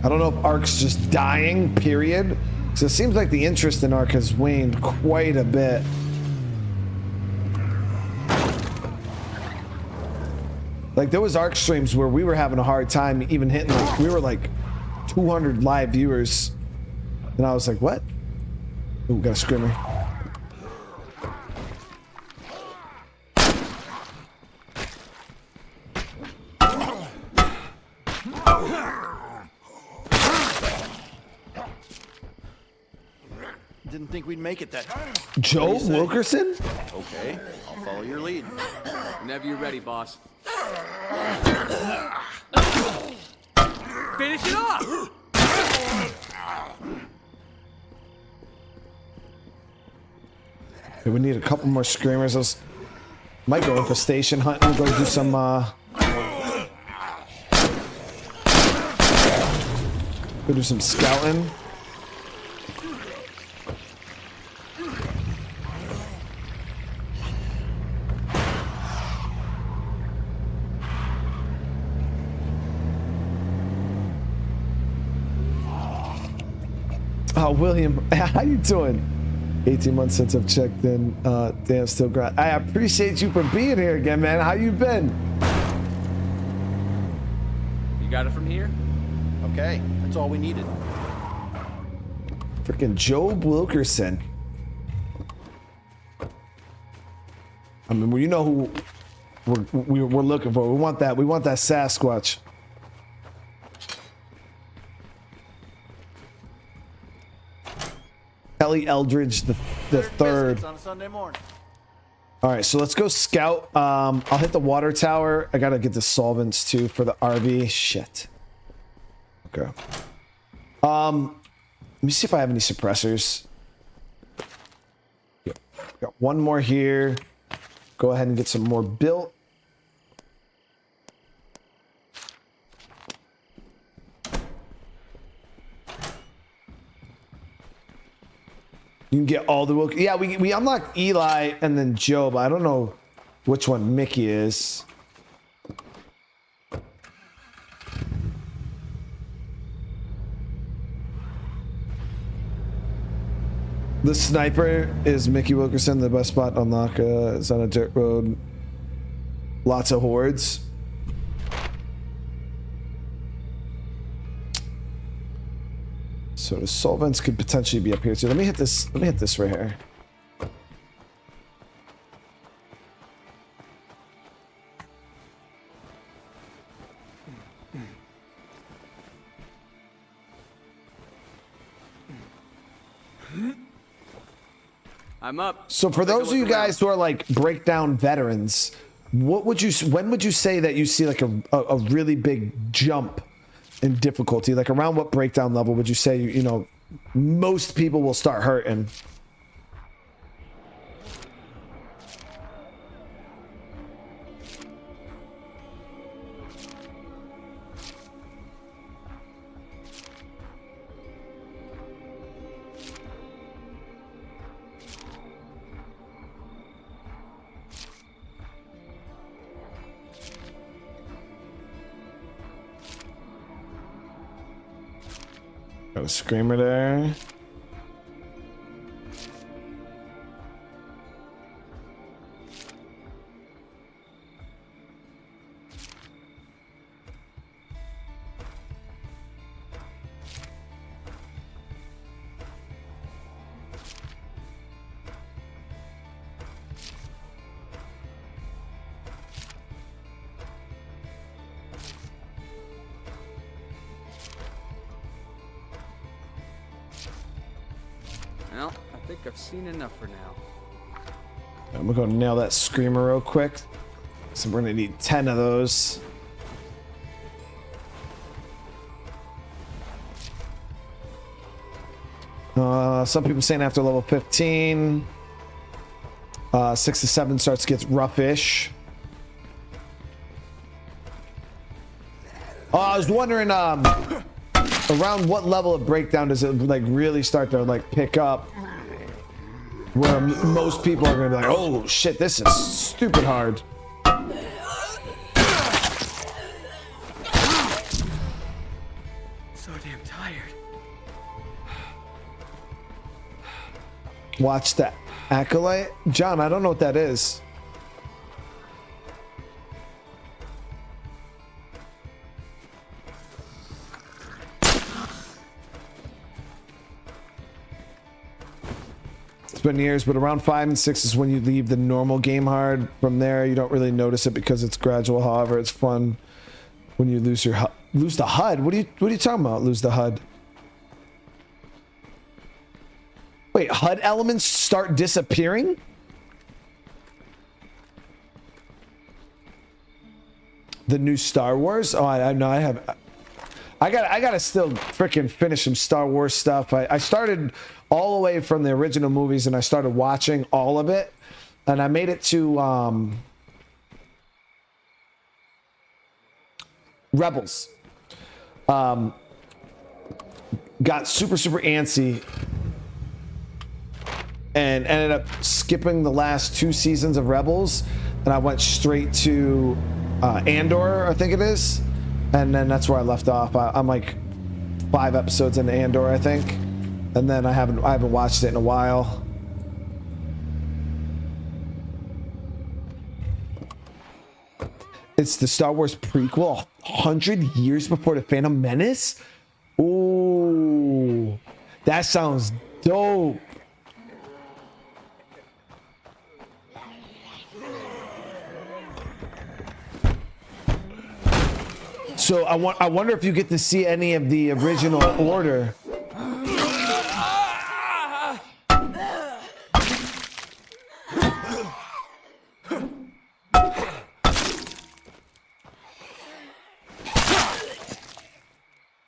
I don't know if ARC's just dying, period. Because it seems like the interest in ARC has waned quite a bit. Like, there was ARC streams where we were having a hard time even hitting, like, we were like 200 live viewers. And I was like, what? Ooh, got a screamer. Didn't think we'd make it that. Joe Wilkerson? Okay, I'll follow your lead. Whenever you're ready, boss. Finish it off! Okay, we need a couple more screamers. Let's might go infestation hunting. Go do some go do some scouting. Oh, William, how you doing? 18 months since I've checked in. Damn, still grind. I appreciate you for being here again, man. How you been? You got it from here? Okay, that's all we needed. Freaking Joe Wilkerson. I mean, well, you know who we're looking for. We want that. We want that Sasquatch. Kelly Eldridge the third. On a Sunday morning. All right, so let's go scout. I'll hit the water tower. I gotta get the solvents too for the RV. Shit. Okay. Let me see if I have any suppressors. Yep. Got one more here. Go ahead and get some more built. You can get all the... Yeah, we unlocked Eli and then Joe, but I don't know which one Mickey is. The sniper is Mickey Wilkerson. The best spot to unlock is on a dirt road. Lots of hordes. So the solvents could potentially be up here too. Let me hit this. Let me hit this right here. I'm up. So for those of you guys who are like breakdown veterans, what would you? When would you say that you see like a really big jump in difficulty? Like around what breakdown level would you say you know most people will start hurting? Got a screamer there. Well, I think I've seen enough for now. I'm gonna go nail that screamer real quick. So we're gonna need 10 of those. Some people saying after level 15. 6 to 7 starts to get roughish. Oh, I was wondering around what level of breakdown does it like really start to like pick up, where most people are gonna be like, oh shit, this is stupid hard. So damn tired. Watch that Acolyte, John. I don't know what that is. It's been years, but around 5 and 6 is when you leave the normal game hard. From there, you don't really notice it because it's gradual. However, it's fun when you lose your lose the HUD. What are you talking about? Lose the HUD? Wait, HUD elements start disappearing? The new Star Wars? Oh, I know. I gotta still freaking finish some Star Wars stuff. I started all the way from the original movies, and I started watching all of it, and I made it to Rebels. Got super antsy and ended up skipping the last 2 seasons of Rebels, and I went straight to Andor, I think it is, and then that's where I left off. I'm like 5 episodes into Andor, I think, and then I haven't watched it in a while. It's the Star Wars prequel, 100 years before the Phantom Menace. Ooh, that sounds dope. So I wonder if you get to see any of the original order.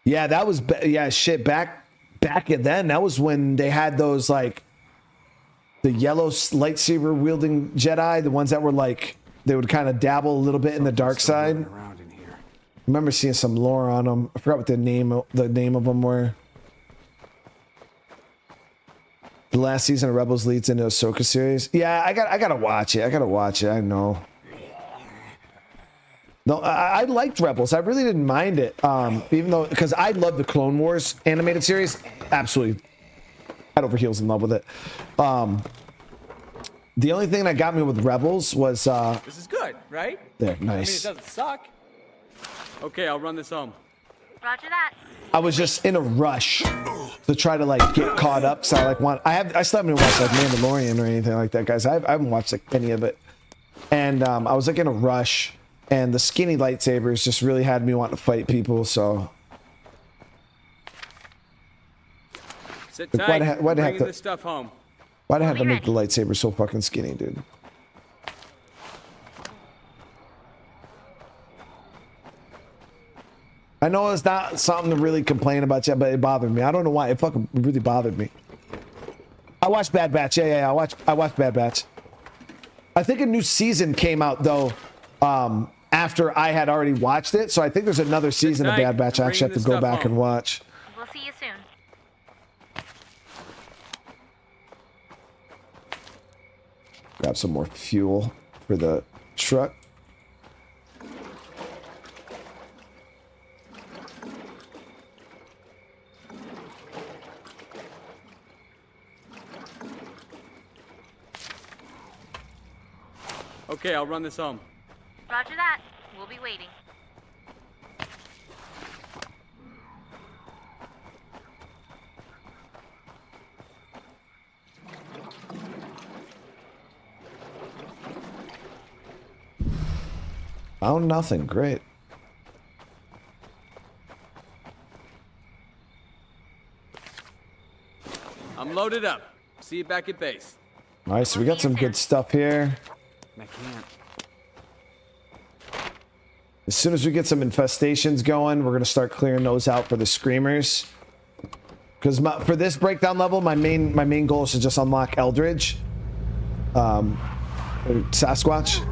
Yeah, that was shit back then. That was when they had those like the yellow lightsaber wielding Jedi, the ones that were like they would kind of dabble a little bit in the dark side. I remember seeing some lore on them. I forgot what the name of them were. The last season of Rebels leads into Ahsoka series. Yeah, I gotta watch it. I know. No, I liked Rebels. I really didn't mind it. Even though, because I love the Clone Wars animated series. Absolutely head over heels in love with it. The only thing that got me with Rebels was This is good, right? there, nice. I mean, it doesn't suck. Okay, I'll run this home. Roger that. I was just in a rush to try to like get caught up. So I still haven't watched like Mandalorian or anything like that, guys. I haven't watched like any of it. And I was like in a rush, and the skinny lightsabers just really had me wanting to fight people. So Sit like, tight. why'd I have Bringing to, this stuff home. why'd I have to make the lightsaber so fucking skinny, dude? I know it's not something to really complain about yet, but it bothered me. I don't know why. It fucking really bothered me. I watched Bad Batch. Yeah. I watched Bad Batch. I think a new season came out though after I had already watched it. So I think there's another season of Bad Batch I actually have to go back and watch. We'll see you soon. Grab some more fuel for the truck. Okay, I'll run this home. Roger that. We'll be waiting. Found nothing. Great. I'm loaded up. See you back at base. All right, so we got some good stuff here. I can't. As soon as we get some infestations going, we're gonna start clearing those out for the screamers. Because for this breakdown level, my main goal is to just unlock Eldridge. Sasquatch.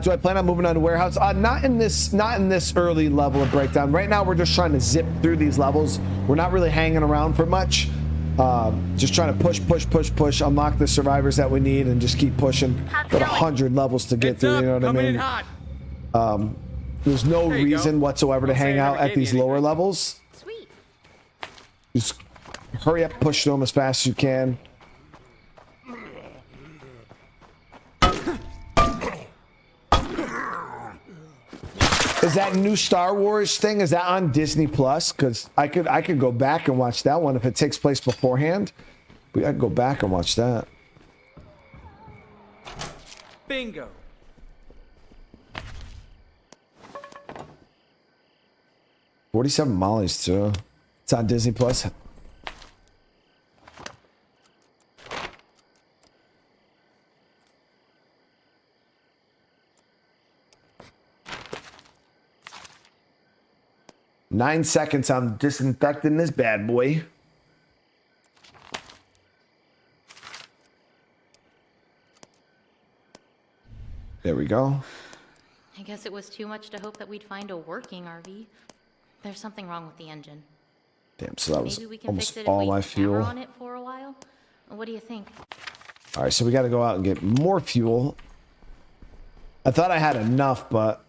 Do I plan on moving on to warehouse? Not in this early level of breakdown. Right now, we're just trying to zip through these levels. We're not really hanging around for much. Just trying to push, unlock the survivors that we need, and just keep pushing. Got 100 levels to get through. You know what I mean? There's no reason whatsoever to hang out at these lower levels. Sweet. Just hurry up, push through them as fast as you can. Is that new Star Wars thing? Is that on Disney Plus? Because I could go back and watch that one if it takes place beforehand. I could go back and watch that. Bingo. 47 Mollies too. It's on Disney Plus. Nine seconds on disinfecting this bad boy. There we go. I guess it was too much to hope that we'd find a working RV. There's something wrong with the engine. Damn, so that was Maybe we can almost fix it all if we my camera fuel. on it for a while. What do you think? All right, so we got to go out and get more fuel. I thought I had enough, but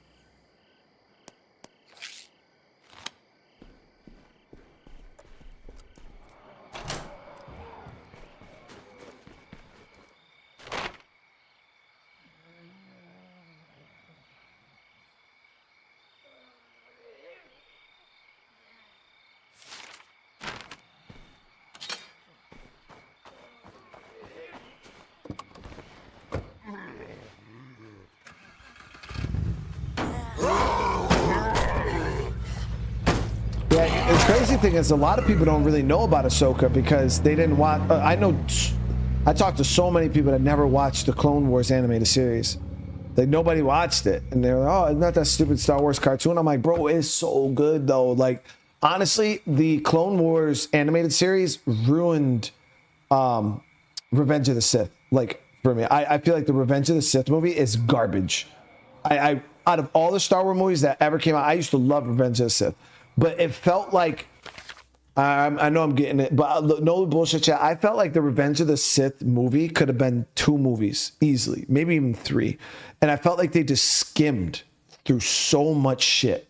yeah, the crazy thing is a lot of people don't really know about Ahsoka because they didn't watch. I talked to so many people that never watched the Clone Wars animated series. Like nobody watched it, and they're like, "Oh, it's not that stupid Star Wars cartoon." I'm like, "Bro, it's so good though." Like, honestly, the Clone Wars animated series ruined Revenge of the Sith. Like for me, I feel like the Revenge of the Sith movie is garbage. I out of all the Star Wars movies that ever came out, I used to love Revenge of the Sith, but it felt like I know I'm getting it, but no bullshit chat. I felt like the Revenge of the Sith movie could have been 2 movies easily, maybe even 3, and I felt like they just skimmed through so much shit.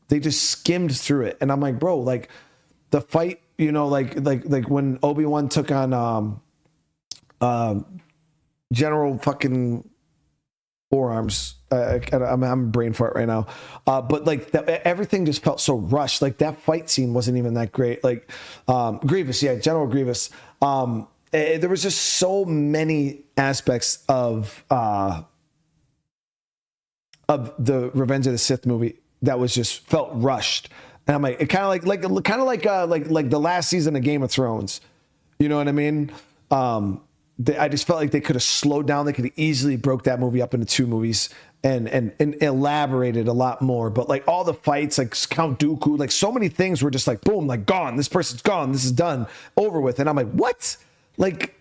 They just skimmed through it, and I'm like, bro, like the fight, you know, like when Obi-Wan took on General fucking Forearms. I'm brain fart right now, but like everything just felt so rushed. Like that fight scene wasn't even that great. Like Grievous, yeah, General Grievous. There was just so many aspects of the Revenge of the Sith movie that was just felt rushed. And I'm like, it kind of like the last season of Game of Thrones. You know what I mean? I just felt like they could have slowed down. They could have easily broke that movie up into 2 movies and elaborated a lot more. But like all the fights, like Count Dooku, like so many things were just like boom, like gone. This person's gone. This is done, over with. And I'm like, what? Like,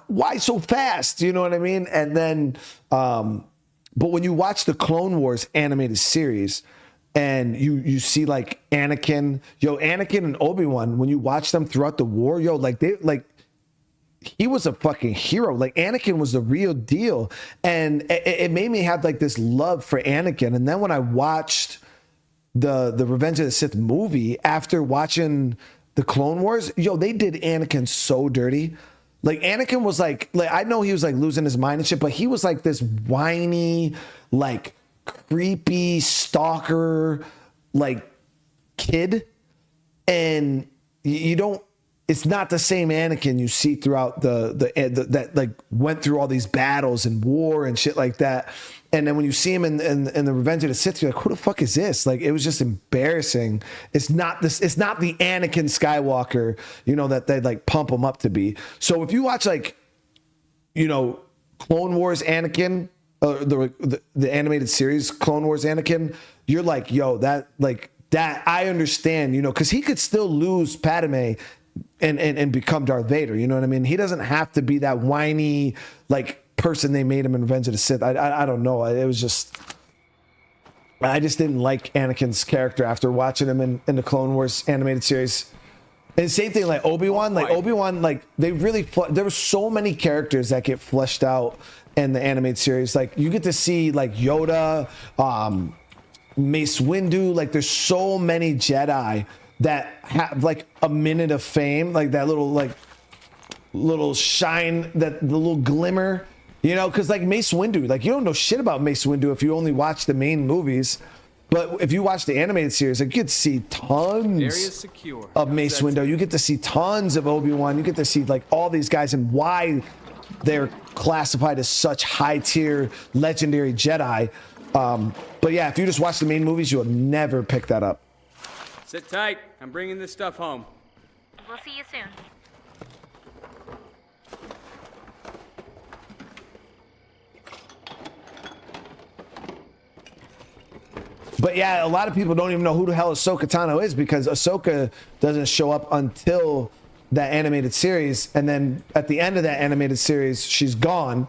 why so fast? You know what I mean? And then, but when you watch the Clone Wars animated series, and you see like Anakin and Obi-Wan, when you watch them throughout the war, he was a fucking hero. Like Anakin was the real deal. And it made me have like this love for Anakin. And then when I watched the Revenge of the Sith movie, after watching the Clone Wars, they did Anakin so dirty. Like Anakin was like I know he was like losing his mind and shit, but he was like this whiny, like creepy stalker, like kid. And you don't, it's not the same Anakin you see throughout that like went through all these battles and war and shit like that. And then when you see him in the Revenge of the Sith, you're like, who the fuck is this? Like, it was just embarrassing. It's not the Anakin Skywalker, that they like pump him up to be. So if you watch like, Clone Wars Anakin, the animated series Clone Wars Anakin, you're like, that I understand, because he could still lose Padme and become Darth Vader. You know what I mean? He doesn't have to be that whiny like person they made him in Revenge of the Sith. I don't know. It was just, I just didn't like Anakin's character after watching him in the Clone Wars animated series. And same thing like Obi-Wan, like they really, there were so many characters that get fleshed out in the animated series. Like you get to see like Yoda, Mace Windu, like there's so many Jedi that have like a minute of fame, like that little shine, that the little glimmer, you know, because like Mace Windu, like you don't know shit about Mace Windu if you only watch the main movies. But if you watch the animated series, like, you get to see tons of Mace Windu. You get to see tons of Obi-Wan. You get to see like all these guys and why they're classified as such high-tier legendary Jedi. But yeah, if you just watch the main movies, you'll never pick that up. Sit tight. I'm bringing this stuff home. We'll see you soon. But yeah, a lot of people don't even know who the hell Ahsoka Tano is because Ahsoka doesn't show up until that animated series, and then at the end of that animated series, she's gone,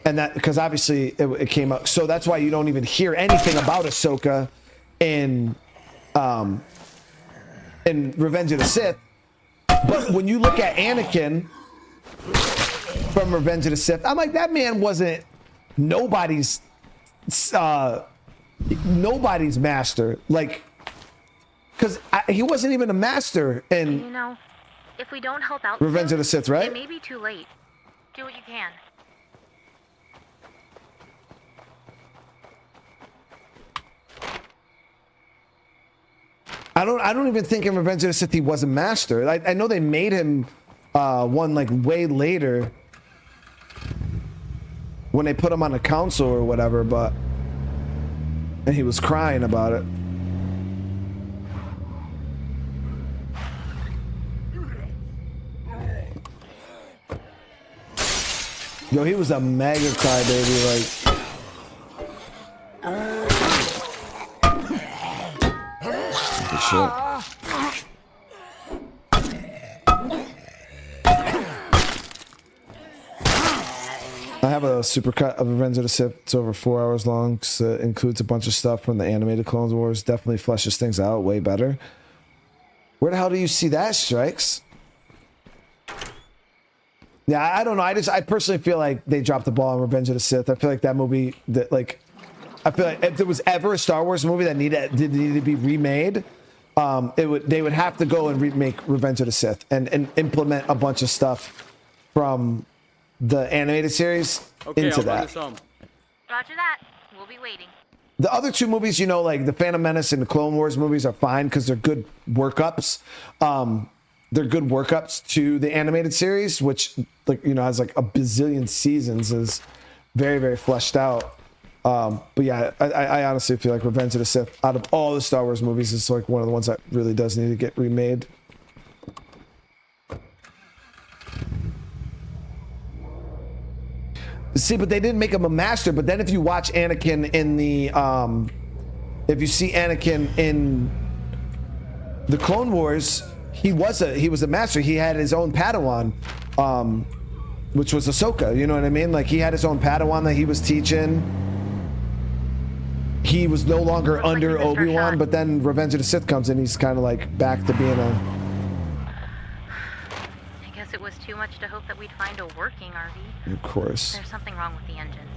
and that because obviously it came up. So that's why you don't even hear anything about Ahsoka in Revenge of the Sith. But when you look at Anakin from Revenge of the Sith, I'm like, that man wasn't nobody's master, like, because he wasn't even a master in, you know, if we don't help out Revenge soon, of the Sith, right? It may be too late. Do what you can. I don't even think in Revenge of the Sith he was a master. I know they made him one like way later when they put him on the council or whatever, but and he was crying about it. Yo, he was a mega crybaby, like. Shit. I have a supercut of Revenge of the Sith. It's over 4 hours long. It includes a bunch of stuff from the animated Clone Wars. Definitely fleshes things out way better. Where the hell do you see that, Strikes? Yeah, I don't know. I personally feel like they dropped the ball on Revenge of the Sith. I feel like that movie, that like, I feel like if there was ever a Star Wars movie that needed to be remade, they would have to go and remake Revenge of the Sith and implement a bunch of stuff from the animated series into that. Roger that. We'll be waiting. The other two movies, you know, like the Phantom Menace and the Clone Wars movies are fine because they're good workups. They're good workups to the animated series, which, like, you know, has like a bazillion seasons, is very, very fleshed out. But yeah, I honestly feel like Revenge of the Sith, out of all the Star Wars movies, is like one of the ones that really does need to get remade. See, but they didn't make him a master. But then if you watch Anakin in the, if you see Anakin in the Clone Wars, he was a master. He had his own Padawan, which was Ahsoka. You know what I mean? Like, he had his own Padawan that he was teaching. He was no longer under Obi-Wan, but then Revenge of the Sith comes in. He's kind of like back to being a. I guess it was too much to hope that we'd find a working RV. Of course. There's something wrong with the engine.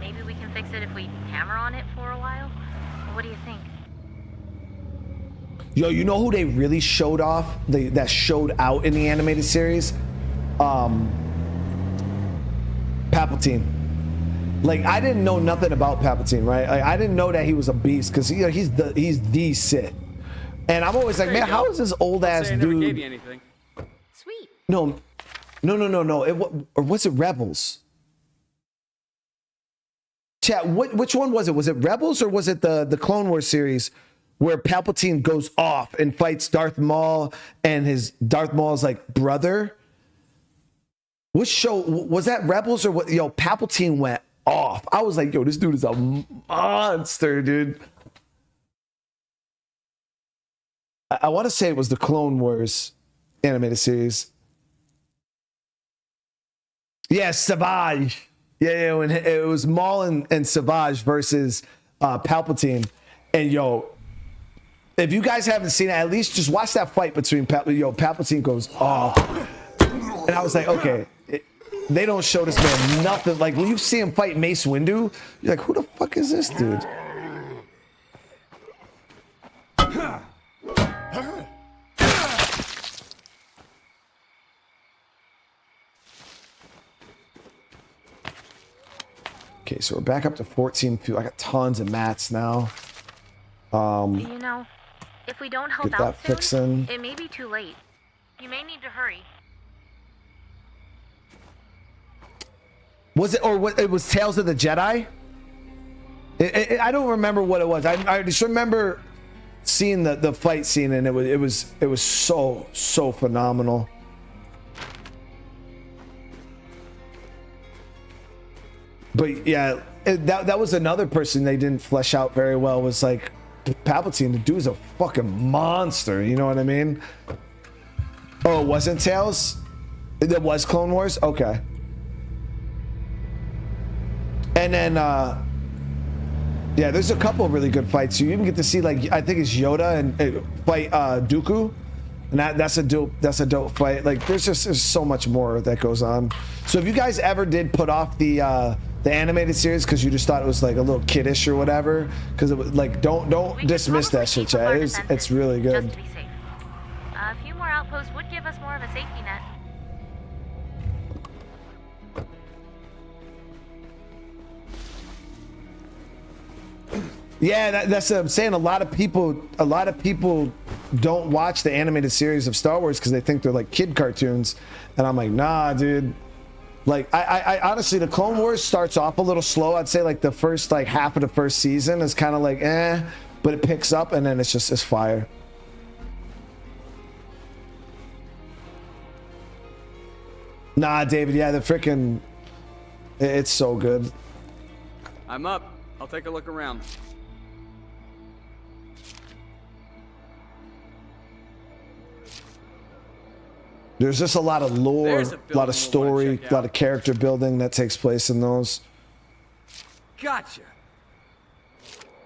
Maybe we can fix it if we hammer on it for a while. What do you think? Yo, you know who they really showed off? That showed out in the animated series? Palpatine. Like, I didn't know nothing about Palpatine, right? Like, I didn't know that he was a beast because he's the Sith. And I'm always like, man, how is this old ass dude? Never gave you anything. Sweet. No. Or was it Rebels? Chat, which one was it? Was it Rebels or was it the Clone Wars series where Palpatine goes off and fights Darth Maul and his Darth Maul's like brother? Which show was that? Rebels or what? Yo, Palpatine went off. I was like, yo, this dude is a monster, dude. I want to say it was the Clone Wars. animated series. Yeah, Savage. Yeah, when it was Maul and Savage versus Palpatine. And yo, if you guys haven't seen it, at least just watch that fight between Palpatine goes off. And I was like, okay, they don't show this man nothing. Like when you see him fight Mace Windu, you're like, who the fuck is this dude? Okay, so we're back up to 14 fuel. I got tons of mats now. You know, if we don't help Get out that soon, fixin'. it may be too late. You may need to hurry. Was it, or what? It was Tales of the Jedi? I don't remember what it was. I just remember seeing the fight scene, and it was so phenomenal. But yeah, that was another person they didn't flesh out very well. Was like Palpatine. The dude's a fucking monster. You know what I mean? Oh, it wasn't Tales? It was Clone Wars? Okay. And then yeah, there's a couple of really good fights. You even get to see, like, I think it's Yoda and fight Dooku, and that's a dope fight. Like there's so much more that goes on. So if you guys ever did put off the animated series because you just thought it was like a little kiddish or whatever, because it was like, don't dismiss that shit, chat. It's really good. Just to be safe. A few more outposts would give us more of a safety net. Yeah, that's what I'm saying. A lot of people don't watch the animated series of Star Wars because they think they're like kid cartoons, and I'm like, nah, dude. Like, I honestly, the Clone Wars starts off a little slow. I'd say like the first like half of the first season is kind of like but it picks up, and then it's fire. Nah, David. Yeah, the freaking, it's so good. I'm up. I'll take a look around. There's just a lot of lore, a lot of story, a lot of character building that takes place in those. Gotcha.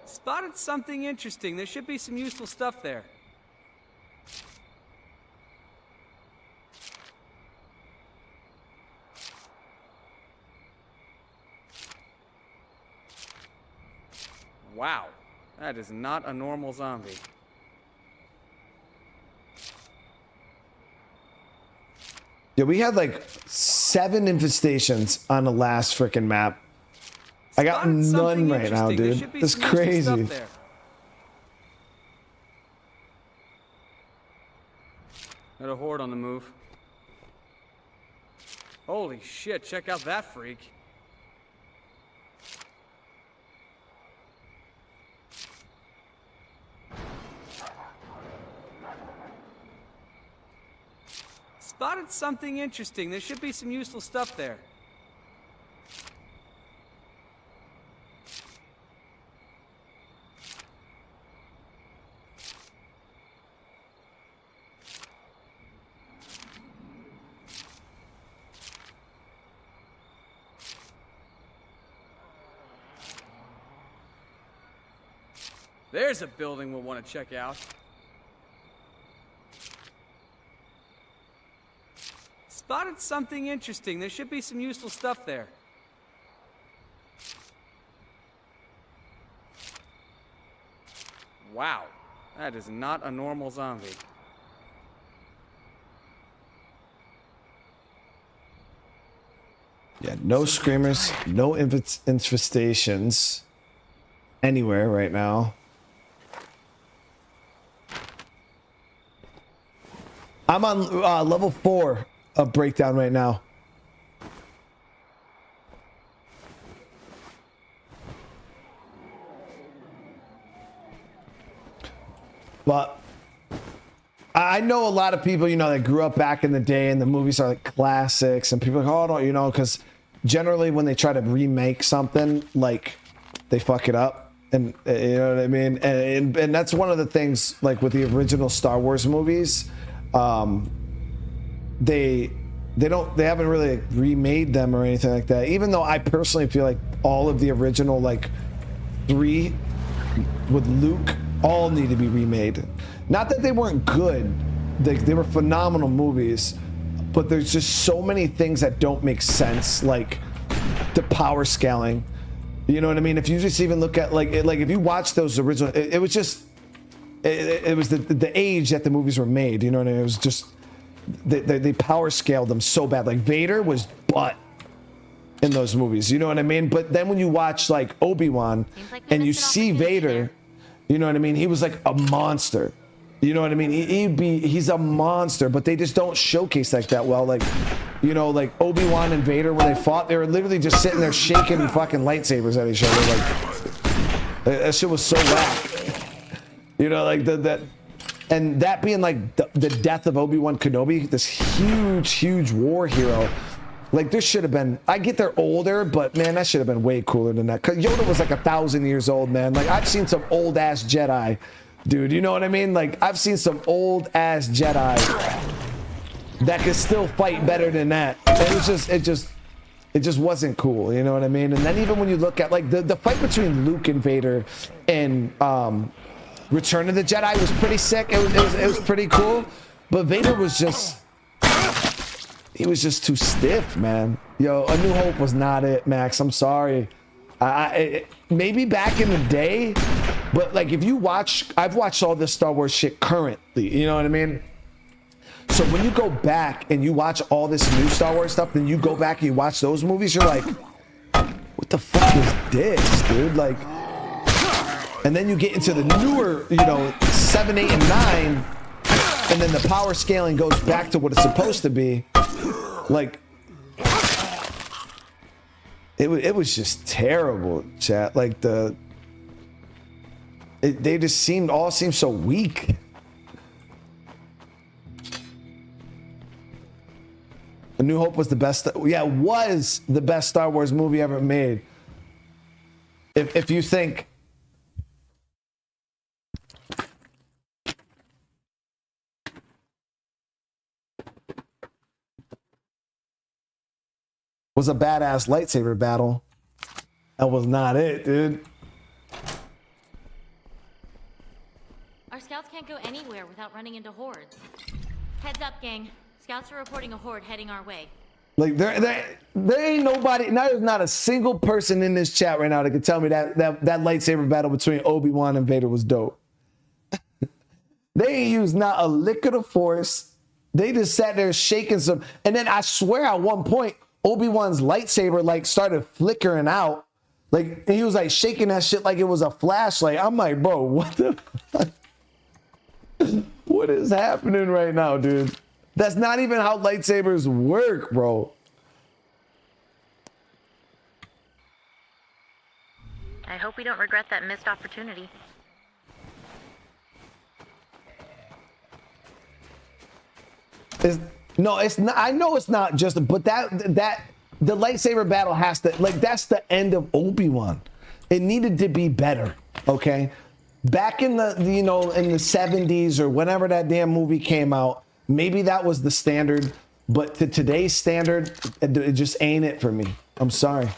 Spotted something interesting. There should be some useful stuff there. Wow, that is not a normal zombie. Yeah, we had like 7 infestations on the last freaking map. I got none right now, dude. That's crazy. Got a horde on the move. Holy shit, check out that freak. Spotted something interesting. There should be some useful stuff there. There's a building we'll want to check out. Spotted something interesting. There should be some useful stuff there. Wow, that is not a normal zombie. Yeah, no screamers, no infestations anywhere right now. I'm on level 4 of breakdown right now. But I know a lot of people, you know, that grew up back in the day and the movies are like classics, and people are like, oh, no, you know, because generally when they try to remake something, like they fuck it up, and you know what I mean? And that's one of the things, like with the original Star Wars movies, they haven't really remade them or anything like that. Even though I personally feel like all of the original like 3 with Luke all need to be remade. Not that they weren't good, they were phenomenal movies, but there's just so many things that don't make sense, like the power scaling. You know what I mean? If you just even look at like if you watch those original, it was just it was the age that the movies were made. You know what I mean? It was just they power scaled them so bad. Like Vader was butt in those movies. You know what I mean? But then when you watch like Obi-Wan and you see Vader, you know what I mean? He was like a monster. You know what I mean? He's a monster, but they just don't showcase like that well. Like, you know, like Obi-Wan and Vader, when they fought, they were literally just sitting there shaking fucking lightsabers at each other. Like, that shit was so whack. You know, like and that being like the death of Obi-Wan Kenobi, this huge war hero. Like, there should have been, I get they're older, but man, that should have been way cooler than that. Cause Yoda was like 1,000 years old, man. Like, I've seen some old ass Jedi, dude. You know what I mean? Like, I've seen some old ass Jedi that could still fight better than that. It just wasn't cool. You know what I mean? And then even when you look at like the fight between Luke and Vader and Return of the Jedi was pretty sick. It was pretty cool, but Vader was just. He was just too stiff, man. Yo, A New Hope was not it, Max. I'm sorry. Maybe back in the day, but like if you watch, I've watched all this Star Wars shit currently. You know what I mean? So when you go back and you watch all this new Star Wars stuff, then you go back and you watch those movies, you're like, what the fuck is this, dude? Like, and then you get into the newer, you know, 7, 8, and 9, and then the power scaling goes back to what it's supposed to be. Like, it was just terrible, chat. Like they just all seemed so weak. A New Hope was the best. Yeah, it was the best Star Wars movie ever made. If you think. Was a badass lightsaber battle. That was not it, dude. Our scouts can't go anywhere without running into hordes. Heads up, gang. Scouts are reporting a horde heading our way. Like there ain't nobody. There's not a single person in this chat right now that can tell me that lightsaber battle between Obi-Wan and Vader was dope. They ain't used not a lick of the Force. They just sat there shaking some. And then I swear at one point, Obi-Wan's lightsaber like started flickering out. Like he was like shaking that shit like it was a flashlight. I'm like, bro, what the fuck? What is happening right now, dude? That's not even how lightsabers work, bro. I hope we don't regret that missed opportunity. No, it's not. I know it's not just, but that the lightsaber battle has to, like, that's the end of Obi-Wan. It needed to be better, okay? Back in the, you know, in the 70s or whenever that damn movie came out, maybe that was the standard, but to today's standard, it just ain't it for me. I'm sorry.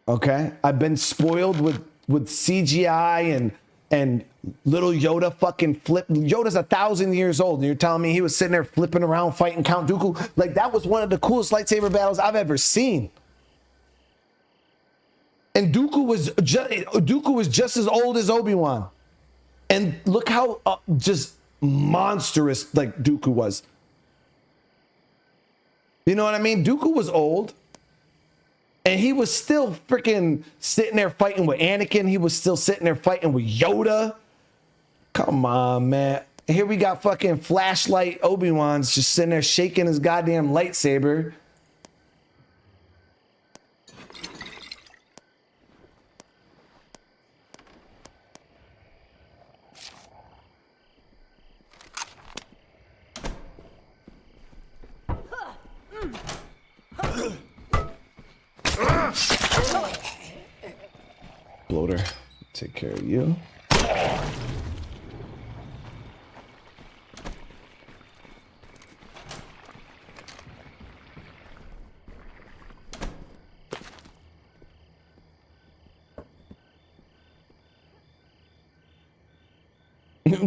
Okay? I've been spoiled with CGI and little Yoda fucking flip. Yoda's 1,000 years old, and you're telling me he was sitting there flipping around fighting Count Dooku? Like, that was one of the coolest lightsaber battles I've ever seen. And Dooku was just as old as Obi-Wan. And look how just monstrous like Dooku was. You know what I mean? Dooku was old. And he was still freaking sitting there fighting with Anakin. He was still sitting there fighting with Yoda. Come on, man. And here we got fucking flashlight Obi-Wan's just sitting there shaking his goddamn lightsaber. Bloater, take care of you.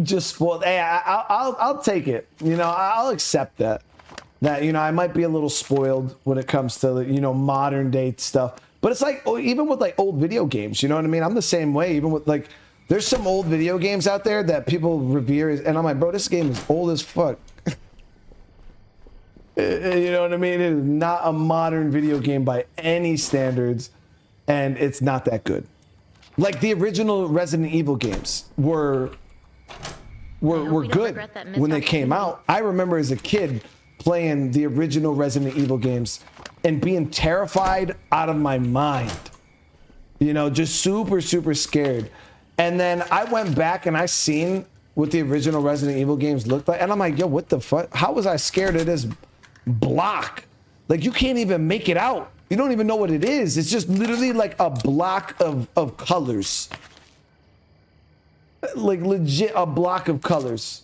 just spoiled. Hey, I'll take it. You know, I'll accept that. That, you know, I might be a little spoiled when it comes to, you know, modern day stuff. But it's like, even with like old video games, you know what I mean? I'm the same way. Even with like, there's some old video games out there that people revere, and I'm like, bro, this game is old as fuck. You know what I mean? It is not a modern video game by any standards, and it's not that good. Like the original Resident Evil games were good when they came out. I remember as a kid playing the original Resident Evil games and being terrified out of my mind. You know, just super, super scared. And then I went back and I seen what the original Resident Evil games looked like. And I'm like, yo, what the fuck? How was I scared of this block? Like, you can't even make it out. You don't even know what it is. It's just literally like a block of colors. Like, legit a block of colors.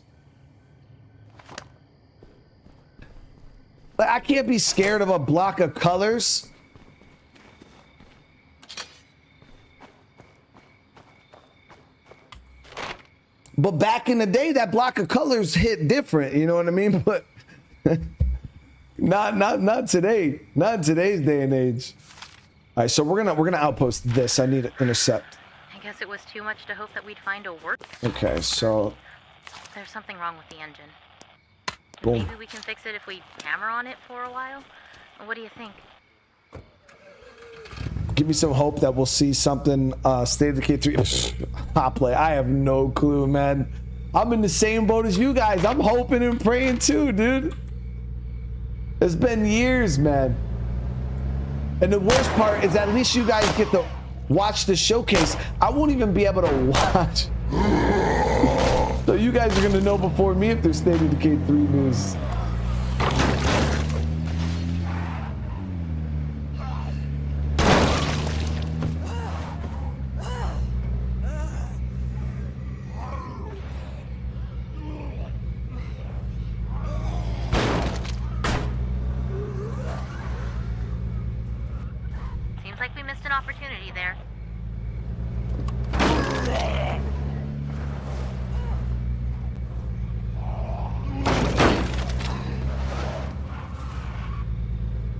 Like, I can't be scared of a block of colors. But back in the day, that block of colors hit different. You know what I mean? But not today. Not in today's day and age. All right, so we're gonna outpost this. I need to intercept. I guess it was too much to hope that we'd find a work. Okay, so There's something wrong with the engine. boom. Maybe we can fix it if we hammer on it for a while. What do you think? Give me some hope that we'll see something. State of Decay 3 hot play. I have no clue, man. I'm in the same boat as you guys. I'm hoping and praying too, dude. It's been years, man. And the worst part is at least you guys get to watch the showcase. I won't even be able to watch. So you guys are gonna know before me if there's State of Decay 3 news. Seems like we missed an opportunity there.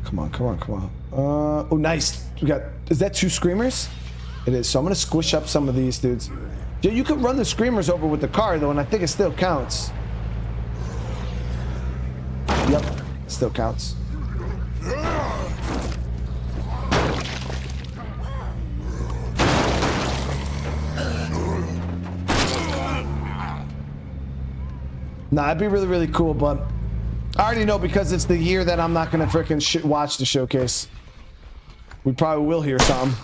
Come on, come on, come on. Oh, nice. We got, is that 2 screamers? It is. So I'm gonna squish up some of these dudes. Yeah, you can run the screamers over with the car though, and I think it still counts. Yep, still counts. Nah, it'd be really, really cool, but I already know because it's the year that I'm not gonna freaking watch the showcase. We probably will hear something.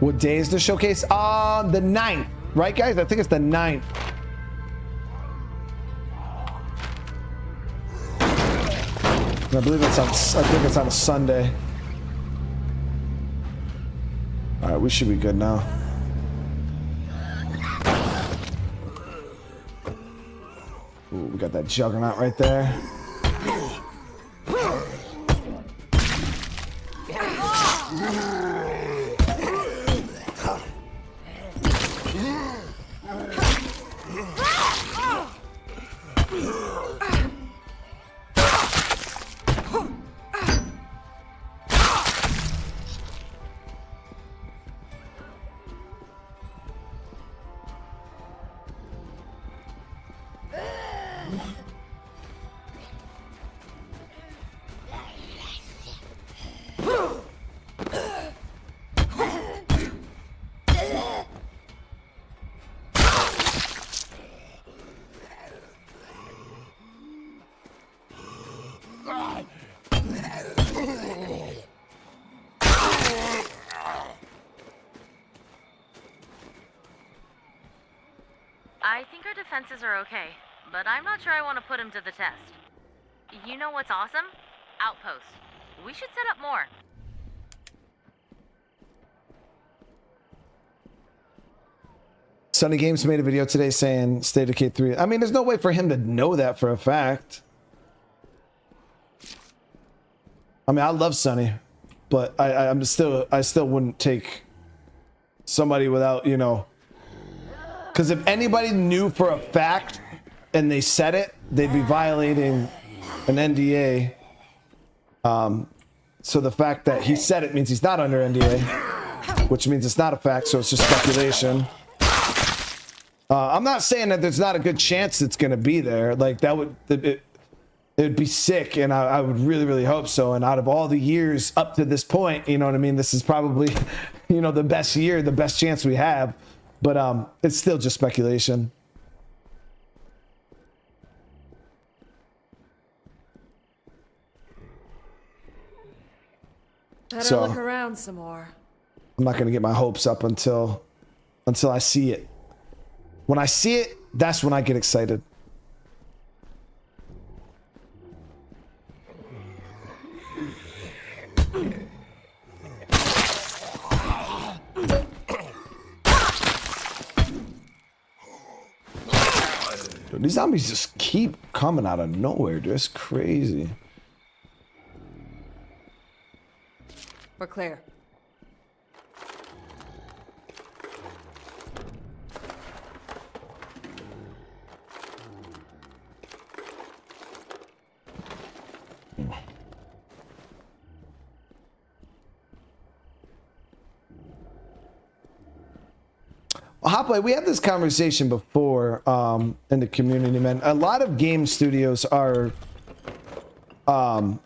What day is the showcase? The 9th, right, guys? I think it's the 9th. I believe it's on. I think it's on a Sunday. All right, we should be good now. Ooh, we got that juggernaut right there. I think our defenses are okay, but I'm not sure I want to put them to the test. You know what's awesome? Outposts. We should set up more. Sunny Games made a video today saying State of Decay 3. I mean, there's no way for him to know that for a fact. I mean, I love Sunny, but I still wouldn't take somebody without, you know, because if anybody knew for a fact and they said it, they'd be violating an NDA. So the fact that he said it means he's not under NDA, which means it's not a fact, so it's just speculation. I'm not saying that there's not a good chance it's going to be there. Like, that would... It'd be sick, and I would really, really hope so. And out of all the years up to this point, you know what I mean? This is probably, you know, the best year, the best chance we have. But it's still just speculation. Better look around some more. I'm not going to get my hopes up until I see it. When I see it, that's when I get excited. Dude, these zombies just keep coming out of nowhere. It's crazy. We're clear. Well, Hotplay, we had this conversation before in the community, man. A lot of game studios are very,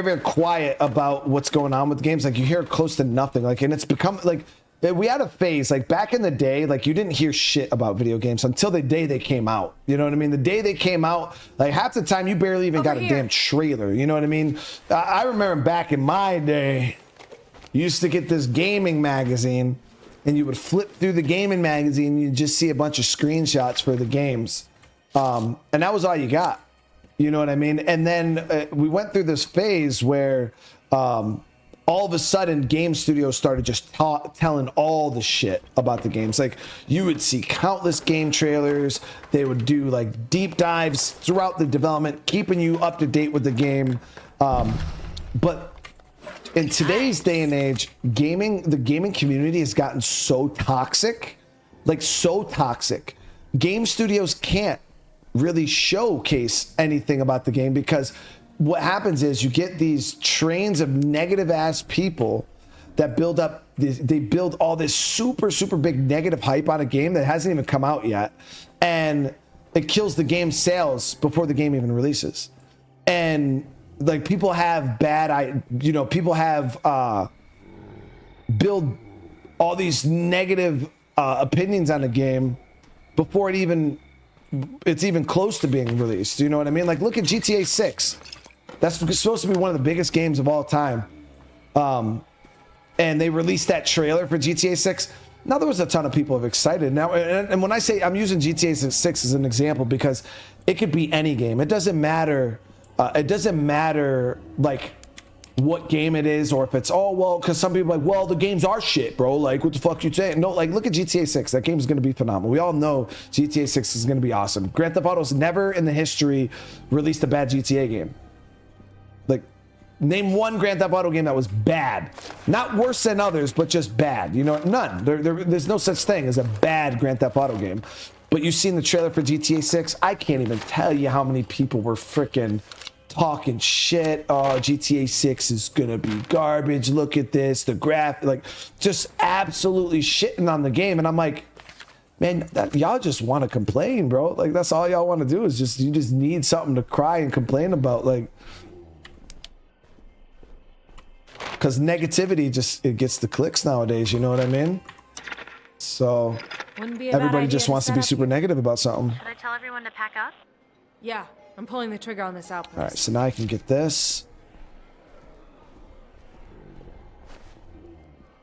very quiet about what's going on with games. Like, you hear close to nothing. Like, and it's become like we had a phase like back in the day. Like, you didn't hear shit about video games until the day they came out. You know what I mean? The day they came out, like half the time you barely even got a damn trailer. You know what I mean? I remember back in my day. You used to get this gaming magazine, and you would flip through the gaming magazine, and you'd just see a bunch of screenshots for the games. And that was all you got. You know what I mean? And then we went through this phase where all of a sudden game studios started just telling all the shit about the games. Like, you would see countless game trailers. They would do like deep dives throughout the development, keeping you up to date with the game. But in today's day and age, the gaming community has gotten so toxic, like so toxic. Game studios can't really showcase anything about the game because what happens is you get these trains of negative ass people that build up, they build all this super, super big negative hype on a game that hasn't even come out yet. And it kills the game's sales before the game even releases. And like, people have people have build all these negative opinions on the game before it's even close to being released. You know what I mean? Like, look at GTA 6. That's supposed to be one of the biggest games of all time. And they released that trailer for GTA 6. Now, there was a ton of people excited. Now, and when I say I'm using GTA 6 as an example, because it could be any game. It doesn't matter. It doesn't matter like what game it is, or if it's because some people are like, well, the games are shit, bro. Like, what the fuck you saying? No, like, look at GTA 6. That game is going to be phenomenal. We all know GTA 6 is going to be awesome. Grand Theft Auto's never in the history released a bad GTA game. Like, name one Grand Theft Auto game that was bad, not worse than others, but just bad. You know, none. There's no such thing as a bad Grand Theft Auto game. But you've seen the trailer for GTA 6. I can't even tell you how many people were freaking talking shit. Oh, GTA 6 is gonna be garbage. Look at this, the graph, like, just absolutely shitting on the game. And I'm like, man, y'all just want to complain, bro. Like, that's all y'all want to do is you just need something to cry and complain about, like, because negativity it gets the clicks nowadays. You know what I mean? So everybody just wants to be super negative about something. Should I tell everyone to pack up? Yeah, I'm pulling the trigger on this outpost. All right, so now I can get this.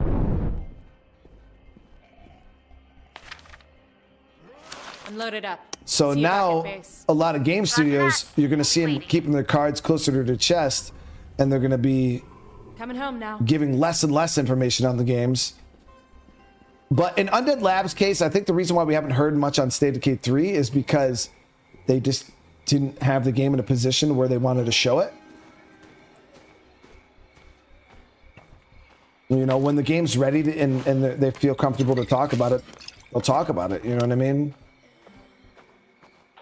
I'm loaded up. So now a lot of game studios, you're going to see them keeping their cards closer to their chest, and they're going to be coming home now, giving less and less information on the games. But in Undead Labs' case, I think the reason why we haven't heard much on State of Decay 3 is because they just didn't have the game in a position where they wanted to show it. You know, when the game's ready to, and they feel comfortable to talk about it, they'll talk about it. You know what I mean?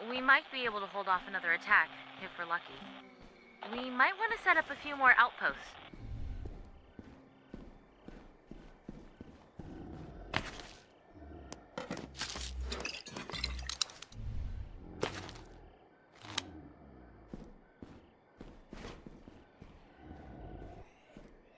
We might be able to hold off another attack, if we're lucky. We might want to set up a few more outposts.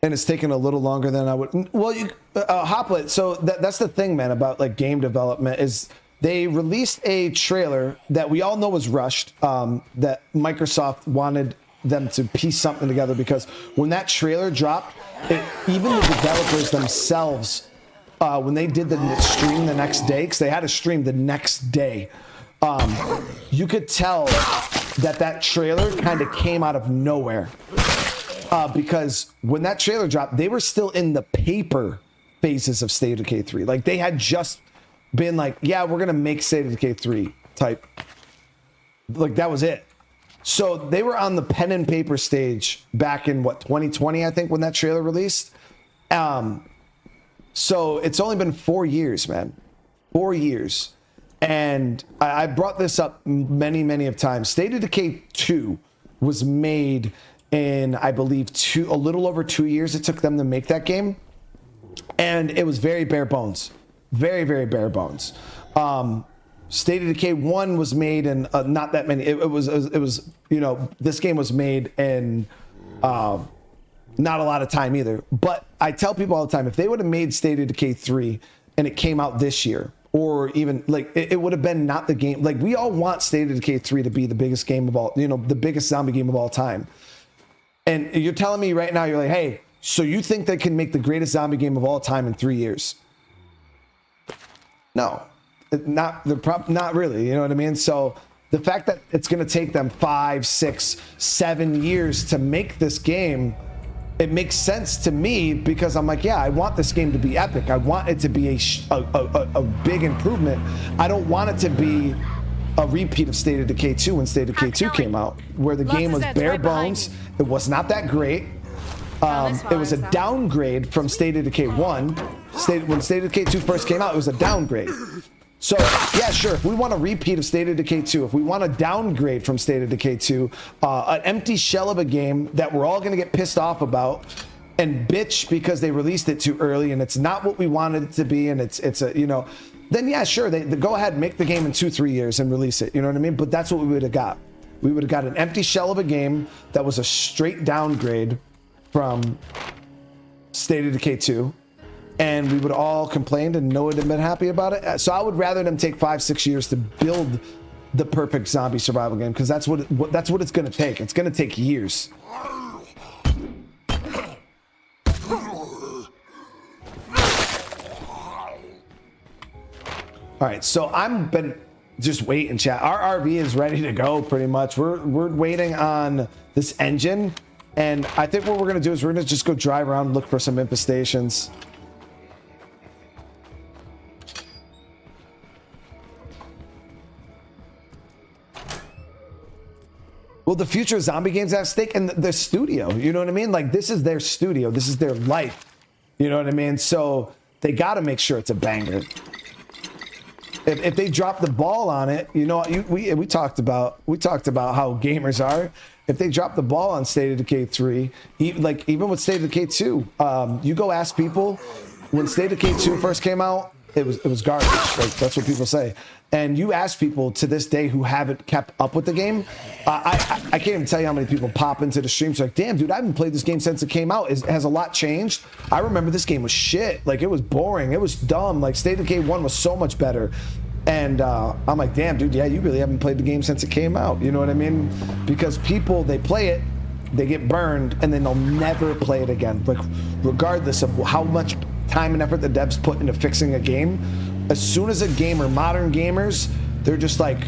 And it's taken a little longer than I would. Well, Hoplet. So that's the thing, man, about like game development is they released a trailer that we all know was rushed. That Microsoft wanted them to piece something together because when that trailer dropped, even the developers themselves, when they did the stream the next day, because they had a stream the next day, you could tell that trailer kind of came out of nowhere. Because when that trailer dropped, they were still in the paper phases of State of Decay 3. Like, they had just been like, yeah, we're going to make State of Decay 3 type. Like, that was it. So they were on the pen and paper stage back in, 2020, I think, when that trailer released. So it's only been 4 years, man. 4 years. And I brought this up many, many of times. State of Decay 2 was made in, I believe, a little over 2 years it took them to make that game. And it was very bare bones. Very, very bare bones. State of Decay 1 was made in not that many. It was, you know, this game was made in not a lot of time either. But I tell people all the time, if they would have made State of Decay 3 and it came out this year, or even like it would have been not the game. Like, we all want State of Decay 3 to be the biggest game of all, you know, the biggest zombie game of all time. And you're telling me right now, you're like, hey, so you think they can make the greatest zombie game of all time in 3 years? No, not really. You know what I mean? So the fact that it's going to take them 5, 6, 7 years to make this game, it makes sense to me because I'm like, yeah, I want this game to be epic. I want it to be a big improvement. I don't want it to be a repeat of State of Decay 2 when State of Decay 2 came out, where the game was bare bones. It was not that great. It was a downgrade from State of Decay 1. When State of Decay 2 first came out, it was a downgrade. So, yeah, sure, if we want a repeat of State of Decay 2, if we want a downgrade from State of Decay 2, an empty shell of a game that we're all going to get pissed off about and bitch because they released it too early and it's not what we wanted it to be and it's a, you know, then yeah, sure, they go ahead and make the game in 2-3 years and release it. You know what I mean? But that's what we would have got. We would have got an empty shell of a game that was a straight downgrade from State of Decay 2. And we would all complained and no one had been happy about it. So I would rather them take 5-6 years to build the perfect zombie survival game, because that's what it's going to take. It's going to take years. All right, so I'm been just waiting, chat. Our RV is ready to go pretty much. We're waiting on this engine, and I think what we're gonna do is we're gonna just go drive around and look for some infestations. Well, the future of zombie games at stake, and the studio, you know what I mean? Like, this is their studio, this is their life, you know what I mean? So they got to make sure it's a banger. If they drop the ball on it, you know, we talked about how gamers are. If they drop the ball on State of Decay 3, even with State of Decay 2, you go ask people when State of Decay 2 first came out, it was garbage. Like, that's what people say. And you ask people to this day who haven't kept up with the game, I can't even tell you how many people pop into the streams like, damn, dude, I haven't played this game since it came out. Has a lot changed? I remember this game was shit. Like, it was boring. It was dumb. Like, State of Decay 1 was so much better. And I'm like, damn, dude, yeah, you really haven't played the game since it came out. You know what I mean? Because people, they play it, they get burned, and then they'll never play it again. Like, regardless of how much time and effort the devs put into fixing a game, as soon as a gamer, modern gamers, they're just like,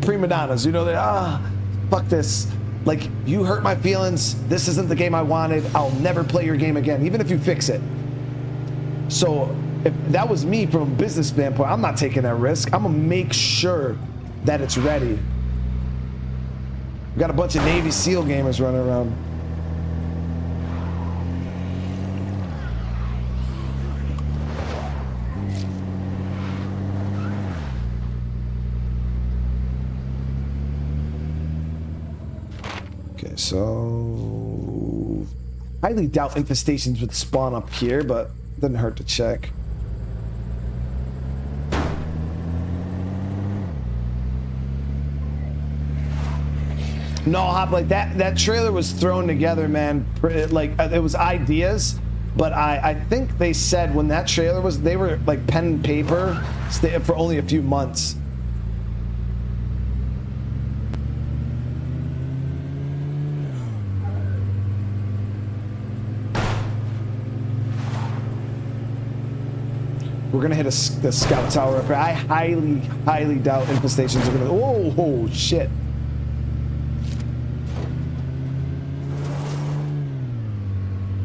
prima donnas, you know, fuck this. Like, you hurt my feelings. This isn't the game I wanted. I'll never play your game again, even if you fix it. So if that was me from a business standpoint, I'm not taking that risk. I'm gonna make sure that it's ready. We got a bunch of Navy SEAL gamers running around. Okay, so highly doubt infestations would spawn up here, but doesn't hurt to check. No, Hop, like that trailer was thrown together, man. Like it was ideas, but I think they said when that trailer was, they were like pen and paper for only a few months. We're gonna hit the scout tower up here. I highly doubt infestations are gonna. Oh shit!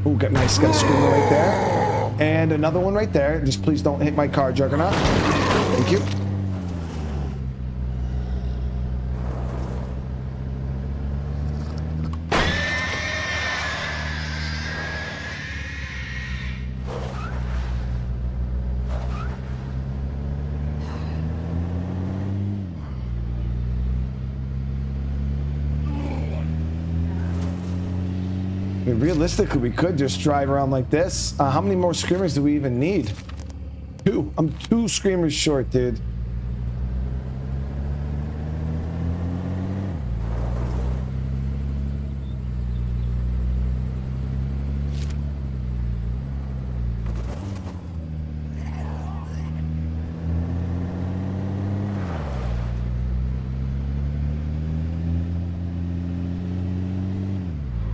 Oh, got nice. Got a screamer right there, and another one right there. Just please don't hit my car, Juggernaut. Thank you. Realistically, we could just drive around like this. How many more screamers do we even need? 2. I'm 2 screamers short, dude.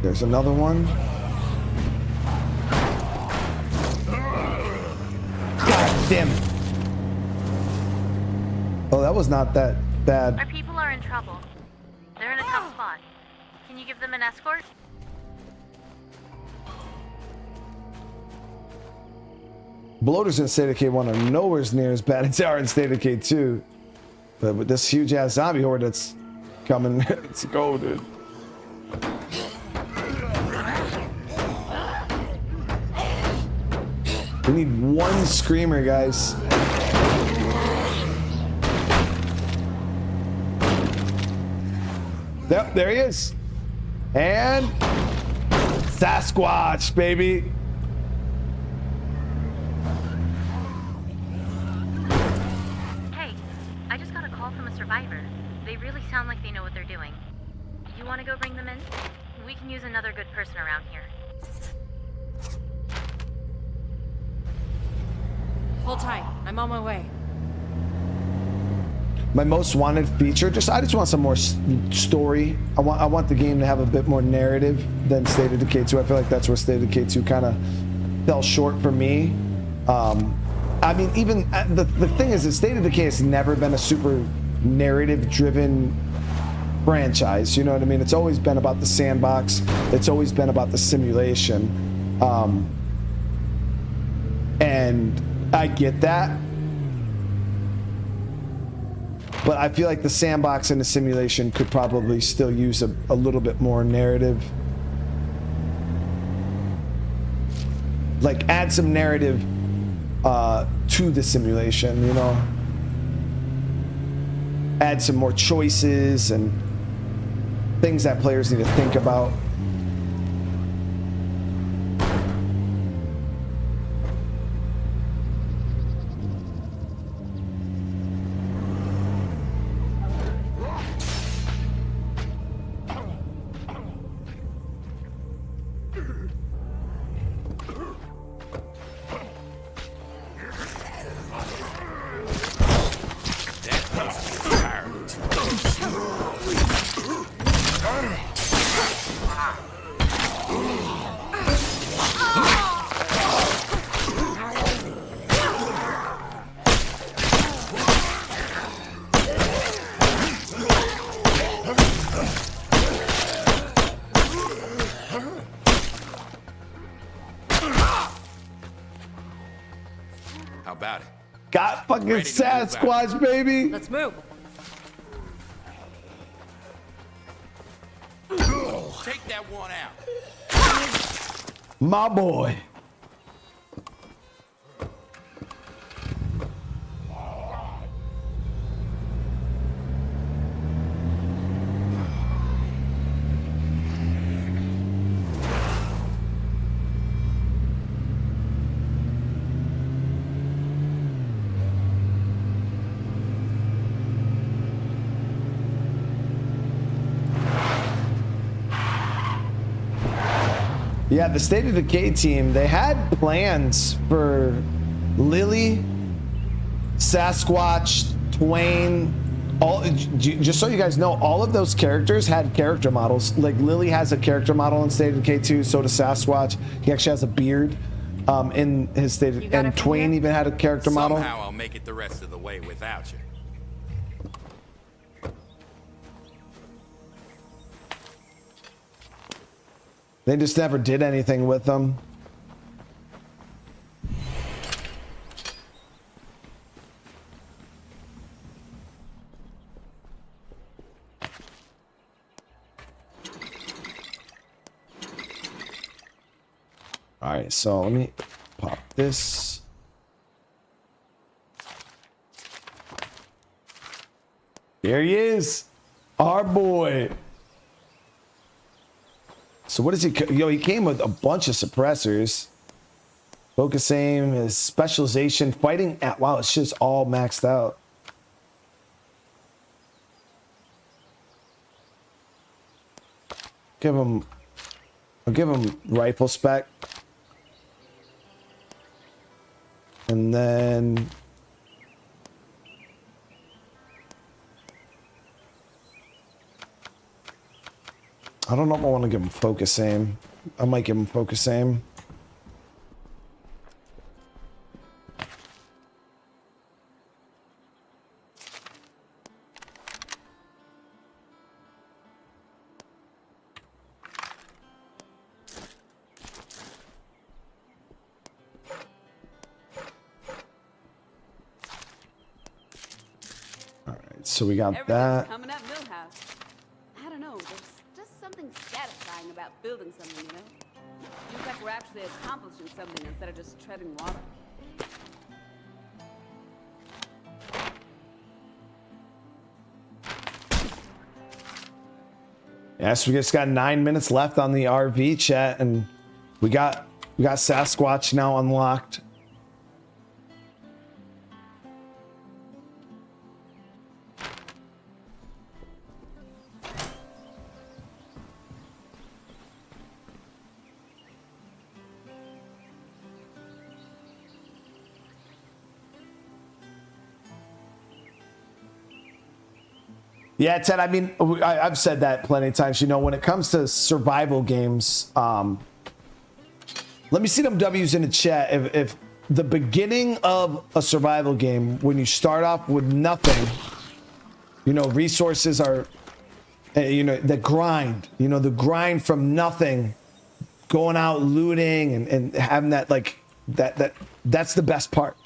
There's another one. God damn it. Oh, that was not that bad. Our people are in trouble. They're in a tough spot. Can you give them an escort? Bloaters in State of K1 are nowhere near as bad as they are in State of K2. But with this huge ass zombie horde that's coming, let's go, dude. We need 1 screamer, guys. Yep, there he is. And Sasquatch, baby. Hey, I just got a call from a survivor. They really sound like they know what they're doing. You want to go bring them in? We can use another good person around here. Hold tight. I'm on my way. My most wanted feature, I just want some more story. I want the game to have a bit more narrative than State of Decay 2. I feel like that's where State of Decay 2 kind of fell short for me. I mean, even the thing is that State of Decay has never been a super narrative-driven franchise. You know what I mean? It's always been about the sandbox. It's always been about the simulation. And I get that. But I feel like the sandbox and the simulation could probably still use a little bit more narrative. Like add some narrative to the simulation, you know? Add some more choices and things that players need to think about. How about it? Got fucking Ready to move out. Sasquatch, baby. Let's move. Take that one out. My boy. Yeah, the State of Decay team, they had plans for Lily, Sasquatch, Twain, all, just so you guys know, all of those characters had character models. Like Lily has a character model in State of Decay 2, so does Sasquatch. He actually has a beard in his State of, and Twain even had a character model. Somehow I'll make it the rest of the way without you. They just never did anything with them. All right, so let me pop this. There he is, our boy. So what is he? Yo, he came with a bunch of suppressors. Focus aim, his specialization, fighting at, wow, it's just all maxed out. I'll give him rifle spec. And then I don't know if I want to give him focus aim. I might give him focus aim. All right, so we got that. Coming up Millhouse. I don't know, there's just something satisfying about building something, you know? Feels like we're actually accomplishing something instead of just treading water. Yes, we just got 9 minutes left on the RV chat, and we got Sasquatch now unlocked. Yeah, Ted, I mean, I've said that plenty of times. You know, when it comes to survival games, let me see them W's in the chat. If the beginning of a survival game, when you start off with nothing, you know, resources are, you know, the grind from nothing, going out looting and having that, like, that's the best part.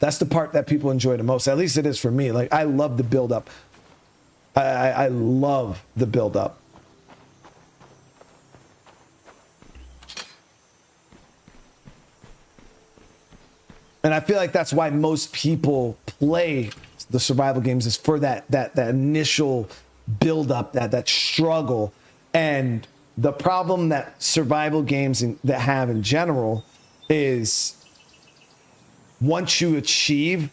That's the part that people enjoy the most. At least it is for me. Like, I love the build up. I love the build up. And I feel like that's why most people play the survival games, is for that initial build up, that struggle. And the problem that survival games that have in general is once you achieve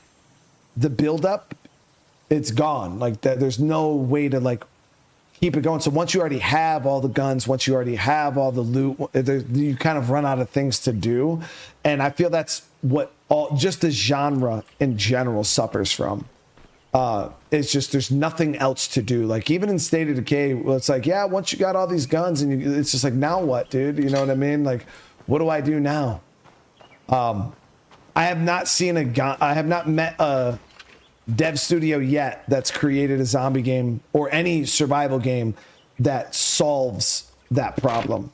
the build up, it's gone. Like there's no way to like keep it going. So once you already have all the guns, once you already have all the loot, you kind of run out of things to do. And I feel that's what just the genre in general suffers from. It's just there's nothing else to do. Like even in State of Decay, well, it's like, yeah, once you got all these guns, and it's just like, now what, dude? You know what I mean? Like, what do I do now? I have not seen I have not met a dev studio yet that's created a zombie game or any survival game that solves that problem.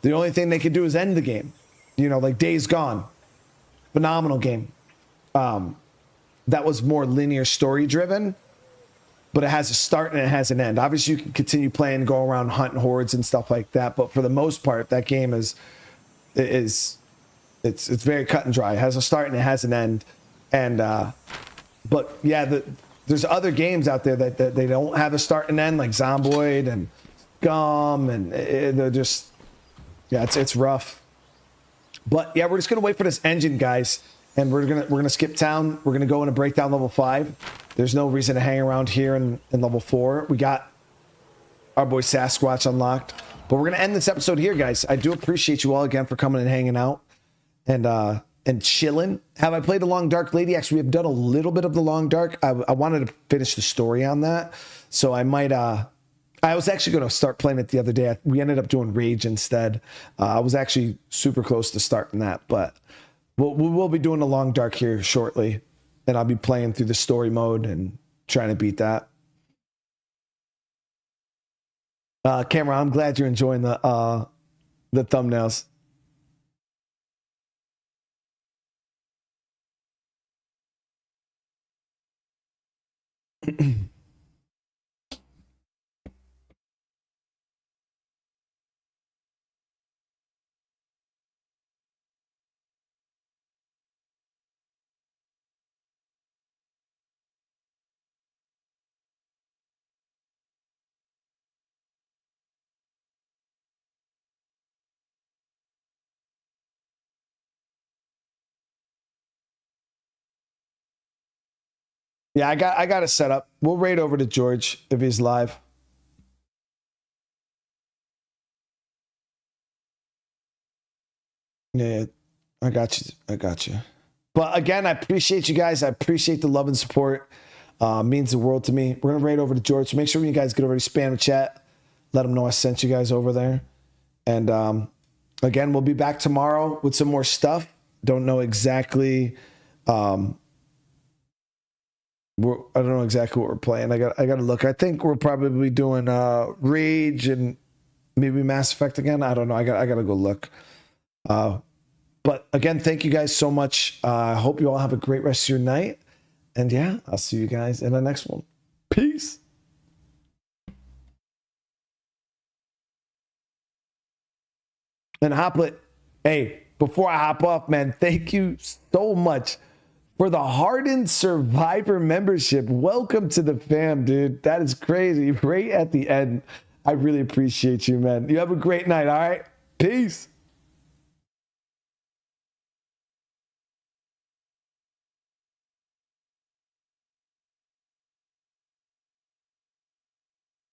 The only thing they could do is end the game. You know, like Days Gone, phenomenal game. that was more linear story driven, but it has a start and it has an end. Obviously, you can continue playing, go around hunting hordes and stuff like that, but for the most part, that game is it's very cut and dry. It has a start and it has an end, and but yeah, there's other games out there that they don't have a start and end, like Zomboid and Scum, and they're just, yeah, it's rough. But yeah, we're just gonna wait for this engine, guys, and we're gonna skip town. We're gonna go into breakdown level 5. There's no reason to hang around here in level 4. We got our boy Sasquatch unlocked, but we're gonna end this episode here, guys. I do appreciate you all again for coming and hanging out and chilling. Have I played the Long Dark Lady? Actually, we have done a little bit of the Long Dark. I wanted to finish the story on that, so I might. I was actually going to start playing it the other day. We ended up doing Rage instead. I was actually super close to starting that, but we'll be doing the Long Dark here shortly, and I'll be playing through the story mode and trying to beat that. Cameron, I'm glad you're enjoying the thumbnails. Yeah, I got it set up. We'll raid over to George if he's live. Yeah, I got you. I got you. But again, I appreciate you guys. I appreciate the love and support. Means the world to me. We're gonna raid over to George. Make sure when you guys get over to spam the chat, let him know I sent you guys over there. And again, we'll be back tomorrow with some more stuff. Don't know exactly. I don't know exactly what we're playing. I got to look. I think we're probably doing Rage and maybe Mass Effect again. I don't know. I got to go look. But again, thank you guys so much. I hope you all have a great rest of your night. And yeah, I'll see you guys in the next one. Peace. And Hoplet, hey, before I hop off, man, thank you so much for the Hardened Survivor membership. Welcome to the fam, dude. That is crazy. Right at the end. I really appreciate you, man. You have a great night, all right? Peace.